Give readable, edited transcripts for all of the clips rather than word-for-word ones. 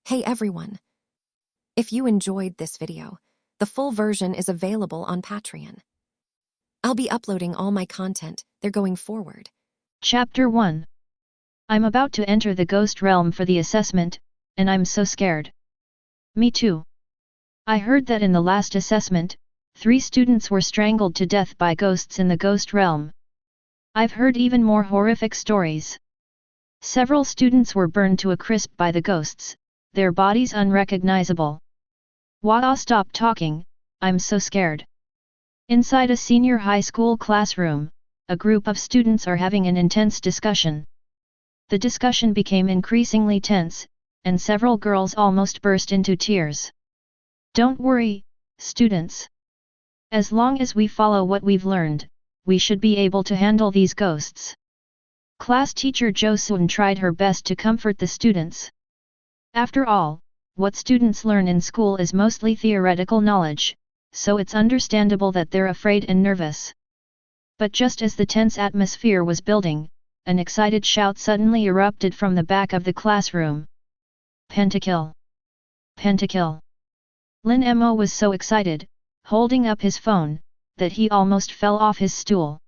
Hey everyone! If you enjoyed this video, the full version is available on Patreon. I'll be uploading all my content there going forward. Chapter 1. I'm about to enter the ghost realm for the assessment, and I'm so scared. Me too. I heard that in the last assessment, 3 students were strangled to death by ghosts in the ghost realm. I've heard even more horrific stories. Several students were burned to a crisp by the ghosts, their bodies unrecognizable. Stop talking, I'm so scared. Inside a senior high school classroom, a group of students are having an intense discussion. The discussion became increasingly tense, and several girls almost burst into tears. Don't worry, students. As long as we follow what we've learned, we should be able to handle these ghosts. Class teacher Jo Soon tried her best to comfort the students. After all, what students learn in school is mostly theoretical knowledge, so it's understandable that they're afraid and nervous. But just as the tense atmosphere was building, an excited shout suddenly erupted from the back of the classroom. Pentakill! Pentakill! Lin Mo was so excited, holding up his phone, that he almost fell off his stool.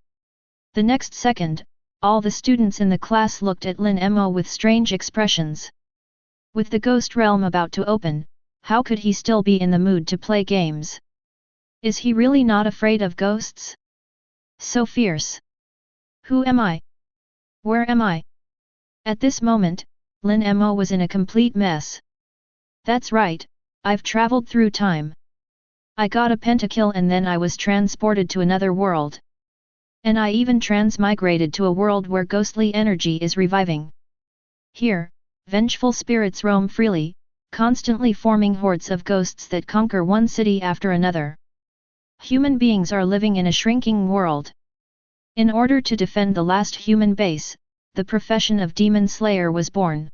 The next second, all the students in the class looked at Lin Mo with strange expressions. With the ghost realm about to open, how could he still be in the mood to play games? Is he really not afraid of ghosts? So fierce. Who am I? Where am I? At this moment, Lin Mo was in a complete mess. That's right, I've traveled through time. I got a pentakill and then I was transported to another world. And I even transmigrated to a world where ghostly energy is reviving. Here, vengeful spirits roam freely, constantly forming hordes of ghosts that conquer one city after another. Human beings are living in a shrinking world. In order to defend the last human base, the profession of demon slayer was born.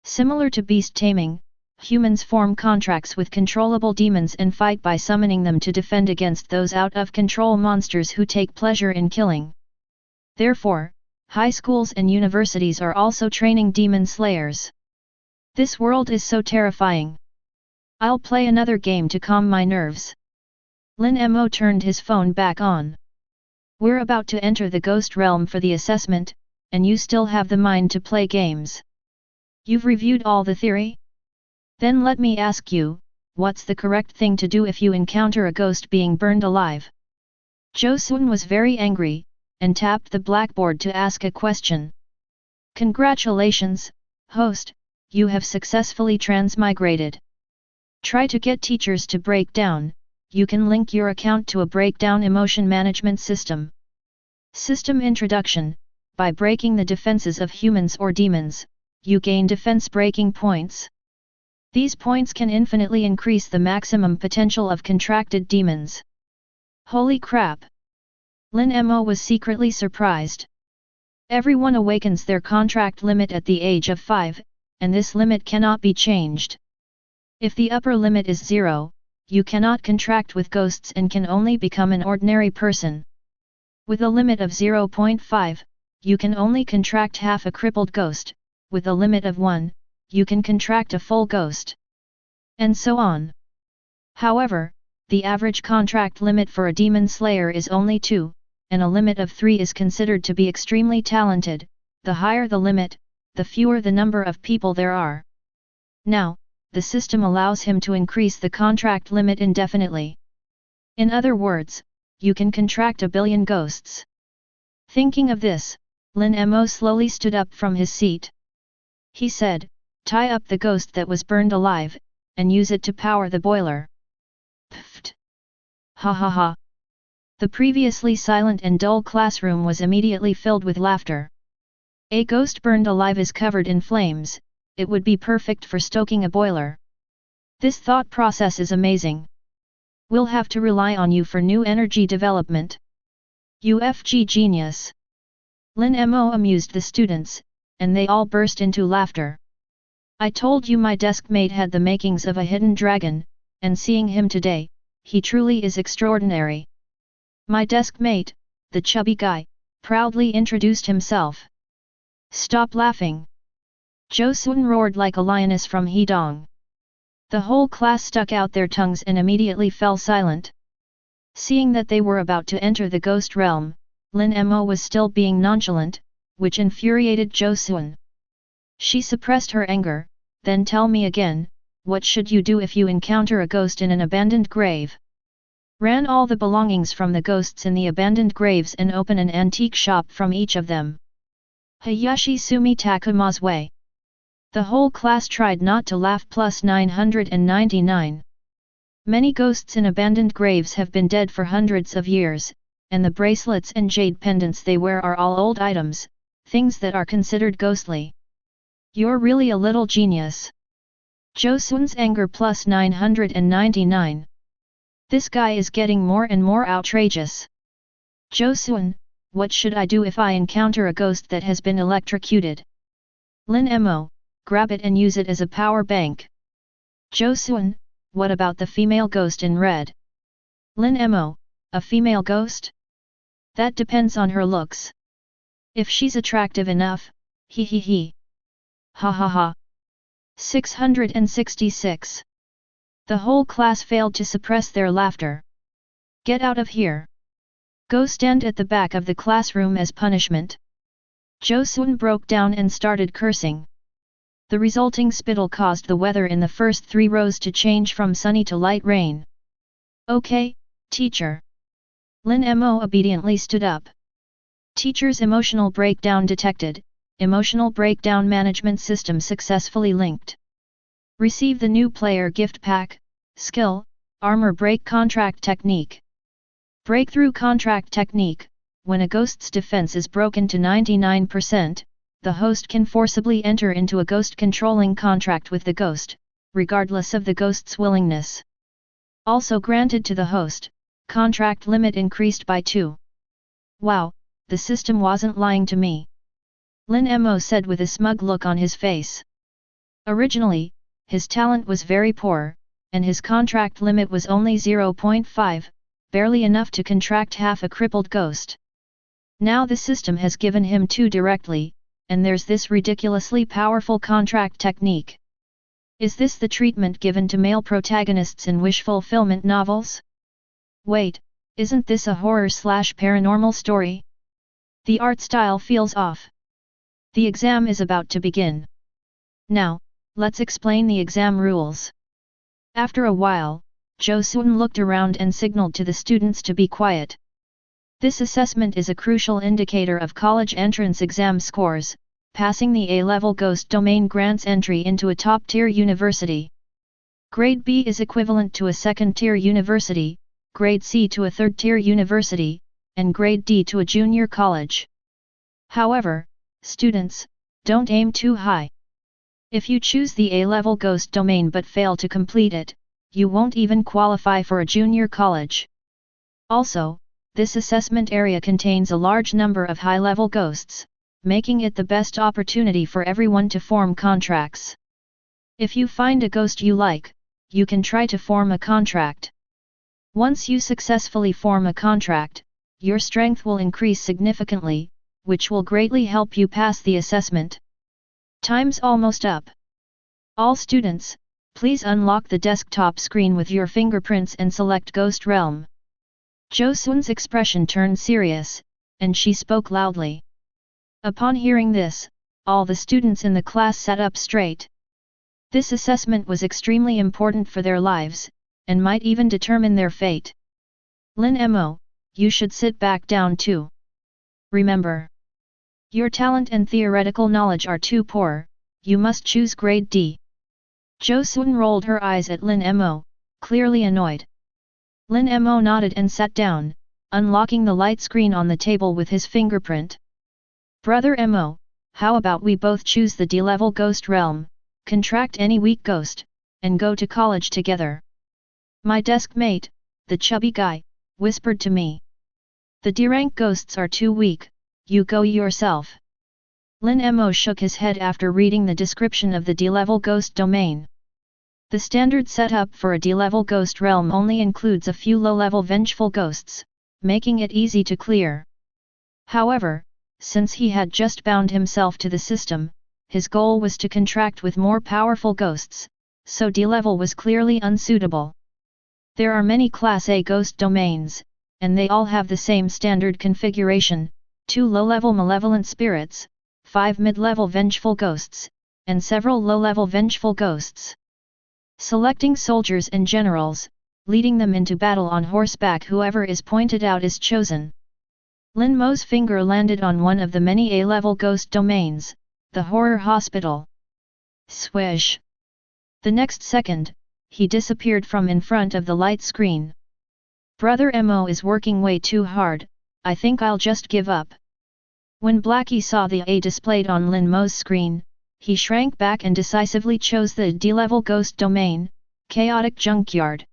Similar to beast taming, humans form contracts with controllable demons and fight by summoning them to defend against those out-of-control monsters who take pleasure in killing. Therefore, high schools and universities are also training demon slayers. This world is so terrifying. I'll play another game to calm my nerves. Lin Mo turned his phone back on. We're about to enter the ghost realm for the assessment, and you still have the mind to play games. You've reviewed all the theory? Then let me ask you, what's the correct thing to do if you encounter a ghost being burned alive? Jo Soon was very angry, and tapped the blackboard to ask a question. Congratulations, host, you have successfully transmigrated. Try to get teachers to break down. You can link your account to a breakdown emotion management system. System introduction: by breaking the defenses of humans or demons, you gain defense breaking points. These points can infinitely increase the maximum potential of contracted demons. Holy crap! Lin Mo was secretly surprised. Everyone awakens their contract limit at the age of 5, and this limit cannot be changed. If the upper limit is 0, you cannot contract with ghosts and can only become an ordinary person. With a limit of 0.5, you can only contract half a crippled ghost, with a limit of 1, you can contract a full ghost. And so on. However, the average contract limit for a demon slayer is only 2, and a limit of 3 is considered to be extremely talented. The higher the limit, the fewer the number of people there are. Now, the system allows him to increase the contract limit indefinitely. In other words, you can contract 1 billion ghosts. Thinking of this, Lin Mo slowly stood up from his seat. He said, "Tie up the ghost that was burned alive, and use it to power the boiler." Pfft! Ha ha ha! The previously silent and dull classroom was immediately filled with laughter. A ghost burned alive is covered in flames. It would be perfect for stoking a boiler. This thought process is amazing. We'll have to rely on you for new energy development. UFG genius! Lin Mo amused the students, and they all burst into laughter. I told you my desk mate had the makings of a hidden dragon, and seeing him today, he truly is extraordinary. My desk mate, the chubby guy, proudly introduced himself. Stop laughing. Zhou Sun roared like a lioness from Hedong. The whole class stuck out their tongues and immediately fell silent. Seeing that they were about to enter the ghost realm, Lin Mo was still being nonchalant, which infuriated Zhou Sun. She suppressed her anger. Then tell me again, what should you do if you encounter a ghost in an abandoned grave? Ran all the belongings from the ghosts in the abandoned graves and open an antique shop from each of them. Hayashi Sumi Takuma's way. The whole class tried not to laugh. Plus 999. Many ghosts in abandoned graves have been dead for hundreds of years, and the bracelets and jade pendants they wear are all old items, things that are considered ghostly. You're really a little genius. Zhou Sun's anger. Plus 999. This guy is getting more and more outrageous. Zhou Sun, what should I do if I encounter a ghost that has been electrocuted? Lin Mo, grab it and use it as a power bank. Zhou Sun, what about the female ghost in red? Lin Mo, a female ghost? That depends on her looks. If she's attractive enough, he he he. Ha ha ha. 666. The whole class failed to suppress their laughter. Get out of here. Go stand at the back of the classroom as punishment. Zhou Sun broke down and started cursing. The resulting spittle caused the weather in the first 3 rows to change from sunny to light rain. Okay, teacher. Lin Mo obediently stood up. Teacher's emotional breakdown detected. Emotional breakdown management system successfully linked. Receive the new player gift pack, skill, armor break contract technique. Breakthrough contract technique. When a ghost's defense is broken to 99%, the host can forcibly enter into a ghost-controlling contract with the ghost, regardless of the ghost's willingness. Also granted to the host, contract limit increased by 2. Wow, the system wasn't lying to me. Lin Mo said with a smug look on his face. Originally, his talent was very poor, and his contract limit was only 0.5, barely enough to contract half a crippled ghost. Now the system has given him 2 directly, and there's this ridiculously powerful contract technique. Is this the treatment given to male protagonists in wish fulfillment novels? Wait, isn't this a horror/paranormal story? The art style feels off. The exam is about to begin. Now, let's explain the exam rules. After a while, Zhou Sun looked around and signaled to the students to be quiet. This assessment is a crucial indicator of college entrance exam scores. Passing the A-level ghost domain grants entry into a top-tier university. Grade B is equivalent to a second-tier university, Grade C to a third-tier university, and Grade D to a junior college. However, students, don't aim too high. If you choose the A-level ghost domain but fail to complete it, you won't even qualify for a junior college. Also, this assessment area contains a large number of high-level ghosts, making it the best opportunity for everyone to form contracts. If you find a ghost you like, you can try to form a contract. Once you successfully form a contract, your strength will increase significantly, which will greatly help you pass the assessment. Time's almost up. All students, please unlock the desktop screen with your fingerprints and select Ghost Realm. Zhou Sun's expression turned serious, and she spoke loudly. Upon hearing this, all the students in the class sat up straight. This assessment was extremely important for their lives, and might even determine their fate. Lin Mo, you should sit back down too. Remember, your talent and theoretical knowledge are too poor, you must choose Grade D. Zhou Sun rolled her eyes at Lin Mo, clearly annoyed. Lin Mo nodded and sat down, unlocking the light screen on the table with his fingerprint. Brother Mo, how about we both choose the D-level ghost realm, contract any weak ghost, and go to college together? My desk mate, the chubby guy, whispered to me. The D-rank ghosts are too weak, you go yourself. Lin Mo shook his head after reading the description of the D-level ghost domain. The standard setup for a D-level ghost realm only includes a few low-level vengeful ghosts, making it easy to clear. However, since he had just bound himself to the system, his goal was to contract with more powerful ghosts, so D-level was clearly unsuitable. There are many Class A ghost domains, and they all have the same standard configuration: 2 low-level malevolent spirits, 5 mid-level vengeful ghosts, and several low-level vengeful ghosts. Selecting soldiers and generals, leading them into battle on horseback. Whoever is pointed out is chosen. Lin Mo's finger landed on one of the many A-level ghost domains, the horror hospital. Swish! The next second, he disappeared from in front of the light screen. Brother Mo is working way too hard, I think I'll just give up. When Blackie saw the A displayed on Lin Mo's screen, he shrank back and decisively chose the D-level ghost domain, Chaotic Junkyard.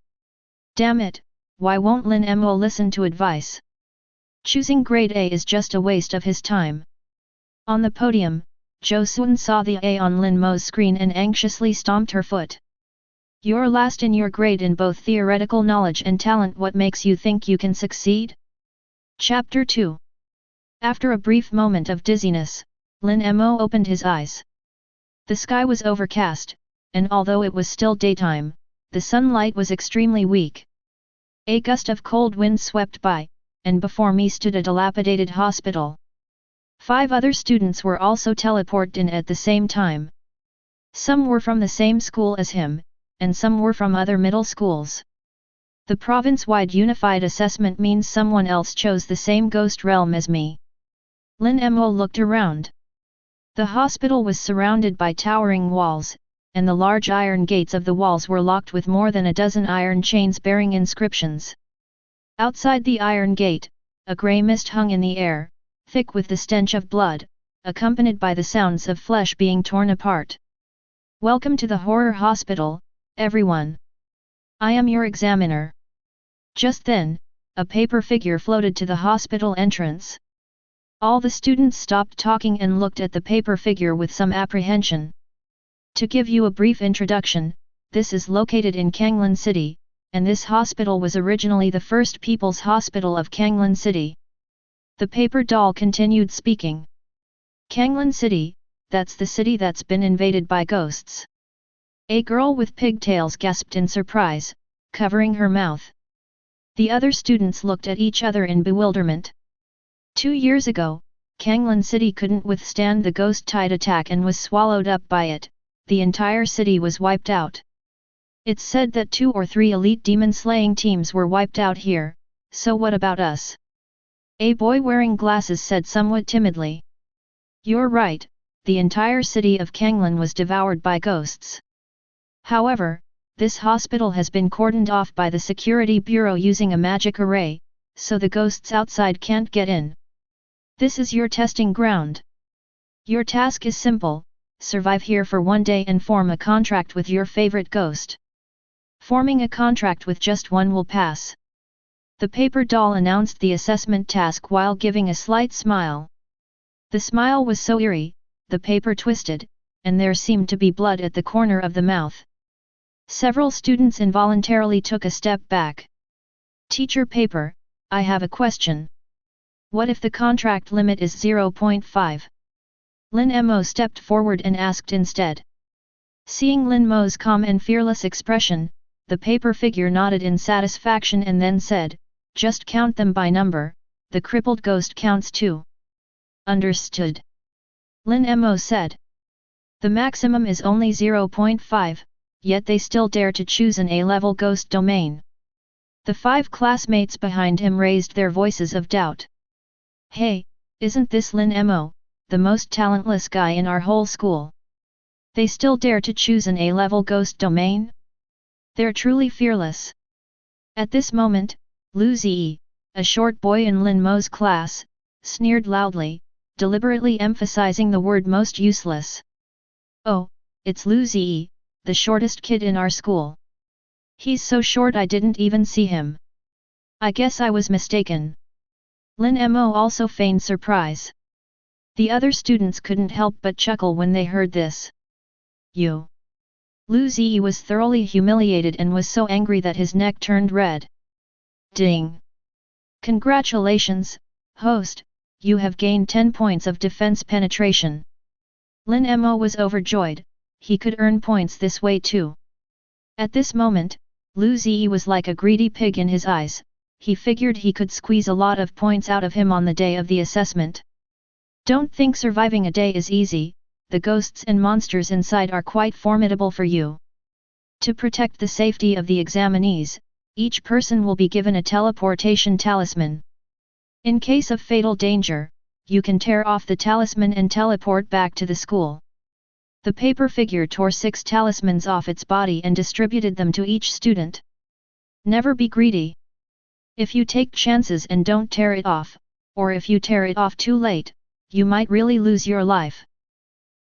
Damn it, why won't Lin Mo listen to advice? Choosing grade A is just a waste of his time. On the podium, Jo Sun saw the A on Lin Mo's screen and anxiously stomped her foot. You're last in your grade in both theoretical knowledge and talent. What makes you think you can succeed? Chapter 2. After a brief moment of dizziness, Lin Mo opened his eyes. The sky was overcast, and although it was still daytime, the sunlight was extremely weak. A gust of cold wind swept by, and before me stood a dilapidated hospital. 5 other students were also teleported in at the same time. Some were from the same school as him, and some were from other middle schools. The province-wide unified assessment means someone else chose the same ghost realm as me. Lin Mo looked around. The hospital was surrounded by towering walls, and the large iron gates of the walls were locked with more than a dozen iron chains bearing inscriptions. Outside the iron gate, a grey mist hung in the air, thick with the stench of blood, accompanied by the sounds of flesh being torn apart. Welcome to the horror hospital, everyone. I am your examiner. Just then, a paper figure floated to the hospital entrance. All the students stopped talking and looked at the paper figure with some apprehension. To give you a brief introduction, this is located in Kanglan City, and this hospital was originally the first People's Hospital of Kanglan City. The paper doll continued speaking. Kanglan City, that's the city that's been invaded by ghosts. A girl with pigtails gasped in surprise, covering her mouth. The other students looked at each other in bewilderment. 2 years ago, Kanglan City couldn't withstand the ghost tide attack and was swallowed up by it. The entire city was wiped out. It's said that 2 or 3 elite demon-slaying teams were wiped out here, so what about us? A boy wearing glasses said somewhat timidly. You're right, the entire city of Kanglan was devoured by ghosts. However, this hospital has been cordoned off by the Security Bureau using a magic array, so the ghosts outside can't get in. This is your testing ground. Your task is simple: survive here for 1 day and form a contract with your favorite ghost. Forming a contract with just one will pass. The paper doll announced the assessment task while giving a slight smile. The smile was so eerie, the paper twisted, and there seemed to be blood at the corner of the mouth. Several students involuntarily took a step back. Teacher Paper, I have a question. What if the contract limit is 0.5? Lin Mo stepped forward and asked instead. Seeing Lin Mo's calm and fearless expression, the paper figure nodded in satisfaction and then said, just count them by number, the crippled ghost counts too. Understood. Lin Mo said. The maximum is only 0.5, yet they still dare to choose an A-level ghost domain. The 5 classmates behind him raised their voices of doubt. Hey, isn't this Lin Mo, the most talentless guy in our whole school? They still dare to choose an A-level ghost domain? They're truly fearless. At this moment, Lu Zi, a short boy in Lin Mo's class, sneered loudly, deliberately emphasizing the word most useless. Oh, it's Lu Zi, the shortest kid in our school. He's so short I didn't even see him. I guess I was mistaken. Lin Mo also feigned surprise. The other students couldn't help but chuckle when they heard this. You. Lu Zi was thoroughly humiliated and was so angry that his neck turned red. Ding! Congratulations, host, you have gained 10 points of defense penetration. Lin Mo was overjoyed, he could earn points this way too. At this moment, Lu Ziyi was like a greedy pig in his eyes, he figured he could squeeze a lot of points out of him on the day of the assessment. Don't think surviving a day is easy, the ghosts and monsters inside are quite formidable for you. To protect the safety of the examinees, each person will be given a teleportation talisman. In case of fatal danger, you can tear off the talisman and teleport back to the school. The paper figure tore 6 talismans off its body and distributed them to each student. Never be greedy. If you take chances and don't tear it off, or if you tear it off too late, you might really lose your life.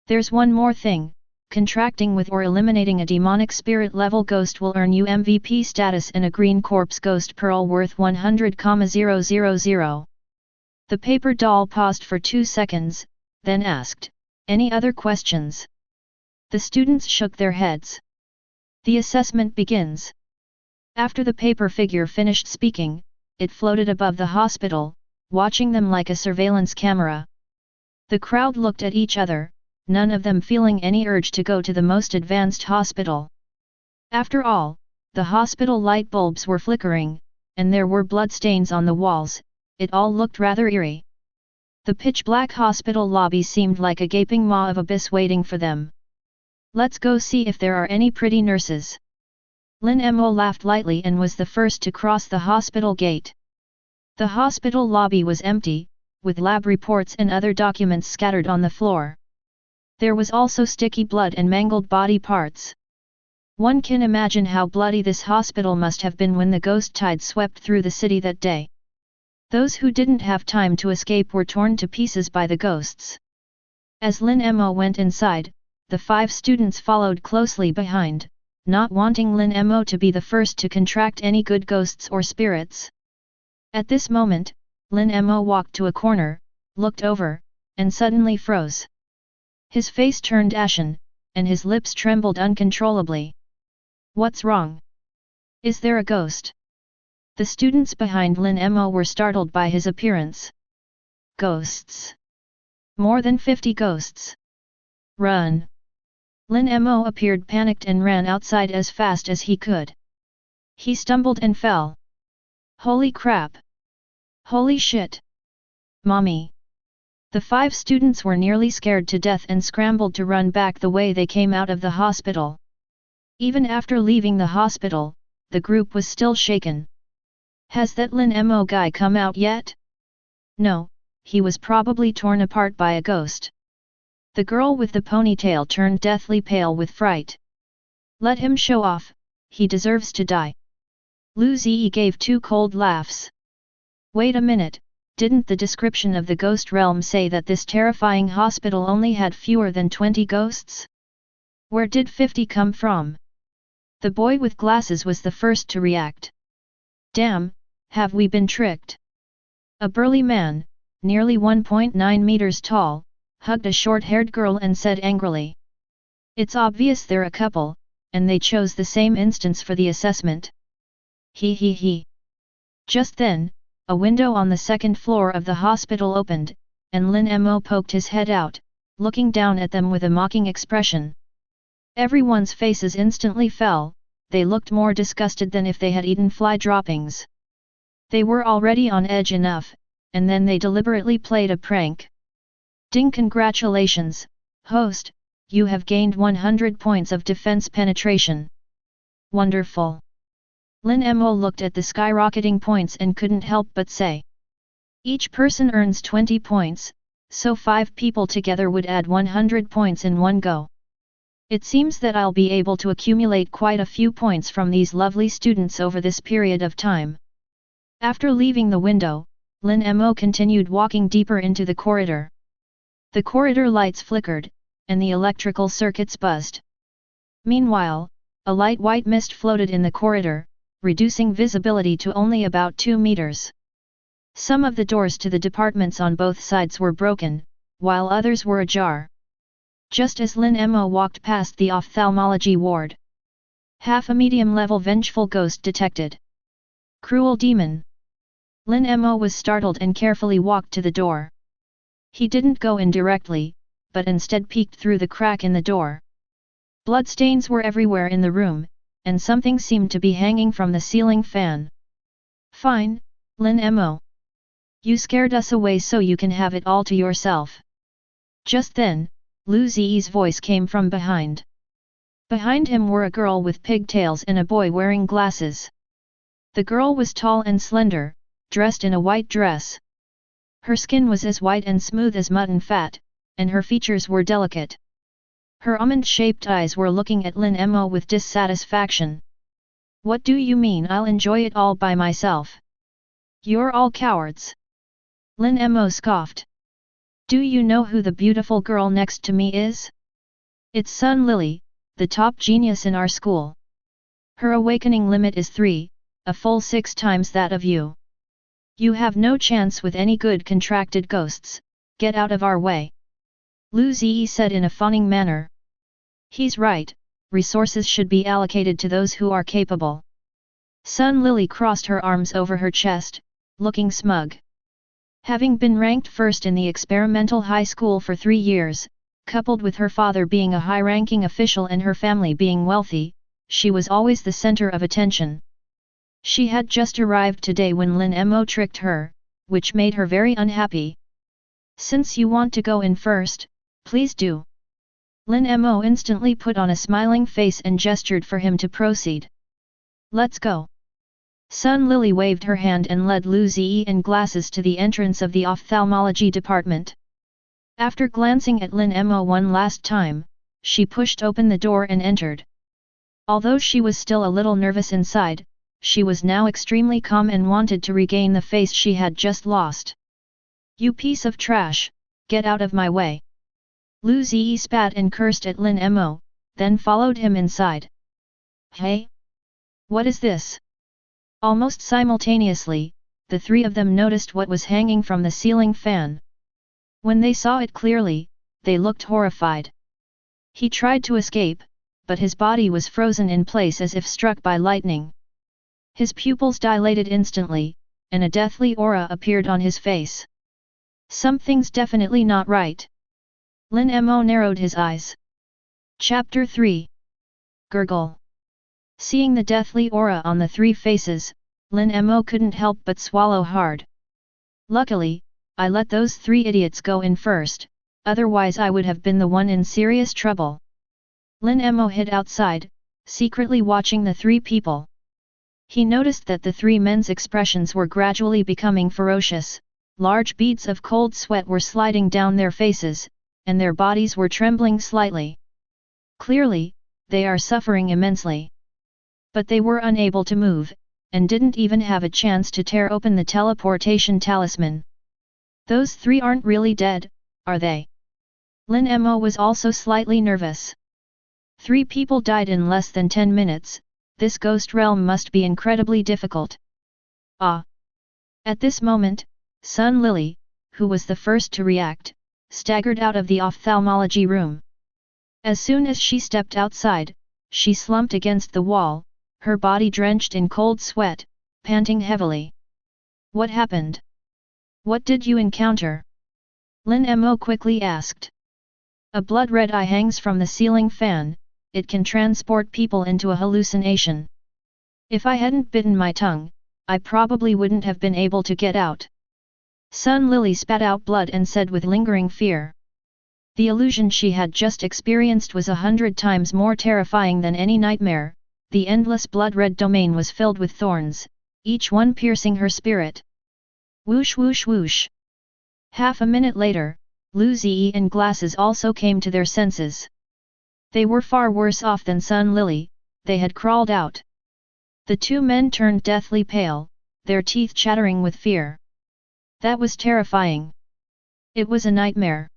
There's one more thing, contracting with or eliminating a demonic spirit level ghost will earn you MVP status and a green corpse ghost pearl worth 100,000. The paper doll paused for 2 seconds, then asked, "Any other questions?" The students shook their heads. The assessment begins. After the paper figure finished speaking, it floated above the hospital, watching them like a surveillance camera. The crowd looked at each other, none of them feeling any urge to go to the most advanced hospital. After all, the hospital light bulbs were flickering, and there were bloodstains on the walls, it all looked rather eerie. The pitch-black hospital lobby seemed like a gaping maw of abyss waiting for them. "Let's go see if there are any pretty nurses." Lin Mo laughed lightly and was the first to cross the hospital gate. The hospital lobby was empty, with lab reports and other documents scattered on the floor. There was also sticky blood and mangled body parts. One can imagine how bloody this hospital must have been when the ghost tide swept through the city that day. Those who didn't have time to escape were torn to pieces by the ghosts. As Lin Mo went inside, the 5 students followed closely behind, not wanting Lin Mo to be the first to contract any good ghosts or spirits. At this moment, Lin Mo walked to a corner, looked over, and suddenly froze. His face turned ashen, and his lips trembled uncontrollably. "What's wrong? Is there a ghost?" The students behind Lin Mo were startled by his appearance. "Ghosts? More than 50 ghosts. Run!" Lin Mo appeared panicked and ran outside as fast as he could. He stumbled and fell. "Holy crap! Holy shit! Mommy!" The 5 students were nearly scared to death and scrambled to run back the way they came out of the hospital. Even after leaving the hospital, the group was still shaken. "Has that Lin Mo guy come out yet?" "No, he was probably torn apart by a ghost." The girl with the ponytail turned deathly pale with fright. "Let him show off, he deserves to die." Lu Ziyi gave 2 cold laughs. "Wait a minute, didn't the description of the ghost realm say that this terrifying hospital only had fewer than 20 ghosts? Where did 50 come from?" The boy with glasses was the first to react. "Damn, have we been tricked?" A burly man, nearly 1.9 meters tall, hugged a short-haired girl and said angrily. "It's obvious they're a couple, and they chose the same instance for the assessment. He he he." Just then, a window on the 2nd floor of the hospital opened, and Lin Mo poked his head out, looking down at them with a mocking expression. Everyone's faces instantly fell, they looked more disgusted than if they had eaten fly droppings. They were already on edge enough, and then they deliberately played a prank. "Ding, congratulations, host, you have gained 100 points of defense penetration. Wonderful." Lin Mo looked at the skyrocketing points and couldn't help but say. Each person earns 20 points, so 5 people together would add 100 points in one go. It seems that I'll be able to accumulate quite a few points from these lovely students over this period of time. After leaving the window, Lin Mo continued walking deeper into the corridor. The corridor lights flickered, and the electrical circuits buzzed. Meanwhile, a light white mist floated in the corridor, reducing visibility to only about 2 meters. Some of the doors to the departments on both sides were broken, while others were ajar. Just as Lin Mo walked past the ophthalmology ward. "Half a medium-level vengeful ghost detected. Cruel demon." Lin Mo was startled and carefully walked to the door. He didn't go in directly, but instead peeked through the crack in the door. Bloodstains were everywhere in the room, and something seemed to be hanging from the ceiling fan. Fine, Lin Mo. You scared us away so you can have it all to yourself. Just then, Lu Ziyi's voice came from behind. Behind him were a girl with pigtails and a boy wearing glasses. The girl was tall and slender, dressed in a white dress. Her skin was as white and smooth as mutton fat, and her features were delicate. Her almond-shaped eyes were looking at Lin Mo with dissatisfaction. What do you mean I'll enjoy it all by myself? You're all cowards. Lin Mo scoffed. Do you know who the beautiful girl next to me is? It's Sun Lily, the top genius in our school. Her awakening limit is 3, a full 6 times that of you. You have no chance with any good contracted ghosts, get out of our way. Lu Ziyi said in a fawning manner. He's right, resources should be allocated to those who are capable. Sun Lily crossed her arms over her chest, looking smug. Having been ranked first in the experimental high school for 3 years, coupled with her father being a high-ranking official and her family being wealthy, she was always the center of attention. She had just arrived today when Lin Mo tricked her, which made her very unhappy. Since you want to go in first, please do. Lin Mo instantly put on a smiling face and gestured for him to proceed. Let's go. Sun Lily waved her hand and led Lu Ziyi and Glasses to the entrance of the ophthalmology department. After glancing at Lin Mo one last time, she pushed open the door and entered. Although she was still a little nervous inside, she was now extremely calm and wanted to regain the face she had just lost. You piece of trash, get out of my way. Lu Ziyi spat and cursed at Lin Mo, then followed him inside. Hey? What is this? Almost simultaneously, the 3 of them noticed what was hanging from the ceiling fan. When they saw it clearly, they looked horrified. He tried to escape, but his body was frozen in place as if struck by lightning. His pupils dilated instantly, and a deathly aura appeared on his face. Something's definitely not right. Lin Mo narrowed his eyes. Chapter 3. Gurgle. Seeing the deathly aura on the 3 faces, Lin Mo couldn't help but swallow hard. Luckily, I let those 3 idiots go in first, otherwise I would have been the one in serious trouble. Lin Mo hid outside, secretly watching the 3 people. He noticed that the 3 men's expressions were gradually becoming ferocious, large beads of cold sweat were sliding down their faces, and their bodies were trembling slightly. Clearly, they are suffering immensely. But they were unable to move, and didn't even have a chance to tear open the teleportation talisman. Those 3 aren't really dead, are they? Lin Mo was also slightly nervous. 3 people died in less than 10 minutes, this ghost realm must be incredibly difficult. Ah! At this moment, Sun Lily, who was the first to react, staggered out of the ophthalmology room. As soon as she stepped outside, she slumped against the wall, her body drenched in cold sweat, panting heavily. What happened? What did you encounter? Lin Mo quickly asked. A blood-red eye hangs from the ceiling fan, it can transport people into a hallucination. If I hadn't bitten my tongue, I probably wouldn't have been able to get out. Sun Lily spat out blood and said with lingering fear. The illusion she had just experienced was 100 times more terrifying than any nightmare. The endless blood-red domain was filled with thorns, each one piercing her spirit. Whoosh whoosh whoosh. Half a minute later, Lu Ziyi and Glasses also came to their senses. They were far worse off than Sun Lily, they had crawled out. The 2 men turned deathly pale, their teeth chattering with fear. That was terrifying. It was a nightmare.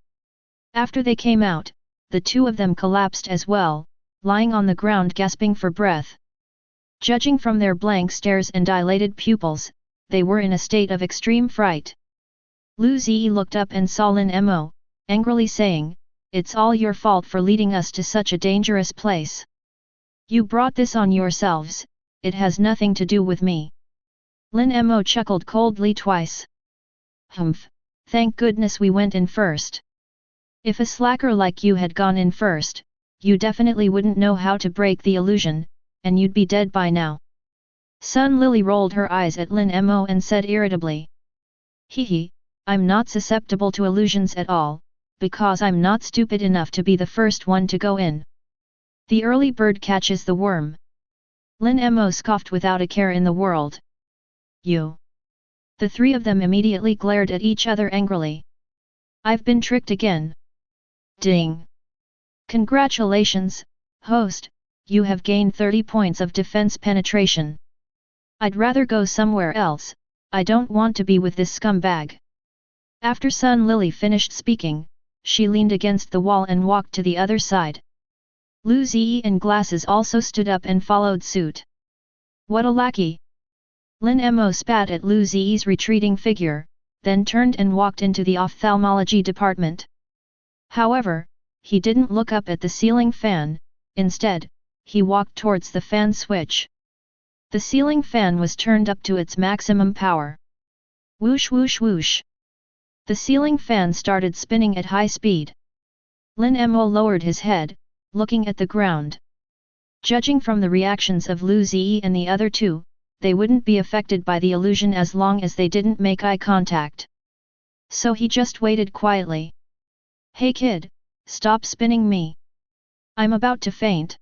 After they came out, the 2 of them collapsed as well, lying on the ground gasping for breath. Judging from their blank stares and dilated pupils, they were in a state of extreme fright. Lu Ziyi looked up and saw Lin Mo, angrily saying, "It's all your fault for leading us to such a dangerous place. You brought this on yourselves, it has nothing to do with me." Lin Mo chuckled coldly twice. Humph, thank goodness we went in first. If a slacker like you had gone in first, you definitely wouldn't know how to break the illusion, and you'd be dead by now. Sun Lily rolled her eyes at Lin Mo and said irritably. Hehe, I'm not susceptible to illusions at all, because I'm not stupid enough to be the first one to go in. The early bird catches the worm. Lin Mo scoffed without a care in the world. You. The three of them immediately glared at each other angrily. I've been tricked again. Ding. Congratulations, host, you have gained 30 points of defense penetration. I'd rather go somewhere else, I don't want to be with this scumbag. After Sun Lily finished speaking, she leaned against the wall and walked to the other side. Lu Ziyi and Glasses also stood up and followed suit. What a lackey! Lin Mo spat at Lu Ziyi's retreating figure, then turned and walked into the ophthalmology department. However, he didn't look up at the ceiling fan, instead, he walked towards the fan switch. The ceiling fan was turned up to its maximum power. Whoosh whoosh whoosh. The ceiling fan started spinning at high speed. Lin Mo lowered his head, looking at the ground. Judging from the reactions of Lu Ziyi and the other two, they wouldn't be affected by the illusion as long as they didn't make eye contact. So he just waited quietly. Hey kid, stop spinning me. I'm about to faint.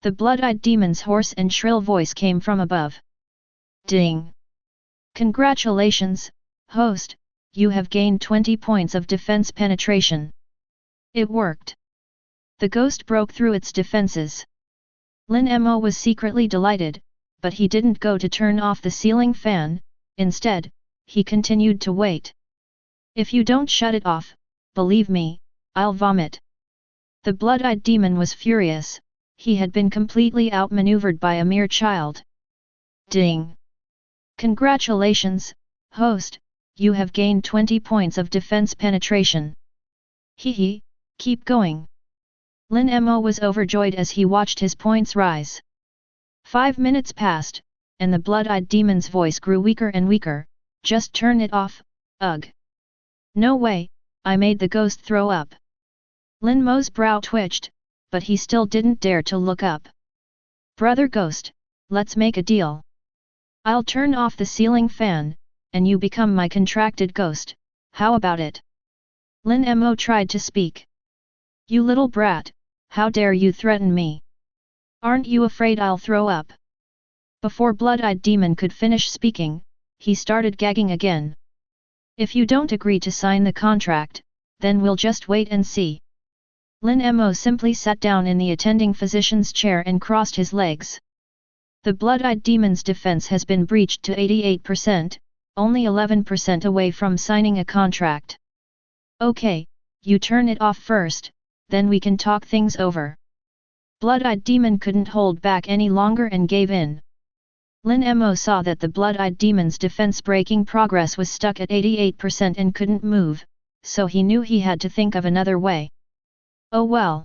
The blood-eyed demon's hoarse and shrill voice came from above. Ding! Congratulations, host, you have gained 20 points of defense penetration. It worked. The ghost broke through its defenses. Lin Mo was secretly delighted, but he didn't go to turn off the ceiling fan, instead, he continued to wait. If you don't shut it off, believe me, I'll vomit. The blood-eyed demon was furious, he had been completely outmaneuvered by a mere child. Ding! Congratulations, host, you have gained 20 points of defense penetration. Hehe, keep going. Lin Mo was overjoyed as he watched his points rise. 5 minutes passed, and the blood-eyed demon's voice grew weaker and weaker. Just turn it off, ugh. No way, I made the ghost throw up. Lin Mo's brow twitched, but he still didn't dare to look up. Brother Ghost, let's make a deal. I'll turn off the ceiling fan, and you become my contracted ghost, how about it? Lin Mo tried to speak. You little brat, how dare you threaten me? Aren't you afraid I'll throw up? Before blood-eyed demon could finish speaking, he started gagging again. If you don't agree to sign the contract, then we'll just wait and see. Lin Mo simply sat down in the attending physician's chair and crossed his legs. The blood-eyed demon's defense has been breached to 88%, only 11% away from signing a contract. Okay, you turn it off first, then we can talk things over. Blood-eyed demon couldn't hold back any longer and gave in. Lin Mo saw that the blood-eyed demon's defense-breaking progress was stuck at 88% and couldn't move, so he knew he had to think of another way. Oh well.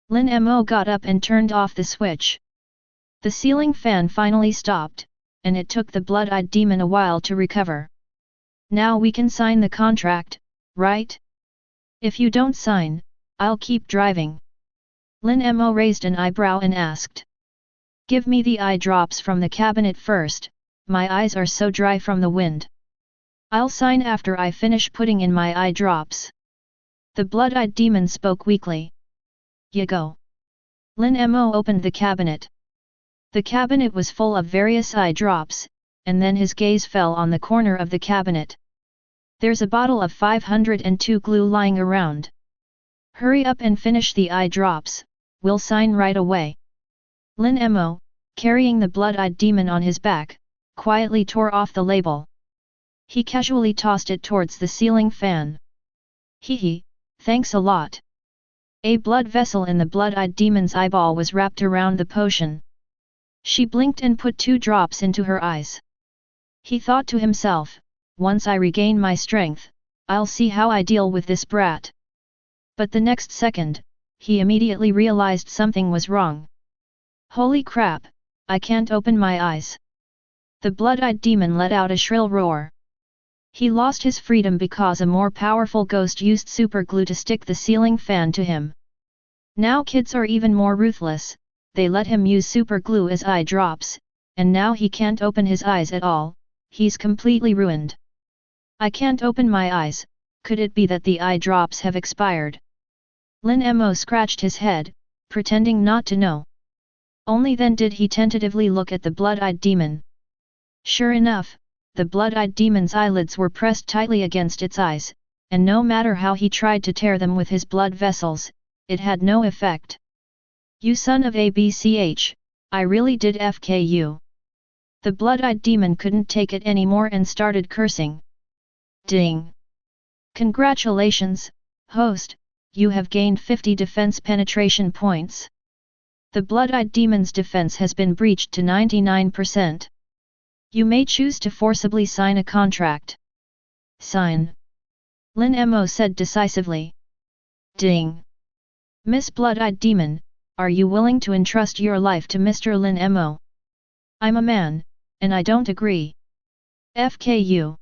Lin Mo got up and turned off the switch. The ceiling fan finally stopped, and it took the blood-eyed demon a while to recover. Now we can sign the contract, right? If you don't sign, I'll keep driving. Lin Mo raised an eyebrow and asked. Give me the eye drops from the cabinet first, my eyes are so dry from the wind. I'll sign after I finish putting in my eye drops. The blood-eyed demon spoke weakly. You go. Lin Mo opened the cabinet. The cabinet was full of various eye drops, and then his gaze fell on the corner of the cabinet. There's a bottle of 502 glue lying around. Hurry up and finish the eye drops, we'll sign right away. Lin Mo, carrying the blood-eyed demon on his back, quietly tore off the label. He casually tossed it towards the ceiling fan. Hehe, thanks a lot. A blood vessel in the blood-eyed demon's eyeball was wrapped around the potion. She blinked and put 2 drops into her eyes. He thought to himself, once I regain my strength, I'll see how I deal with this brat. But the next second, he immediately realized something was wrong. Holy crap, I can't open my eyes. The blood-eyed demon let out a shrill roar. He lost his freedom because a more powerful ghost used super glue to stick the ceiling fan to him. Now kids are even more ruthless, they let him use super glue as eye drops, and now he can't open his eyes at all, he's completely ruined. I can't open my eyes, could it be that the eye drops have expired? Lin Mo scratched his head, pretending not to know. Only then did he tentatively look at the blood-eyed demon. Sure enough, the blood-eyed demon's eyelids were pressed tightly against its eyes, and no matter how he tried to tear them with his blood vessels, it had no effect. You son of a BCH, I really did FK you. The blood-eyed demon couldn't take it anymore and started cursing. Ding! Congratulations, host, you have gained 50 defense penetration points. The blood-eyed demon's defense has been breached to 99%. You may choose to forcibly sign a contract. Sign. Lin Mo said decisively. Ding! Miss Blood-eyed Demon, are you willing to entrust your life to Mr. Lin Mo? I'm a man, and I don't agree. FKU.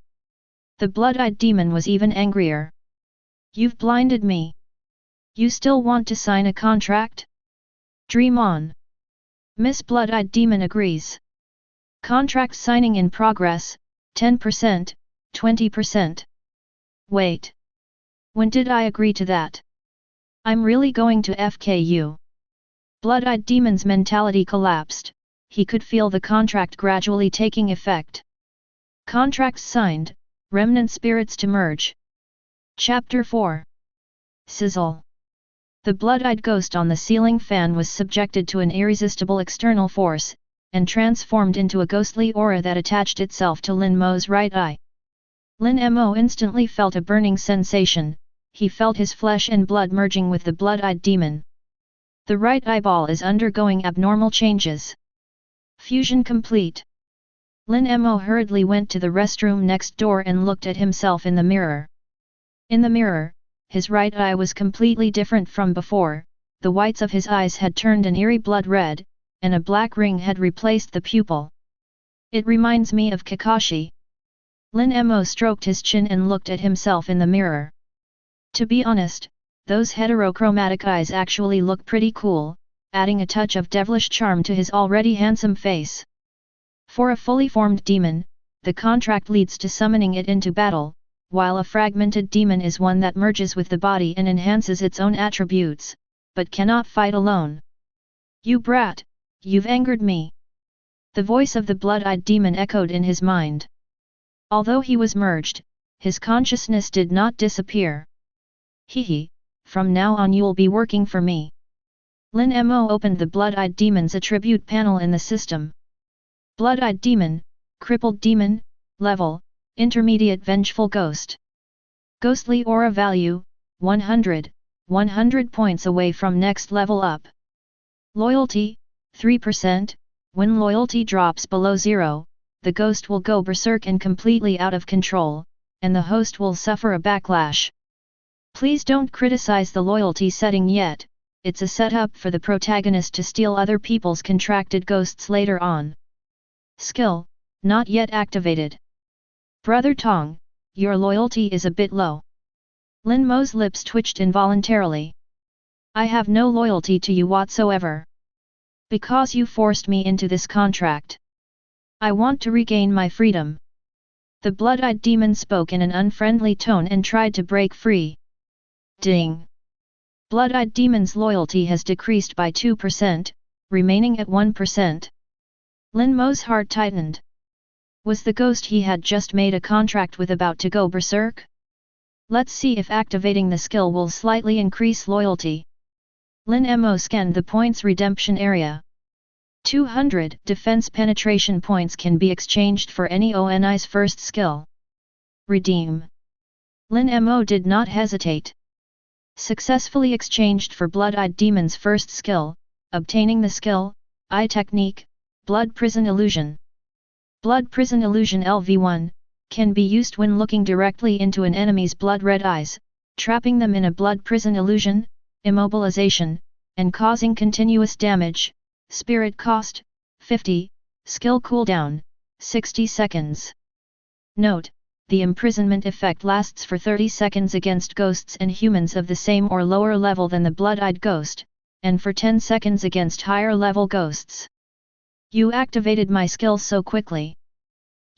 The Blood-eyed Demon was even angrier. You've blinded me. You still want to sign a contract? Dream on. Miss Blood-eyed Demon agrees. Contract signing in progress, 10%, 20%. Wait. When did I agree to that? I'm really going to FKU. Blood-eyed Demon's mentality collapsed, he could feel the contract gradually taking effect. Contracts signed, remnant spirits to merge. Chapter 4. Sizzle. The blood-eyed ghost on the ceiling fan was subjected to an irresistible external force, and transformed into a ghostly aura that attached itself to Lin Mo's right eye. Lin Mo instantly felt a burning sensation, he felt his flesh and blood merging with the blood-eyed demon. The right eyeball is undergoing abnormal changes. Fusion complete. Lin Mo hurriedly went to the restroom next door and looked at himself in the mirror. In the mirror, his right eye was completely different from before, the whites of his eyes had turned an eerie blood red, and a black ring had replaced the pupil. It reminds me of Kakashi. Lin Mo stroked his chin and looked at himself in the mirror. To be honest, those heterochromatic eyes actually look pretty cool, adding a touch of devilish charm to his already handsome face. For a fully formed demon, the contract leads to summoning it into battle, while a fragmented demon is one that merges with the body and enhances its own attributes, but cannot fight alone. You brat, you've angered me. The voice of the blood-eyed demon echoed in his mind. Although he was merged, his consciousness did not disappear. Hee, from now on you'll be working for me. Lin Mo opened the blood-eyed demon's attribute panel in the system. Blood-eyed demon, crippled demon, level, intermediate vengeful ghost. Ghostly aura value, 100, 100 points away from next level up. Loyalty, 3%, when loyalty drops below 0, the ghost will go berserk and completely out of control, and the host will suffer a backlash. Please don't criticize the loyalty setting yet, it's a setup for the protagonist to steal other people's contracted ghosts later on. Skill, not yet activated. Brother Tong, your loyalty is a bit low. Lin Mo's lips twitched involuntarily. I have no loyalty to you whatsoever. Because you forced me into this contract. I want to regain my freedom. The blood-eyed demon spoke in an unfriendly tone and tried to break free. Ding! Blood-eyed demon's loyalty has decreased by 2%, remaining at 1%. Lin Mo's heart tightened. Was the ghost he had just made a contract with about to go berserk? Let's see if activating the skill will slightly increase loyalty. Lin Mo scanned the points redemption area. 200 defense penetration points can be exchanged for any ONI's first skill. Redeem. Lin Mo did not hesitate. Successfully exchanged for blood-eyed demon's first skill, obtaining the skill, Eye Technique, Blood Prison Illusion. Blood Prison Illusion LV1, can be used when looking directly into an enemy's blood-red eyes, trapping them in a blood prison illusion, immobilization, and causing continuous damage. Spirit cost, 50, skill cooldown, 60 seconds. Note, the imprisonment effect lasts for 30 seconds against ghosts and humans of the same or lower level than the blood-eyed ghost, and for 10 seconds against higher level ghosts. You activated my skill so quickly.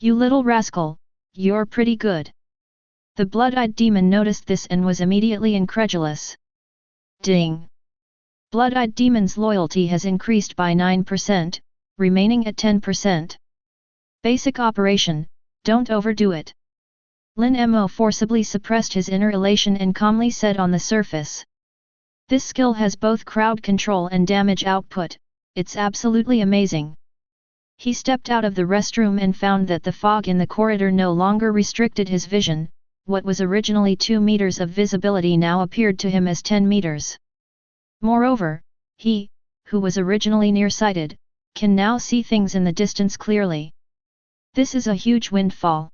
You little rascal, you're pretty good. The blood-eyed demon noticed this and was immediately incredulous. Ding! Blood-eyed demon's loyalty has increased by 9%, remaining at 10%. Basic operation, don't overdo it. Lin Mo forcibly suppressed his inner elation and calmly said on the surface. This skill has both crowd control and damage output, it's absolutely amazing. He stepped out of the restroom and found that the fog in the corridor no longer restricted his vision. What was originally 2 meters of visibility now appeared to him as 10 meters. Moreover, he, who was originally nearsighted, can now see things in the distance clearly. This is a huge windfall.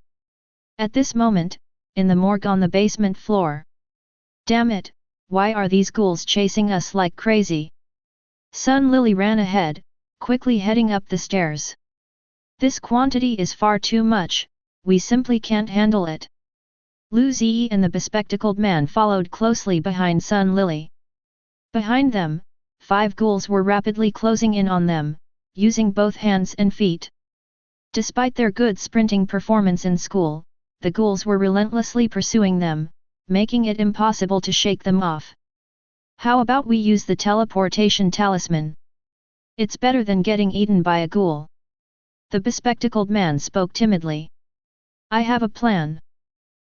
At this moment, in the morgue on the basement floor. Damn it, why are these ghouls chasing us like crazy? Sun Lily ran ahead, quickly heading up the stairs. This quantity is far too much, we simply can't handle it. Lu Ziyi and the bespectacled man followed closely behind Sun Lily. Behind them, 5 ghouls were rapidly closing in on them, using both hands and feet. Despite their good sprinting performance in school, the ghouls were relentlessly pursuing them, making it impossible to shake them off. How about we use the teleportation talisman? It's better than getting eaten by a ghoul. The bespectacled man spoke timidly. I have a plan.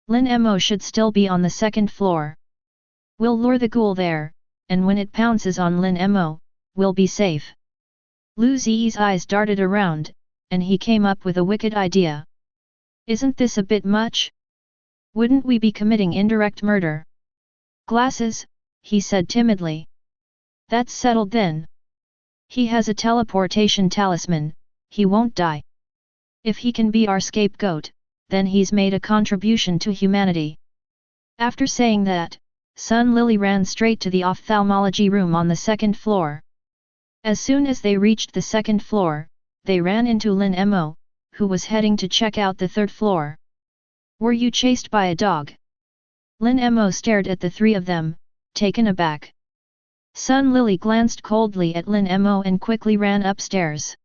Lin Mo should still be on the 2nd floor. We'll lure the ghoul there, and when it pounces on Lin Mo, we'll be safe. Lu Ziyi's eyes darted around, and he came up with a wicked idea. Isn't this a bit much? Wouldn't we be committing indirect murder? Glasses, he said timidly. That's settled then. He has a teleportation talisman, he won't die. If he can be our scapegoat, then he's made a contribution to humanity. After saying that, Sun Lily ran straight to the ophthalmology room on the 2nd floor. As soon as they reached the 2nd floor, they ran into Lin Mo, who was heading to check out the 3rd floor. Were you chased by a dog? Lin Mo stared at the 3 of them, taken aback. Sun Lily glanced coldly at Lin Mo and quickly ran upstairs.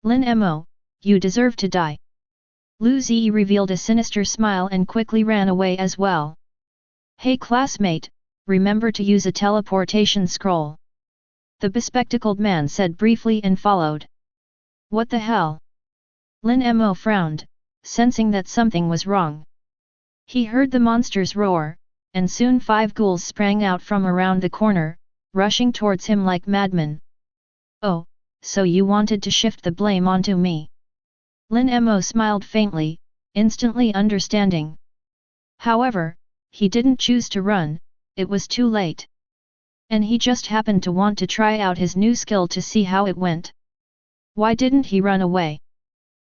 Lin Mo, you deserve to die. Lu Ziyi revealed a sinister smile and quickly ran away as well. Hey classmate, remember to use a teleportation scroll. The bespectacled man said briefly and followed. What the hell? Lin Mo frowned, sensing that something was wrong. He heard the monsters roar, and soon 5 ghouls sprang out from around the corner, rushing towards him like madmen. Oh, so you wanted to shift the blame onto me. Lin Mo smiled faintly, instantly understanding. However, he didn't choose to run, it was too late. And he just happened to want to try out his new skill to see how it went. Why didn't he run away?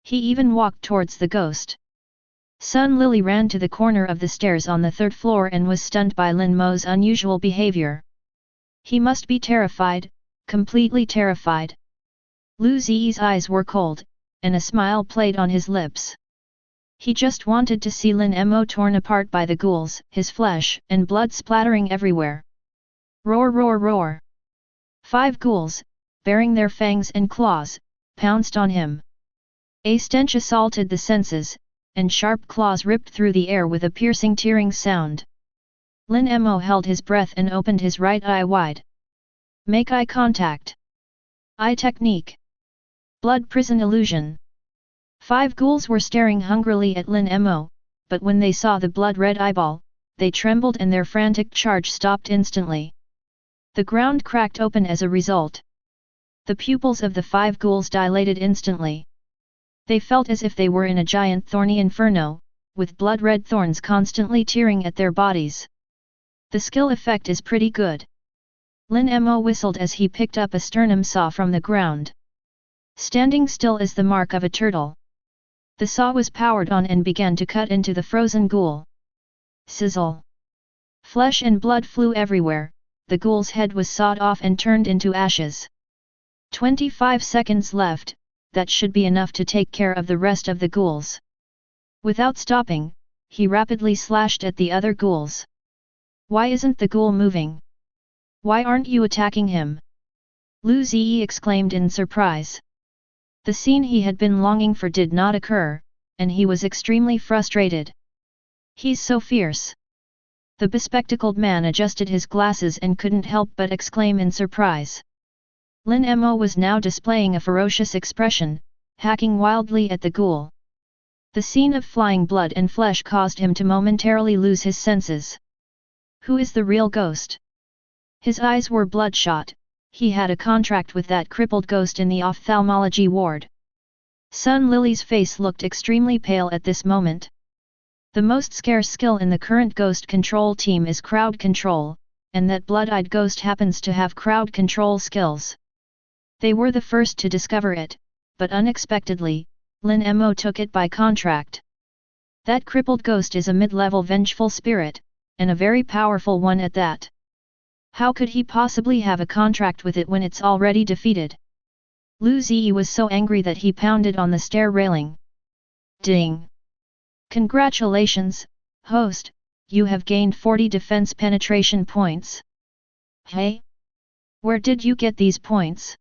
He even walked towards the ghost. Sun Lily ran to the corner of the stairs on the 3rd floor and was stunned by Lin Mo's unusual behavior. He must be terrified, completely terrified. Lu Ziyi's eyes were cold, and a smile played on his lips. He just wanted to see Lin Mo torn apart by the ghouls, his flesh and blood splattering everywhere. Roar roar roar! 5 ghouls, bearing their fangs and claws, pounced on him. A stench assaulted the senses, and sharp claws ripped through the air with a piercing tearing sound. Lin Mo held his breath and opened his right eye wide. Make eye contact. Eye technique. Blood prison illusion. 5 ghouls were staring hungrily at Lin Mo, but when they saw the blood-red eyeball, they trembled and their frantic charge stopped instantly. The ground cracked open as a result. The pupils of the 5 ghouls dilated instantly. They felt as if they were in a giant thorny inferno, with blood-red thorns constantly tearing at their bodies. The skill effect is pretty good. Lin Mo whistled as he picked up a sternum saw from the ground. Standing still is the mark of a turtle. The saw was powered on and began to cut into the frozen ghoul. Sizzle! Flesh and blood flew everywhere, the ghoul's head was sawed off and turned into ashes. 25 seconds left, that should be enough to take care of the rest of the ghouls. Without stopping, he rapidly slashed at the other ghouls. Why isn't the ghoul moving? Why aren't you attacking him? Lu Ziyi exclaimed in surprise. The scene he had been longing for did not occur, and he was extremely frustrated. He's so fierce. The bespectacled man adjusted his glasses and couldn't help but exclaim in surprise. Lin Mo was now displaying a ferocious expression, hacking wildly at the ghoul. The scene of flying blood and flesh caused him to momentarily lose his senses. Who is the real ghost? His eyes were bloodshot. He had a contract with that crippled ghost in the ophthalmology ward. Sun Lily's face looked extremely pale at this moment. The most scarce skill in the current ghost control team is crowd control, and that blood-eyed ghost happens to have crowd control skills. They were the first to discover it, but unexpectedly, Lin Mo took it by contract. That crippled ghost is a mid-level vengeful spirit, and a very powerful one at that. How could he possibly have a contract with it when it's already defeated? Lu Ziyi was so angry that he pounded on the stair railing. Ding! Congratulations, host, you have gained 40 defense penetration points. Hey? Where did you get these points?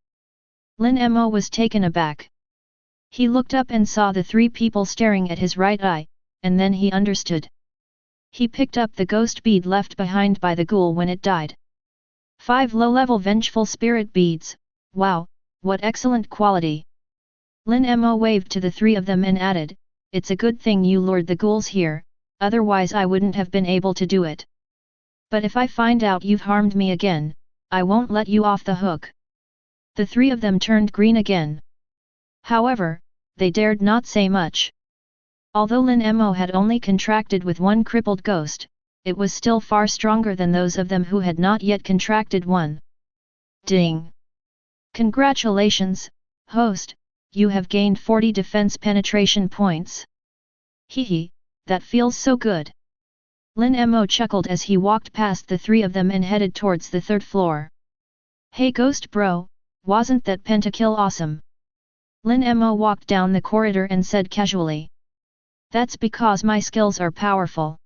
Lin Mo was taken aback. He looked up and saw the three people staring at his right eye, and then he understood. He picked up the ghost bead left behind by the ghoul when it died. 5 low-level vengeful spirit beads, wow, what excellent quality. Lin Mo waved to the three of them and added, it's a good thing you lured the ghouls here, otherwise I wouldn't have been able to do it. But if I find out you've harmed me again, I won't let you off the hook. The three of them turned green again. However, they dared not say much. Although Lin Mo had only contracted with one crippled ghost, it was still far stronger than those of them who had not yet contracted one. Ding! Congratulations, host, you have gained 40 defense penetration points. Hehe, that feels so good. Lin Mo chuckled as he walked past the three of them and headed towards the 3rd floor. Hey ghost bro, wasn't that pentakill awesome? Lin Mo walked down the corridor and said casually. That's because my skills are powerful.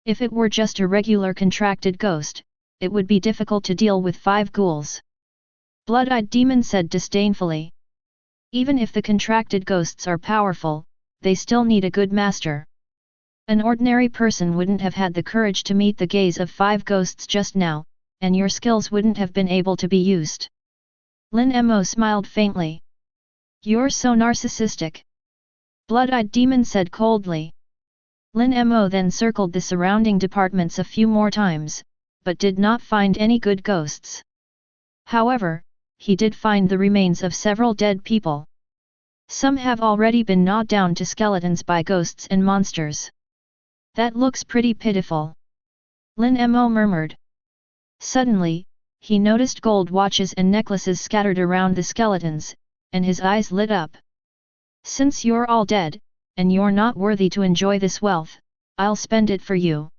If it were just a regular contracted ghost, it would be difficult to deal with 5 ghouls. Blood-eyed demon said disdainfully. Even if the contracted ghosts are powerful, they still need a good master. An ordinary person wouldn't have had the courage to meet the gaze of 5 ghosts just now, and your skills wouldn't have been able to be used. Lin Mo smiled faintly. You're so narcissistic. Blood-eyed demon said coldly. Lin Mo then circled the surrounding departments a few more times, but did not find any good ghosts. However, he did find the remains of several dead people. Some have already been gnawed down to skeletons by ghosts and monsters. That looks pretty pitiful. Lin Mo murmured. Suddenly, he noticed gold watches and necklaces scattered around the skeletons, and his eyes lit up. Since you're all dead, and you're not worthy to enjoy this wealth, I'll spend it for you.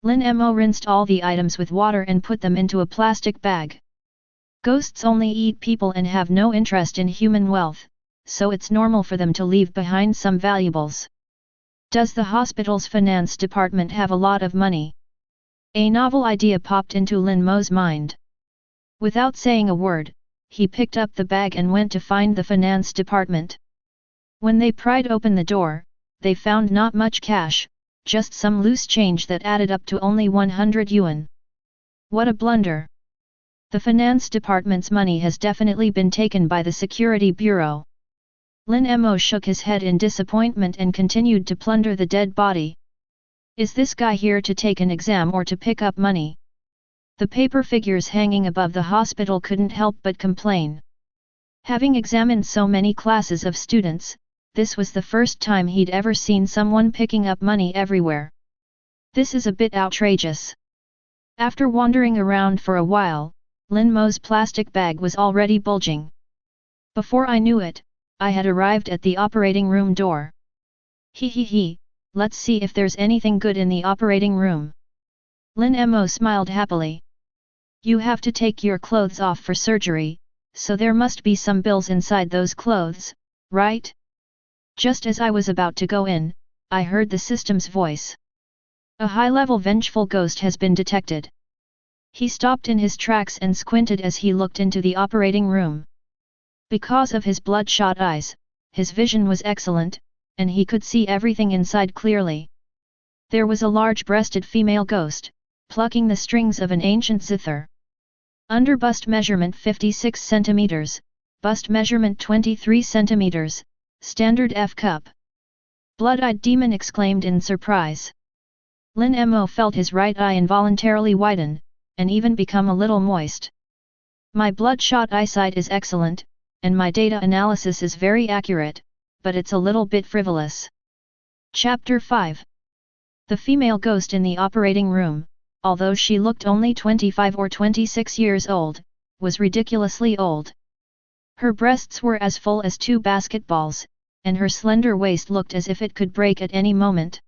Lin Mo rinsed all the items with water and put them into a plastic bag. Ghosts only eat people and have no interest in human wealth, so it's normal for them to leave behind some valuables. Does the hospital's finance department have a lot of money? A novel idea popped into Lin Mo's mind. Without saying a word, he picked up the bag and went to find the finance department. When they pried open the door, they found not much cash, just some loose change that added up to only 100 yuan. What a blunder! The finance department's money has definitely been taken by the security bureau. Lin Mo shook his head in disappointment and continued to plunder the dead body. Is this guy here to take an exam or to pick up money? The paper figures hanging above the hospital couldn't help but complain. Having examined so many classes of students, this was the first time he'd ever seen someone picking up money everywhere. This is a bit outrageous. After wandering around for a while, Lin Mo's plastic bag was already bulging. Before I knew it, I had arrived at the operating room door. He, let's see if there's anything good in the operating room. Lin Mo smiled happily. You have to take your clothes off for surgery, so there must be some bills inside those clothes, right? Just as I was about to go in, I heard the system's voice. A high-level vengeful ghost has been detected. He stopped in his tracks and squinted as he looked into the operating room. Because of his bloodshot eyes, his vision was excellent, and he could see everything inside clearly. There was a large-breasted female ghost, plucking the strings of an ancient zither. Under bust measurement 56 centimeters, bust measurement 23 centimeters, standard F cup. Blood-eyed demon exclaimed in surprise. Lin Mo felt his right eye involuntarily widen, and even become a little moist. My bloodshot eyesight is excellent, and my data analysis is very accurate, but it's a little bit frivolous. Chapter 5. The female ghost in the operating room, although she looked only 25 or 26 years old, was ridiculously old. Her breasts were as full as 2 basketballs, and her slender waist looked as if it could break at any moment.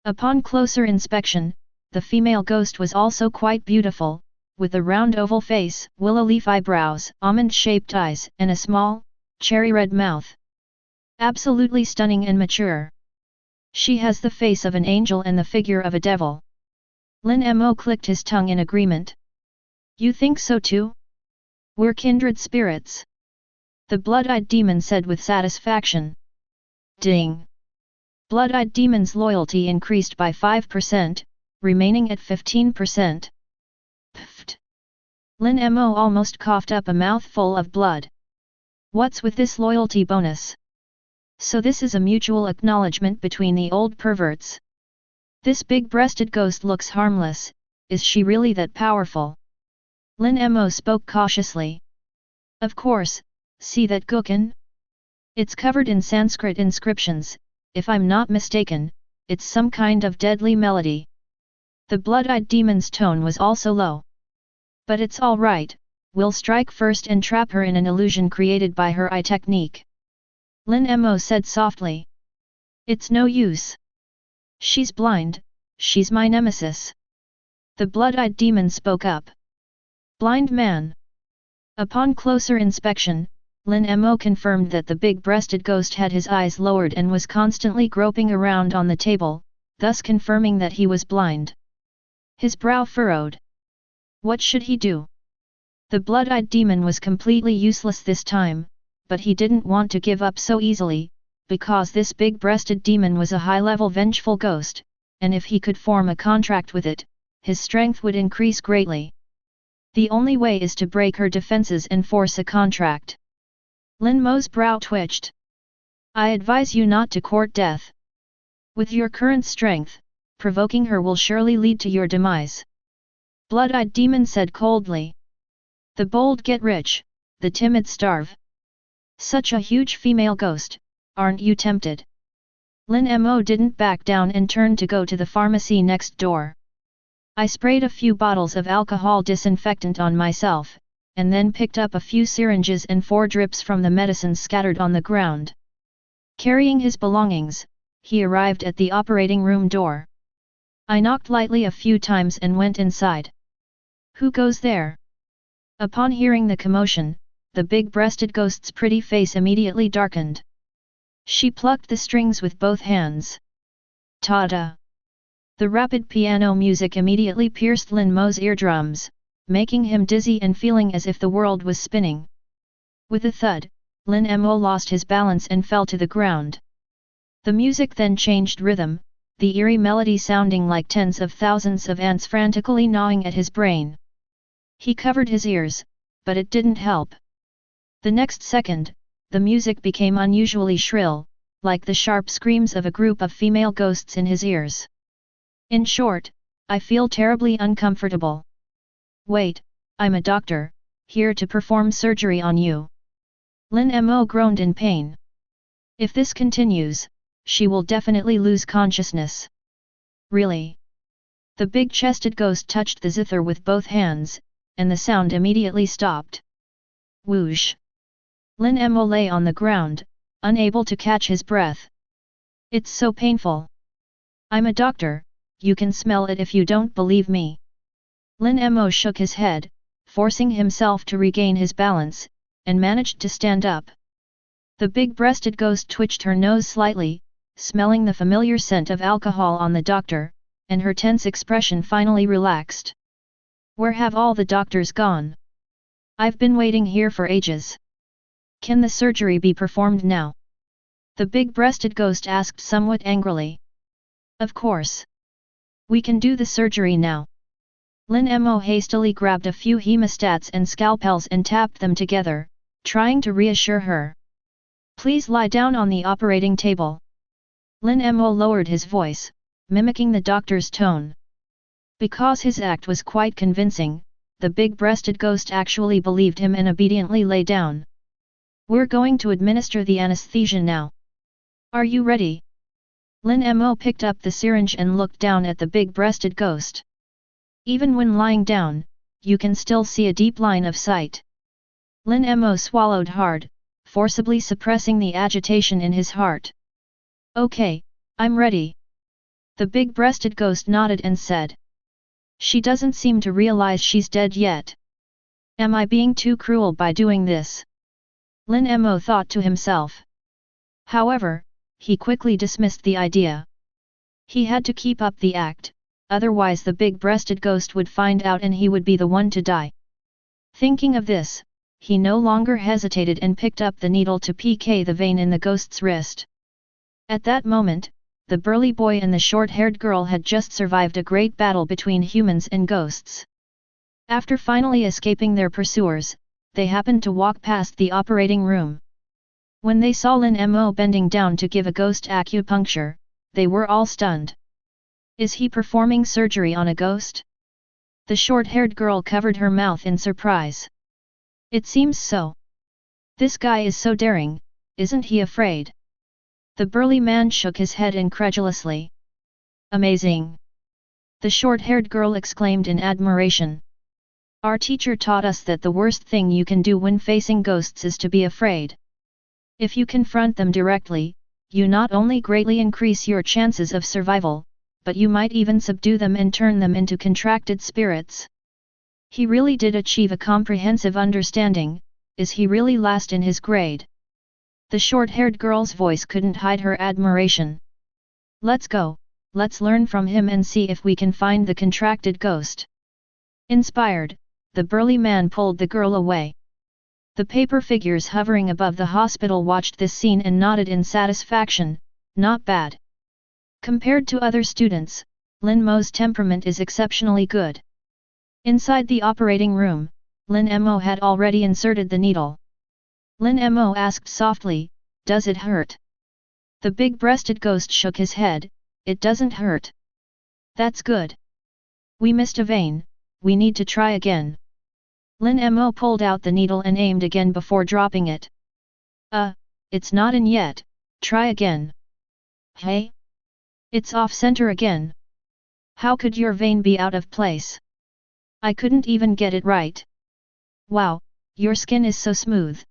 Upon closer inspection, the female ghost was also quite beautiful, with a round oval face, willow leaf eyebrows, almond-shaped eyes, and a small, cherry-red mouth. Absolutely stunning and mature. She has the face of an angel and the figure of a devil. Lin Mo clicked his tongue in agreement. You think so too? We're kindred spirits. The blood-eyed demon said with satisfaction. Ding! Blood-eyed demon's loyalty increased by 5%, remaining at 15%. Pfft! Lin Mo almost coughed up a mouthful of blood. What's with this loyalty bonus? So this is a mutual acknowledgement between the old perverts. This big-breasted ghost looks harmless, is she really that powerful? Lin Mo spoke cautiously. Of course, see that gukan? It's covered in Sanskrit inscriptions, if I'm not mistaken, it's some kind of deadly melody. The blood-eyed demon's tone was also low. But it's all right, we'll strike first and trap her in an illusion created by her eye technique. Lin Mo said softly. It's no use. She's blind, she's my nemesis. The blood-eyed demon spoke up. Blind man. Upon closer inspection, Lin Mo confirmed that the big-breasted ghost had his eyes lowered and was constantly groping around on the table, thus confirming that he was blind. His brow furrowed. What should he do? The blood-eyed demon was completely useless this time, but he didn't want to give up so easily, because this big-breasted demon was a high-level vengeful ghost, and if he could form a contract with it, his strength would increase greatly. The only way is to break her defenses and force a contract. Lin Mo's brow twitched. I advise you not to court death. With your current strength, provoking her will surely lead to your demise. Blood-eyed demon said coldly. The bold get rich, the timid starve. Such a huge female ghost, aren't you tempted? Lin Mo didn't back down and turned to go to the pharmacy next door. I sprayed a few bottles of alcohol disinfectant on myself, and then picked up a few syringes and 4 drips from the medicines scattered on the ground. Carrying his belongings, he arrived at the operating room door. I knocked lightly a few times and went inside. Who goes there? Upon hearing the commotion, the big-breasted ghost's pretty face immediately darkened. She plucked the strings with both hands. Ta-da! The rapid piano music immediately pierced Lin Mo's eardrums, making him dizzy and feeling as if the world was spinning. With a thud, Lin Mo lost his balance and fell to the ground. The music then changed rhythm, the eerie melody sounding like tens of thousands of ants frantically gnawing at his brain. He covered his ears, but it didn't help. The next second, the music became unusually shrill, like the sharp screams of a group of female ghosts in his ears. In short, I feel terribly uncomfortable. Wait, I'm a doctor, here to perform surgery on you. Lin Mo groaned in pain. If this continues, she will definitely lose consciousness. Really? The big-chested ghost touched the zither with both hands, and the sound immediately stopped. Whoosh! Lin Mo lay on the ground, unable to catch his breath. It's so painful. I'm a doctor, you can smell it if you don't believe me. Lin Mo shook his head, forcing himself to regain his balance, and managed to stand up. The big-breasted ghost twitched her nose slightly, smelling the familiar scent of alcohol on the doctor, and her tense expression finally relaxed. Where have all the doctors gone? I've been waiting here for ages. Can the surgery be performed now? The big-breasted ghost asked somewhat angrily. Of course. We can do the surgery now. Lin Mo hastily grabbed a few hemostats and scalpels and tapped them together, trying to reassure her. Please lie down on the operating table. Lin Mo lowered his voice, mimicking the doctor's tone. Because his act was quite convincing, the big-breasted ghost actually believed him and obediently lay down. We're going to administer the anesthesia now. Are you ready? Lin Mo picked up the syringe and looked down at the big-breasted ghost. Even when lying down, you can still see a deep line of sight. Lin Mo swallowed hard, forcibly suppressing the agitation in his heart. Okay, I'm ready. The big-breasted ghost nodded and said. She doesn't seem to realize she's dead yet. Am I being too cruel by doing this? Lin Mo thought to himself. However, he quickly dismissed the idea. He had to keep up the act, otherwise the big-breasted ghost would find out and he would be the one to die. Thinking of this, he no longer hesitated and picked up the needle to pique the vein in the ghost's wrist. At that moment, the burly boy and the short-haired girl had just survived a great battle between humans and ghosts. After finally escaping their pursuers, they happened to walk past the operating room. When they saw Lin Mo bending down to give a ghost acupuncture, they were all stunned. Is he performing surgery on a ghost? The short-haired girl covered her mouth in surprise. It seems so. This guy is so daring, isn't he afraid? The burly man shook his head incredulously. Amazing! The short-haired girl exclaimed in admiration. Our teacher taught us that the worst thing you can do when facing ghosts is to be afraid. If you confront them directly, you not only greatly increase your chances of survival, but you might even subdue them and turn them into contracted spirits. He really did achieve a comprehensive understanding. Is he really last in his grade? The short-haired girl's voice couldn't hide her admiration. Let's go, let's learn from him and see if we can find the contracted ghost. Inspired, the burly man pulled the girl away. The paper figures hovering above the hospital watched this scene and nodded in satisfaction. Not bad. Compared to other students, Lin Mo's temperament is exceptionally good. Inside the operating room, Lin Mo had already inserted the needle. Lin Mo asked softly, "Does it hurt?" The big-breasted ghost shook his head, "It doesn't hurt." "That's good. We missed a vein, we need to try again." Lin Mo pulled out the needle and aimed again before dropping it. It's not in yet, try again." "Hey? It's off-center again. How could your vein be out of place? I couldn't even get it right." "Wow, your skin is so smooth.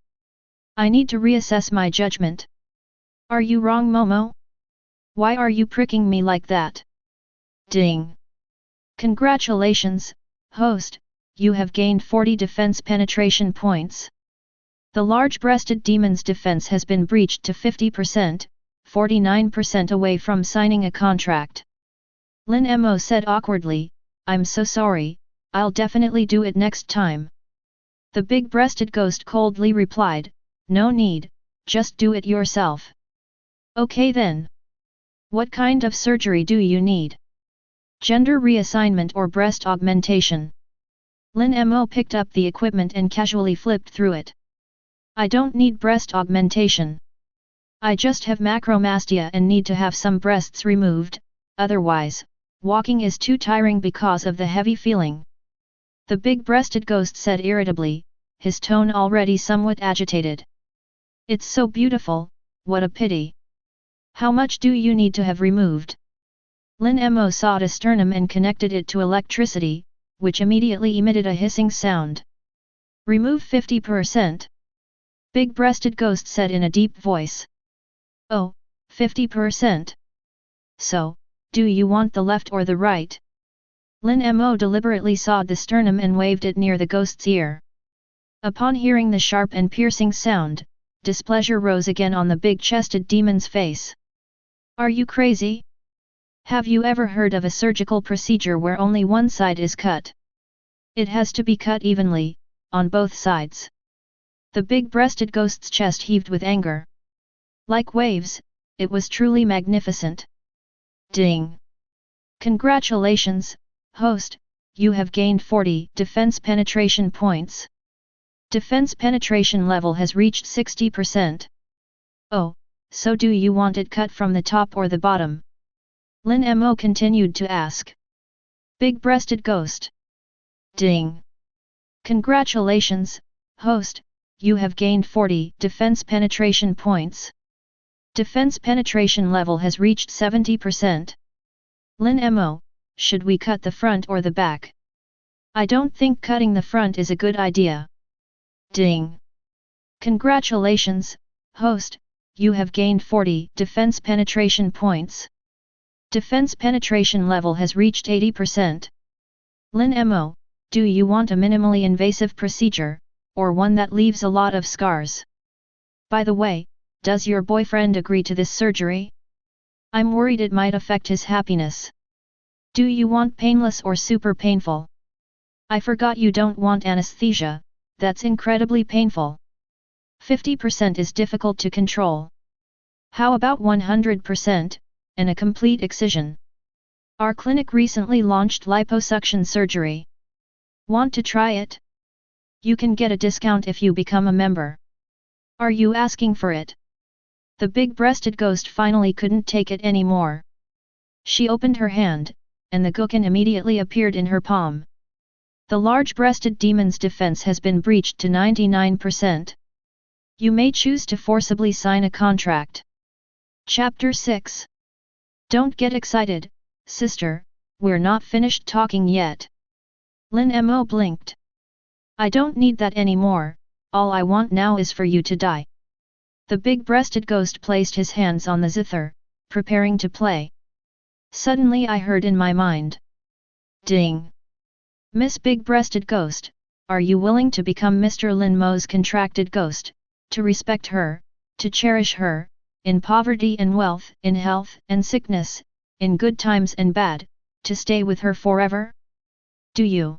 I need to reassess my judgment." "Are you wrong, Momo? Why are you pricking me like that?" Ding! Congratulations, host, you have gained 40 defense penetration points. The large-breasted demon's defense has been breached to 50%, 49% away from signing a contract. Lin Mo said awkwardly, "I'm so sorry, I'll definitely do it next time." The big-breasted ghost coldly replied, "No need, just do it yourself." "Okay then. What kind of surgery do you need? Gender reassignment or breast augmentation?" Lin Mo picked up the equipment and casually flipped through it. "I don't need breast augmentation. I just have macromastia and need to have some breasts removed, otherwise, walking is too tiring because of the heavy feeling." The big-breasted ghost said irritably, his tone already somewhat agitated. "It's so beautiful, what a pity. How much do you need to have removed?" Lin Mo sawed a sternum and connected it to electricity, which immediately emitted a hissing sound. "Remove 50%. Big-breasted ghost said in a deep voice. "Oh, 50%. So, do you want the left or the right?" Lin Mo deliberately sawed the sternum and waved it near the ghost's ear. Upon hearing the sharp and piercing sound, displeasure rose again on the big-chested demon's face. Are you crazy? Have you ever heard of a surgical procedure where only one side is cut? It has to be cut evenly, on both sides. The big-breasted ghost's chest heaved with anger. Like waves, it was truly magnificent. Ding! Congratulations, host, you have gained 40 defense penetration points. Defense penetration level has reached 60%. Oh, so do you want it cut from the top or the bottom? Lin Mo continued to ask. Big-breasted ghost. Ding! Congratulations, host, you have gained 40 defense penetration points. Defense penetration level has reached 70%. Lin Mo, should we cut the front or the back? I don't think cutting the front is a good idea. Ding! Congratulations, host, you have gained 40 defense penetration points. Defense penetration level has reached 80%. Lin Mo, do you want a minimally invasive procedure, or one that leaves a lot of scars? By the way, does your boyfriend agree to this surgery? I'm worried it might affect his happiness. Do you want painless or super painful? I forgot you don't want anesthesia, that's incredibly painful. 50% is difficult to control. How about 100%, and a complete excision? Our clinic recently launched liposuction surgery. Want to try it? You can get a discount if you become a member. Are you asking for it? The big-breasted ghost finally couldn't take it anymore. She opened her hand, and the Gukin immediately appeared in her palm. The large-breasted demon's defense has been breached to 99%. You may choose to forcibly sign a contract. Chapter 6. Don't get excited, sister, we're not finished talking yet. Lin Mo blinked. I don't need that anymore, all I want now is for you to die. The big-breasted ghost placed his hands on the zither, preparing to play. Suddenly I heard in my mind. Ding! Miss Big-breasted Ghost, are you willing to become Mr. Lin Mo's contracted ghost, to respect her, to cherish her, in poverty and wealth, in health and sickness, in good times and bad, to stay with her forever? Do you?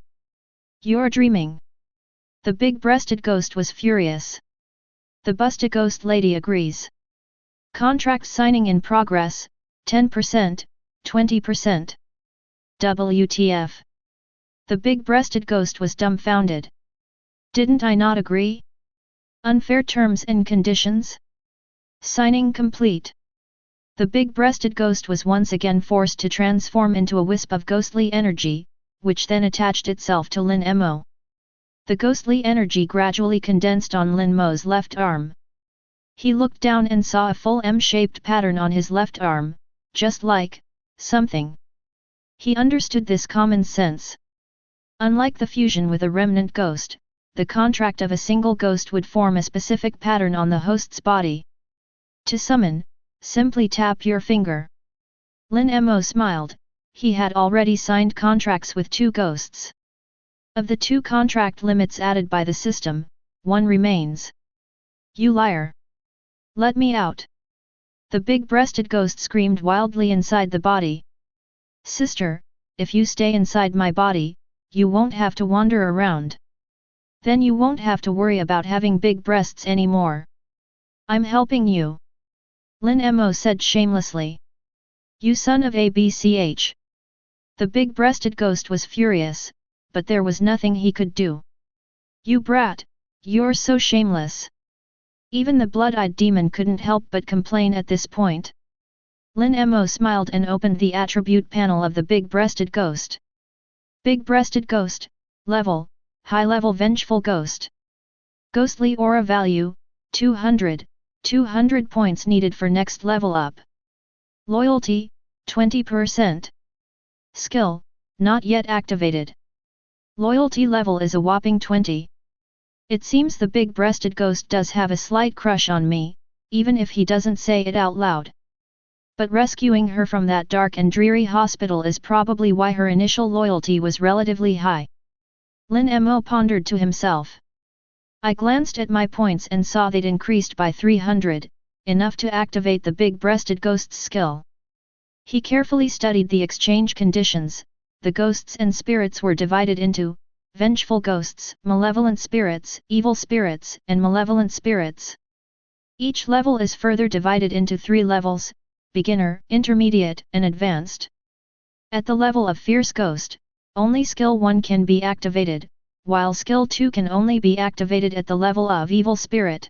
You're dreaming. The big-breasted ghost was furious. The busted ghost lady agrees. Contract signing in progress, 10%, 20%. WTF. The big-breasted ghost was dumbfounded. Didn't I not agree? Unfair terms and conditions? Signing complete. The big-breasted ghost was once again forced to transform into a wisp of ghostly energy, which then attached itself to Lin Mo. The ghostly energy gradually condensed on Lin Mo's left arm. He looked down and saw a full M-shaped pattern on his left arm, just like something. He understood this common sense. Unlike the fusion with a remnant ghost, the contract of a single ghost would form a specific pattern on the host's body. To summon, simply tap your finger. Lin Mo smiled, he had already signed contracts with 2 ghosts. Of the 2 contract limits added by the system, 1 remains. You liar! Let me out! The big-breasted ghost screamed wildly inside the body. Sister, if you stay inside my body, you won't have to wander around. Then you won't have to worry about having big breasts anymore. I'm helping you. Lin Mo said shamelessly. You son of a BCH. The big-breasted ghost was furious, but there was nothing he could do. You brat, you're so shameless. Even the blood-eyed demon couldn't help but complain at this point. Lin Mo smiled and opened the attribute panel of the big-breasted ghost. Big-breasted ghost, level, high-level vengeful ghost. Ghostly aura value, 200, 200 points needed for next level up. Loyalty, 20%. Skill, not yet activated. Loyalty level is a whopping 20. It seems the big-breasted ghost does have a slight crush on me, even if he doesn't say it out loud. But rescuing her from that dark and dreary hospital is probably why her initial loyalty was relatively high. Lin Mo pondered to himself. I glanced at my points and saw they'd increased by 300, enough to activate the big-breasted ghost's skill. He carefully studied the exchange conditions. The ghosts and spirits were divided into vengeful ghosts, malevolent spirits, evil spirits, and malevolent spirits. Each level is further divided into 3 levels: beginner, intermediate, and advanced. At the level of fierce ghost, only skill 1 can be activated, while skill 2 can only be activated at the level of evil spirit.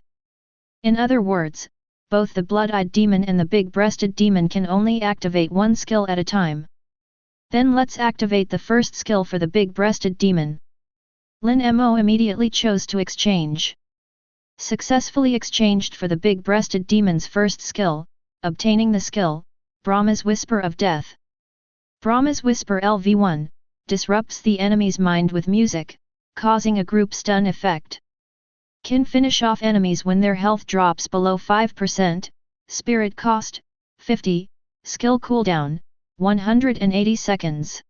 In other words, both the blood-eyed demon and the big-breasted demon can only activate 1 skill at a time. Then let's activate the first skill for the big-breasted demon. Lin Mo immediately chose to exchange. Successfully exchanged for the big-breasted demon's first skill, obtaining the skill, Brahma's Whisper of Death. Brahma's Whisper LV1, disrupts the enemy's mind with music, causing a group stun effect. Can finish off enemies when their health drops below 5%, spirit cost, 50, skill cooldown, 180 seconds.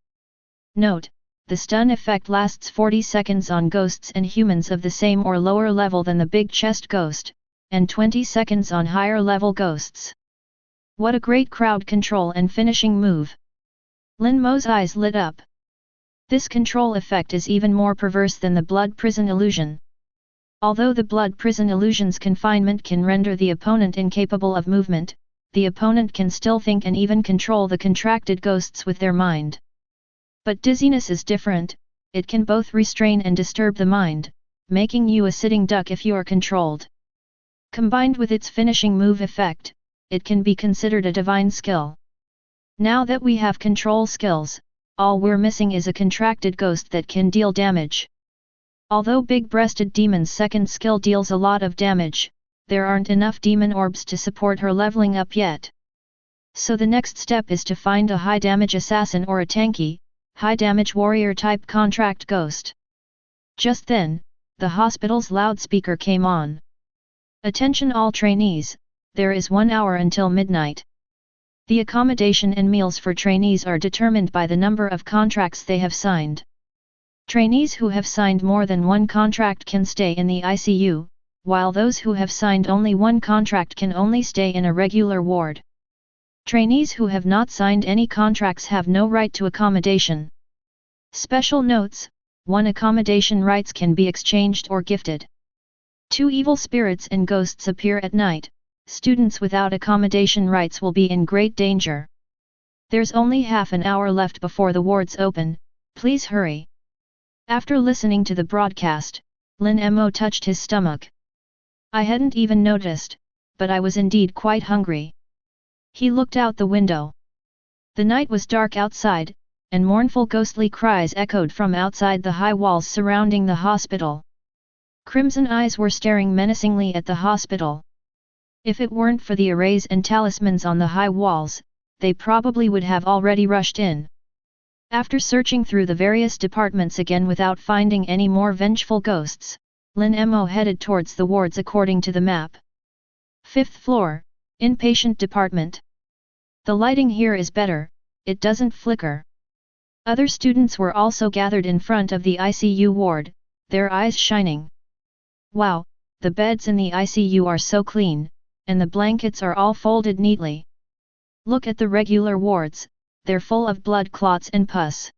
Note, the stun effect lasts 40 seconds on ghosts and humans of the same or lower level than the big chest ghost, and 20 seconds on higher level ghosts. What a great crowd control and finishing move! Lin Mo's eyes lit up. This control effect is even more perverse than the blood prison illusion. Although the blood prison illusion's confinement can render the opponent incapable of movement, the opponent can still think and even control the contracted ghosts with their mind. But dizziness is different, it can both restrain and disturb the mind, making you a sitting duck if you are controlled. Combined with its finishing move effect, it can be considered a divine skill. Now that we have control skills, all we're missing is a contracted ghost that can deal damage. Although big-breasted demon's second skill deals a lot of damage, there aren't enough demon orbs to support her leveling up yet. So the next step is to find a high-damage assassin or a tanky, high-damage warrior-type contract ghost. Just then, the hospital's loudspeaker came on. Attention all trainees, there is 1 hour until midnight. The accommodation and meals for trainees are determined by the number of contracts they have signed. Trainees who have signed more than 1 contract can stay in the ICU, while those who have signed only 1 contract can only stay in a regular ward. Trainees who have not signed any contracts have no right to accommodation. Special notes: 1 accommodation rights can be exchanged or gifted. 2 evil spirits and ghosts appear at night. Students without accommodation rights will be in great danger. There's only half an hour left before the wards open, please hurry. After listening to the broadcast, Lin Mo touched his stomach. I hadn't even noticed, but I was indeed quite hungry. He looked out the window. The night was dark outside, and mournful ghostly cries echoed from outside the high walls surrounding the hospital. Crimson eyes were staring menacingly at the hospital. If it weren't for the arrays and talismans on the high walls, they probably would have already rushed in. After searching through the various departments again without finding any more vengeful ghosts, Lin Mo headed towards the wards according to the map. 5th floor, inpatient department. The lighting here is better, it doesn't flicker. Other students were also gathered in front of the ICU ward, their eyes shining. Wow, the beds in the ICU are so clean, and the blankets are all folded neatly. Look at the regular wards, they're full of blood clots and pus.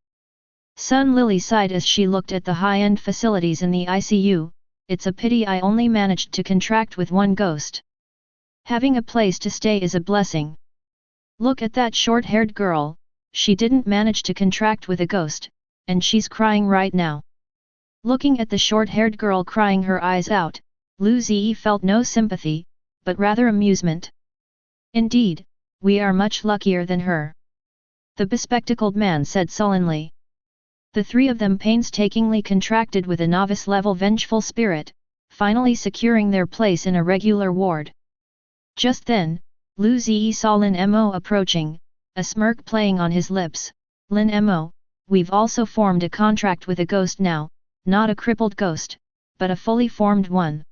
Sun Lily sighed as she looked at the high-end facilities in the ICU, it's a pity I only managed to contract with 1 ghost. Having a place to stay is a blessing. Look at that short-haired girl, she didn't manage to contract with a ghost, and she's crying right now. Looking at the short-haired girl crying her eyes out, Lu Ziyi felt no sympathy, but rather amusement. Indeed, we are much luckier than her. The bespectacled man said sullenly. The 3 of them painstakingly contracted with a novice-level vengeful spirit, finally securing their place in a regular ward. Just then, Lu Ziyi saw Lin Mo approaching, a smirk playing on his lips. Lin Mo, we've also formed a contract with a ghost now, not a crippled ghost, but a fully formed one.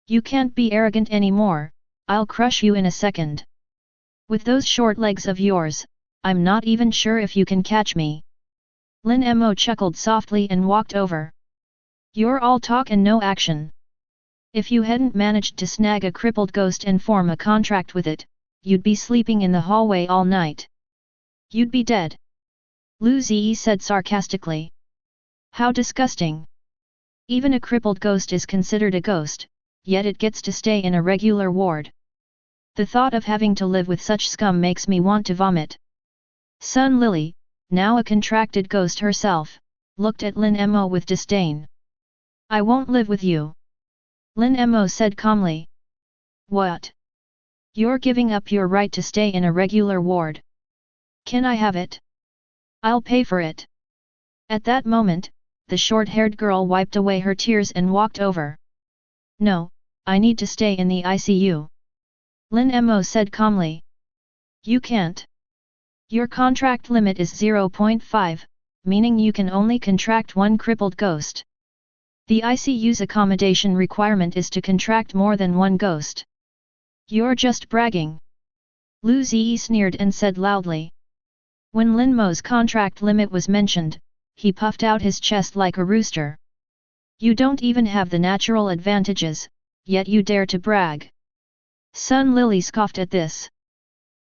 You can't be arrogant anymore, I'll crush you in a second. With those short legs of yours, I'm not even sure if you can catch me. Lin Mo chuckled softly and walked over. You're all talk and no action. If you hadn't managed to snag a crippled ghost and form a contract with it, you'd be sleeping in the hallway all night. You'd be dead. Lu Ziyi said sarcastically. How disgusting. Even a crippled ghost is considered a ghost, yet it gets to stay in a regular ward. The thought of having to live with such scum makes me want to vomit. Sun Lily, now a contracted ghost herself, looked at Lin Mo with disdain. I won't live with you. Lin Mo said calmly. What? You're giving up your right to stay in a regular ward. Can I have it? I'll pay for it. At that moment, the short-haired girl wiped away her tears and walked over. No, I need to stay in the ICU. Lin Mo said calmly. You can't. Your contract limit is 0.5, meaning you can only contract one crippled ghost. The ICU's accommodation requirement is to contract more than one ghost. You're just bragging. Lu Ziyi sneered and said loudly. When Lin Mo's contract limit was mentioned, he puffed out his chest like a rooster. You don't even have the natural advantages, yet you dare to brag. Sun Lily scoffed at this.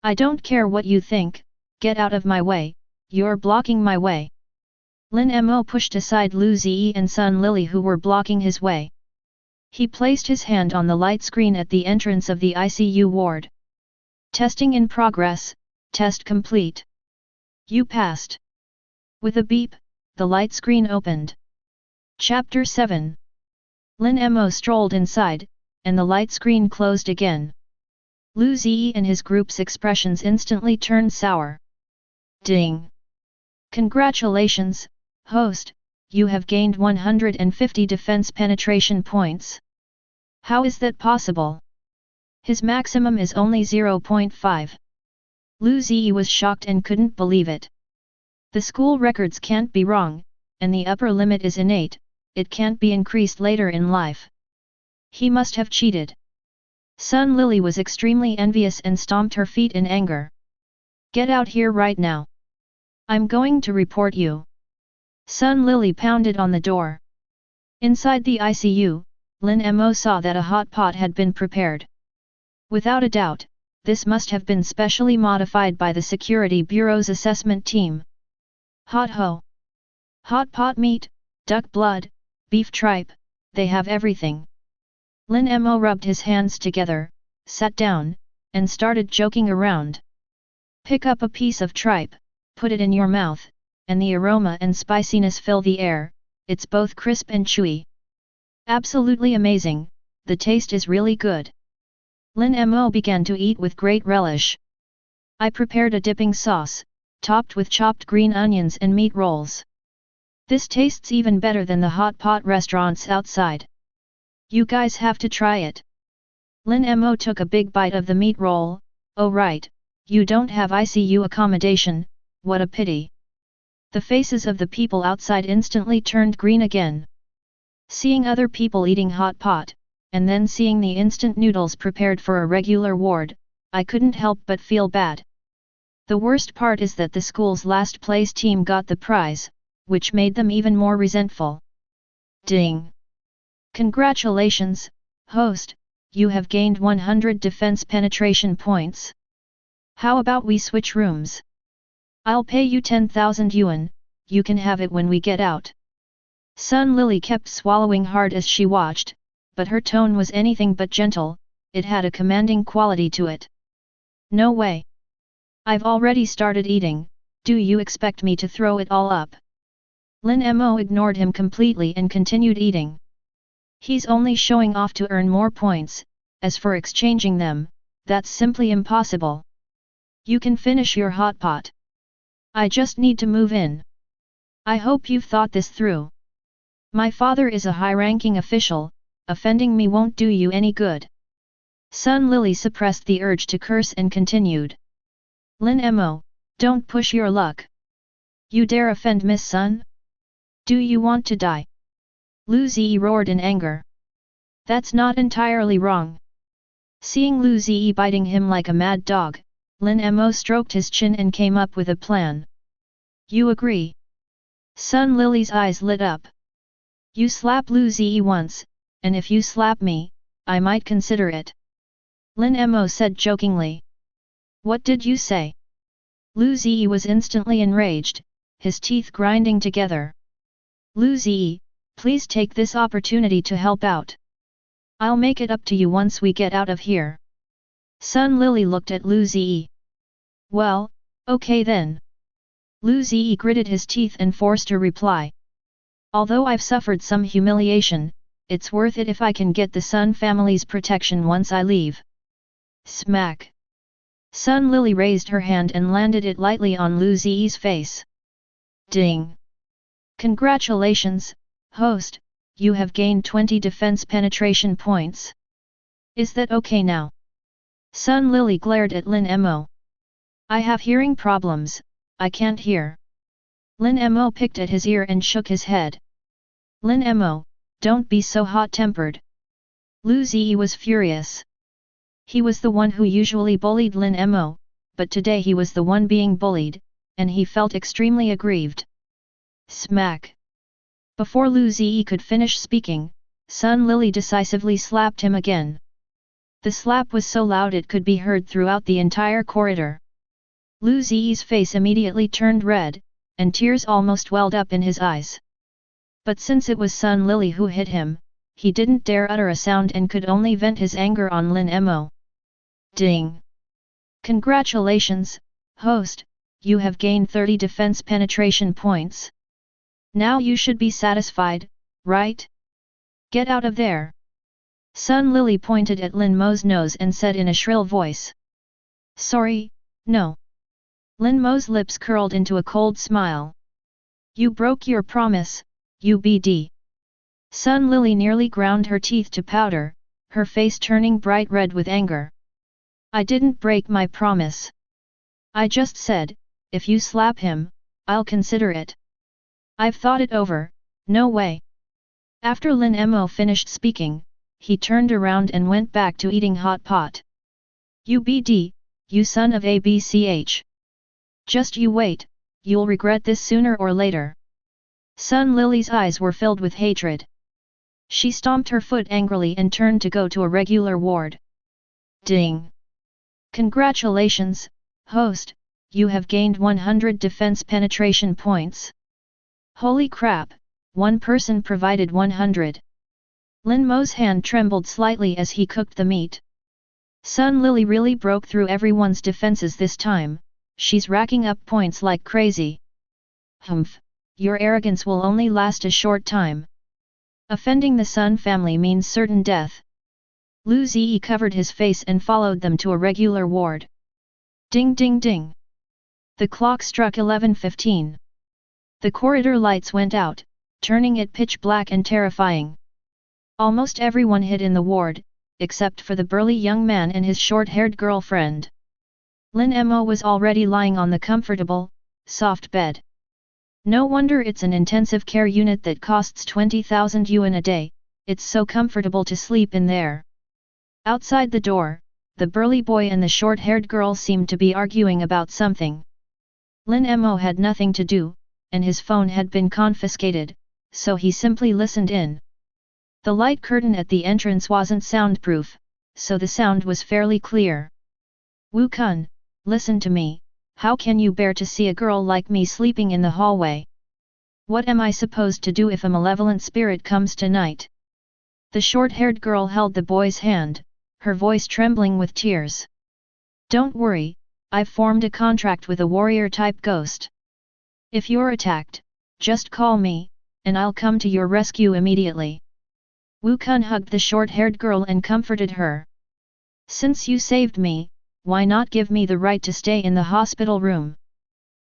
I don't care what you think, get out of my way, you're blocking my way. Lin Mo pushed aside Lu Ziyi and Sun Lily who were blocking his way. He placed his hand on the light screen at the entrance of the ICU ward. Testing in progress, test complete. You passed. With a beep, the light screen opened. Chapter 7. Lin Mo strolled inside, and the light screen closed again. Lu Ziyi and his group's expressions instantly turned sour. Ding! Congratulations, host, you have gained 150 defense penetration points. How is that possible? His maximum is only 0.5. Lu Ziyi was shocked and couldn't believe it. The school records can't be wrong, and the upper limit is innate, it can't be increased later in life. He must have cheated. Sun Lily was extremely envious and stomped her feet in anger. Get out here right now. I'm going to report you. Sun Lily pounded on the door. Inside the ICU, Lin Mo saw that a hot pot had been prepared. Without a doubt, this must have been specially modified by the Security Bureau's assessment team. Hot ho! Hot pot meat, duck blood, beef tripe, they have everything. Lin Mo rubbed his hands together, sat down, and started joking around. Pick up a piece of tripe, put it in your mouth, and the aroma and spiciness fill the air, it's both crisp and chewy. Absolutely amazing, the taste is really good. Lin Mo began to eat with great relish. I prepared a dipping sauce, topped with chopped green onions and meat rolls. This tastes even better than the hot pot restaurants outside. You guys have to try it. Lin Mo took a big bite of the meat roll. Oh right, you don't have ICU accommodation, what a pity. The faces of the people outside instantly turned green again. Seeing other people eating hot pot, and then seeing the instant noodles prepared for a regular ward, I couldn't help but feel bad. The worst part is that the school's last place team got the prize, which made them even more resentful. Ding! Congratulations, host, you have gained 100 defense penetration points. How about we switch rooms? I'll pay you 10,000 yuan, you can have it when we get out. Sun Lily kept swallowing hard as she watched, but her tone was anything but gentle, it had a commanding quality to it. No way. I've already started eating, do you expect me to throw it all up? Lin Mo ignored him completely and continued eating. He's only showing off to earn more points, as for exchanging them, that's simply impossible. You can finish your hot pot. I just need to move in. I hope you've thought this through. My father is a high-ranking official, offending me won't do you any good. Sun Lily suppressed the urge to curse and continued. Lin Mo, don't push your luck. You dare offend Miss Sun? Do you want to die? Lu Ziyi roared in anger. That's not entirely wrong. Seeing Lu Ziyi biting him like a mad dog, Lin Mo stroked his chin and came up with a plan. You agree? Sun Lily's eyes lit up. You slap Lu Ziyi once, and if you slap me, I might consider it. Lin Mo said jokingly. What did you say? Lu Ziyi was instantly enraged, his teeth grinding together. Lu Ziyi, please take this opportunity to help out. I'll make it up to you once we get out of here. Sun Lily looked at Lu Ziyi. Well, okay then. Lu Ziyi gritted his teeth and forced a reply. Although I've suffered some humiliation, it's worth it if I can get the Sun family's protection once I leave. Smack. Sun Lily raised her hand and landed it lightly on Lu Ziyi's face. Ding. Congratulations, host, you have gained 20 defense penetration points. Is that okay now? Sun Lily glared at Lin Mo. I have hearing problems, I can't hear. Lin Mo picked at his ear and shook his head. Lin Mo, don't be so hot-tempered. Lu Ziyi was furious. He was the one who usually bullied Lin Mo, but today he was the one being bullied, and he felt extremely aggrieved. Smack. Before Lu Ziyi could finish speaking, Sun Lily decisively slapped him again. The slap was so loud it could be heard throughout the entire corridor. Lu Ziyi's face immediately turned red, and tears almost welled up in his eyes. But since it was Sun Lily who hit him, he didn't dare utter a sound and could only vent his anger on Lin Mo. Ding! Congratulations, host, you have gained 30 defense penetration points. Now you should be satisfied, right? Get out of there! Sun Lily pointed at Lin Mo's nose and said in a shrill voice. Sorry, no. Lin Mo's lips curled into a cold smile. You broke your promise, UBD. Sun Lily nearly ground her teeth to powder, her face turning bright red with anger. I didn't break my promise. I just said, if you slap him, I'll consider it. I've thought it over, no way. After Lin Mo finished speaking, he turned around and went back to eating hot pot. UBD, you son of a BCH. Just you wait, you'll regret this sooner or later. Sun Lily's eyes were filled with hatred. She stomped her foot angrily and turned to go to a regular ward. Ding! Congratulations, host, you have gained 100 defense penetration points. Holy crap, one person provided 100. Lin Mo's hand trembled slightly as he cooked the meat. Sun Lily really broke through everyone's defenses this time, she's racking up points like crazy. Humph, your arrogance will only last a short time. Offending the Sun family means certain death. Lu Ziyi covered his face and followed them to a regular ward. Ding ding ding. The clock struck 11:15. The corridor lights went out, turning it pitch black and terrifying. Almost everyone hid in the ward, except for the burly young man and his short-haired girlfriend. Lin Mo was already lying on the comfortable, soft bed. No wonder it's an intensive care unit that costs 20,000 yuan a day, it's so comfortable to sleep in there. Outside the door, the burly boy and the short-haired girl seemed to be arguing about something. Lin Mo had nothing to do, and his phone had been confiscated, so he simply listened in. The light curtain at the entrance wasn't soundproof, so the sound was fairly clear. Wu Kun, listen to me, how can you bear to see a girl like me sleeping in the hallway? What am I supposed to do if a malevolent spirit comes tonight? The short-haired girl held the boy's hand, her voice trembling with tears. Don't worry, I've formed a contract with a warrior-type ghost. If you're attacked, just call me, and I'll come to your rescue immediately. Wu Kun hugged the short-haired girl and comforted her. Since you saved me, why not give me the right to stay in the hospital room?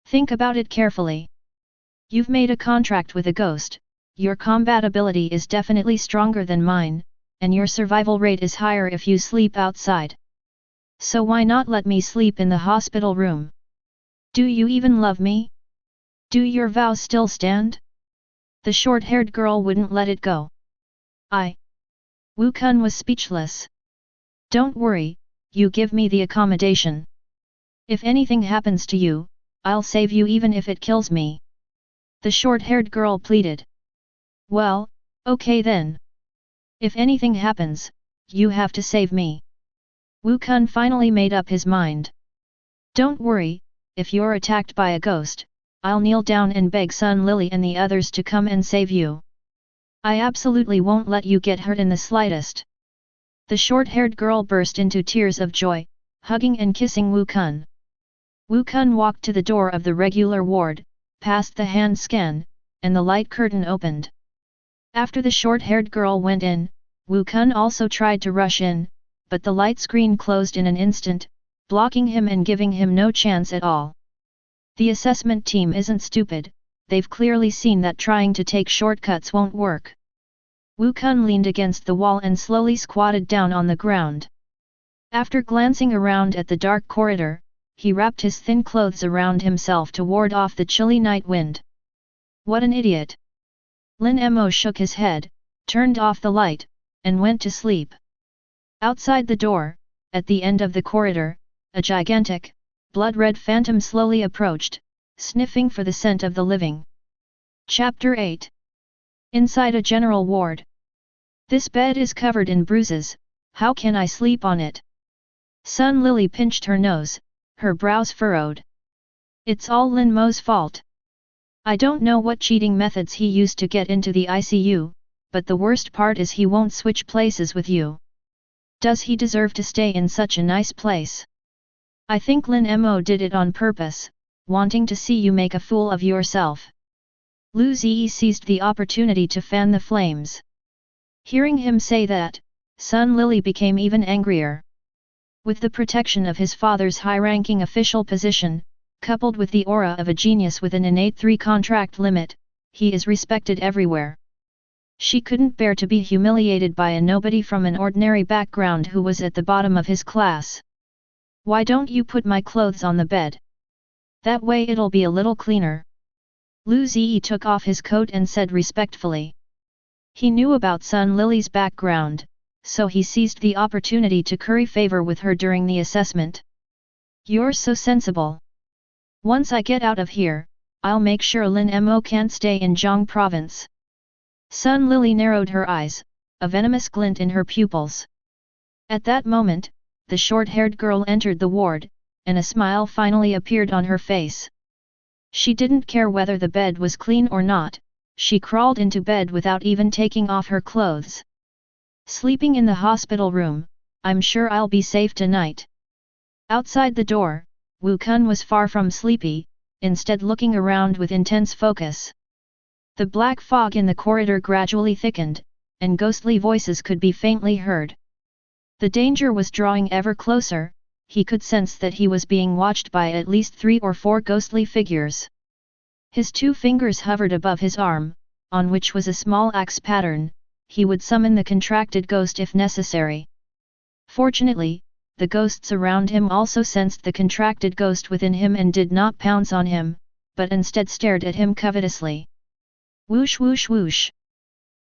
Think about it carefully. You've made a contract with a ghost, your combat ability is definitely stronger than mine, and your survival rate is higher if you sleep outside. So why not let me sleep in the hospital room? Do you even love me? Do your vows still stand? The short-haired girl wouldn't let it go. Wu Kun was speechless. Don't worry, you give me the accommodation. If anything happens to you, I'll save you even if it kills me. The short-haired girl pleaded. Well, okay then. If anything happens, you have to save me. Wu Kun finally made up his mind. Don't worry, if you're attacked by a ghost, I'll kneel down and beg Sun Lily and the others to come and save you. I absolutely won't let you get hurt in the slightest. The short-haired girl burst into tears of joy, hugging and kissing Wu Kun. Wu Kun walked to the door of the regular ward, passed the hand scan, and the light curtain opened. After the short-haired girl went in, Wu Kun also tried to rush in, but the light screen closed in an instant, blocking him and giving him no chance at all. The assessment team isn't stupid, they've clearly seen that trying to take shortcuts won't work. Wu Kun leaned against the wall and slowly squatted down on the ground. After glancing around at the dark corridor, he wrapped his thin clothes around himself to ward off the chilly night wind. What an idiot! Lin Mo shook his head, turned off the light, and went to sleep. Outside the door, at the end of the corridor, a gigantic, blood-red phantom slowly approached, sniffing for the scent of the living. Chapter 8. Inside a general ward. This bed is covered in bruises, how can I sleep on it? Sun Lily pinched her nose, her brows furrowed. It's all Lin Mo's fault. I don't know what cheating methods he used to get into the ICU, but the worst part is he won't switch places with you. Does he deserve to stay in such a nice place? I think Lin Mo did it on purpose, wanting to see you make a fool of yourself. Lu Ziyi seized the opportunity to fan the flames. Hearing him say that, Sun Lily became even angrier. With the protection of his father's high-ranking official position, coupled with the aura of a genius with an innate 3 contract limit, he is respected everywhere. She couldn't bear to be humiliated by a nobody from an ordinary background who was at the bottom of his class. Why don't you put my clothes on the bed? That way it'll be a little cleaner. Lu Ziyi took off his coat and said respectfully. He knew about Sun Lily's background, so he seized the opportunity to curry favor with her during the assessment. You're so sensible. Once I get out of here, I'll make sure Lin Mo can't stay in Zhang province. Sun Lily narrowed her eyes, a venomous glint in her pupils. At that moment, the short-haired girl entered the ward, and a smile finally appeared on her face. She didn't care whether the bed was clean or not, she crawled into bed without even taking off her clothes. Sleeping in the hospital room, I'm sure I'll be safe tonight. Outside the door, Wu Kun was far from sleepy, instead looking around with intense focus. The black fog in the corridor gradually thickened, and ghostly voices could be faintly heard. The danger was drawing ever closer, he could sense that he was being watched by at least 3 or 4 ghostly figures. His 2 fingers hovered above his arm, on which was a small axe pattern, he would summon the contracted ghost if necessary. Fortunately, the ghosts around him also sensed the contracted ghost within him and did not pounce on him, but instead stared at him covetously. Whoosh whoosh whoosh.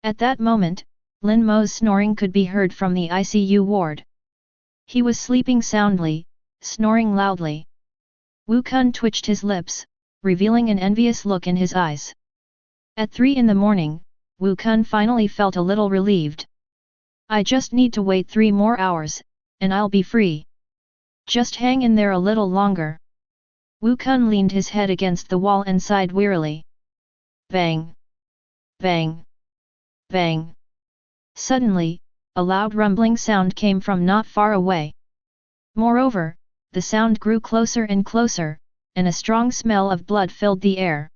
At that moment, Lin Mo's snoring could be heard from the ICU ward. He was sleeping soundly, snoring loudly. Wu Kun twitched his lips, revealing an envious look in his eyes. At 3 in the morning, Wu Kun finally felt a little relieved. I just need to wait 3 more hours, and I'll be free. Just hang in there a little longer. Wu Kun leaned his head against the wall and sighed wearily. Bang! Bang! Bang! Suddenly, a loud rumbling sound came from not far away. Moreover, the sound grew closer and closer, and a strong smell of blood filled the air.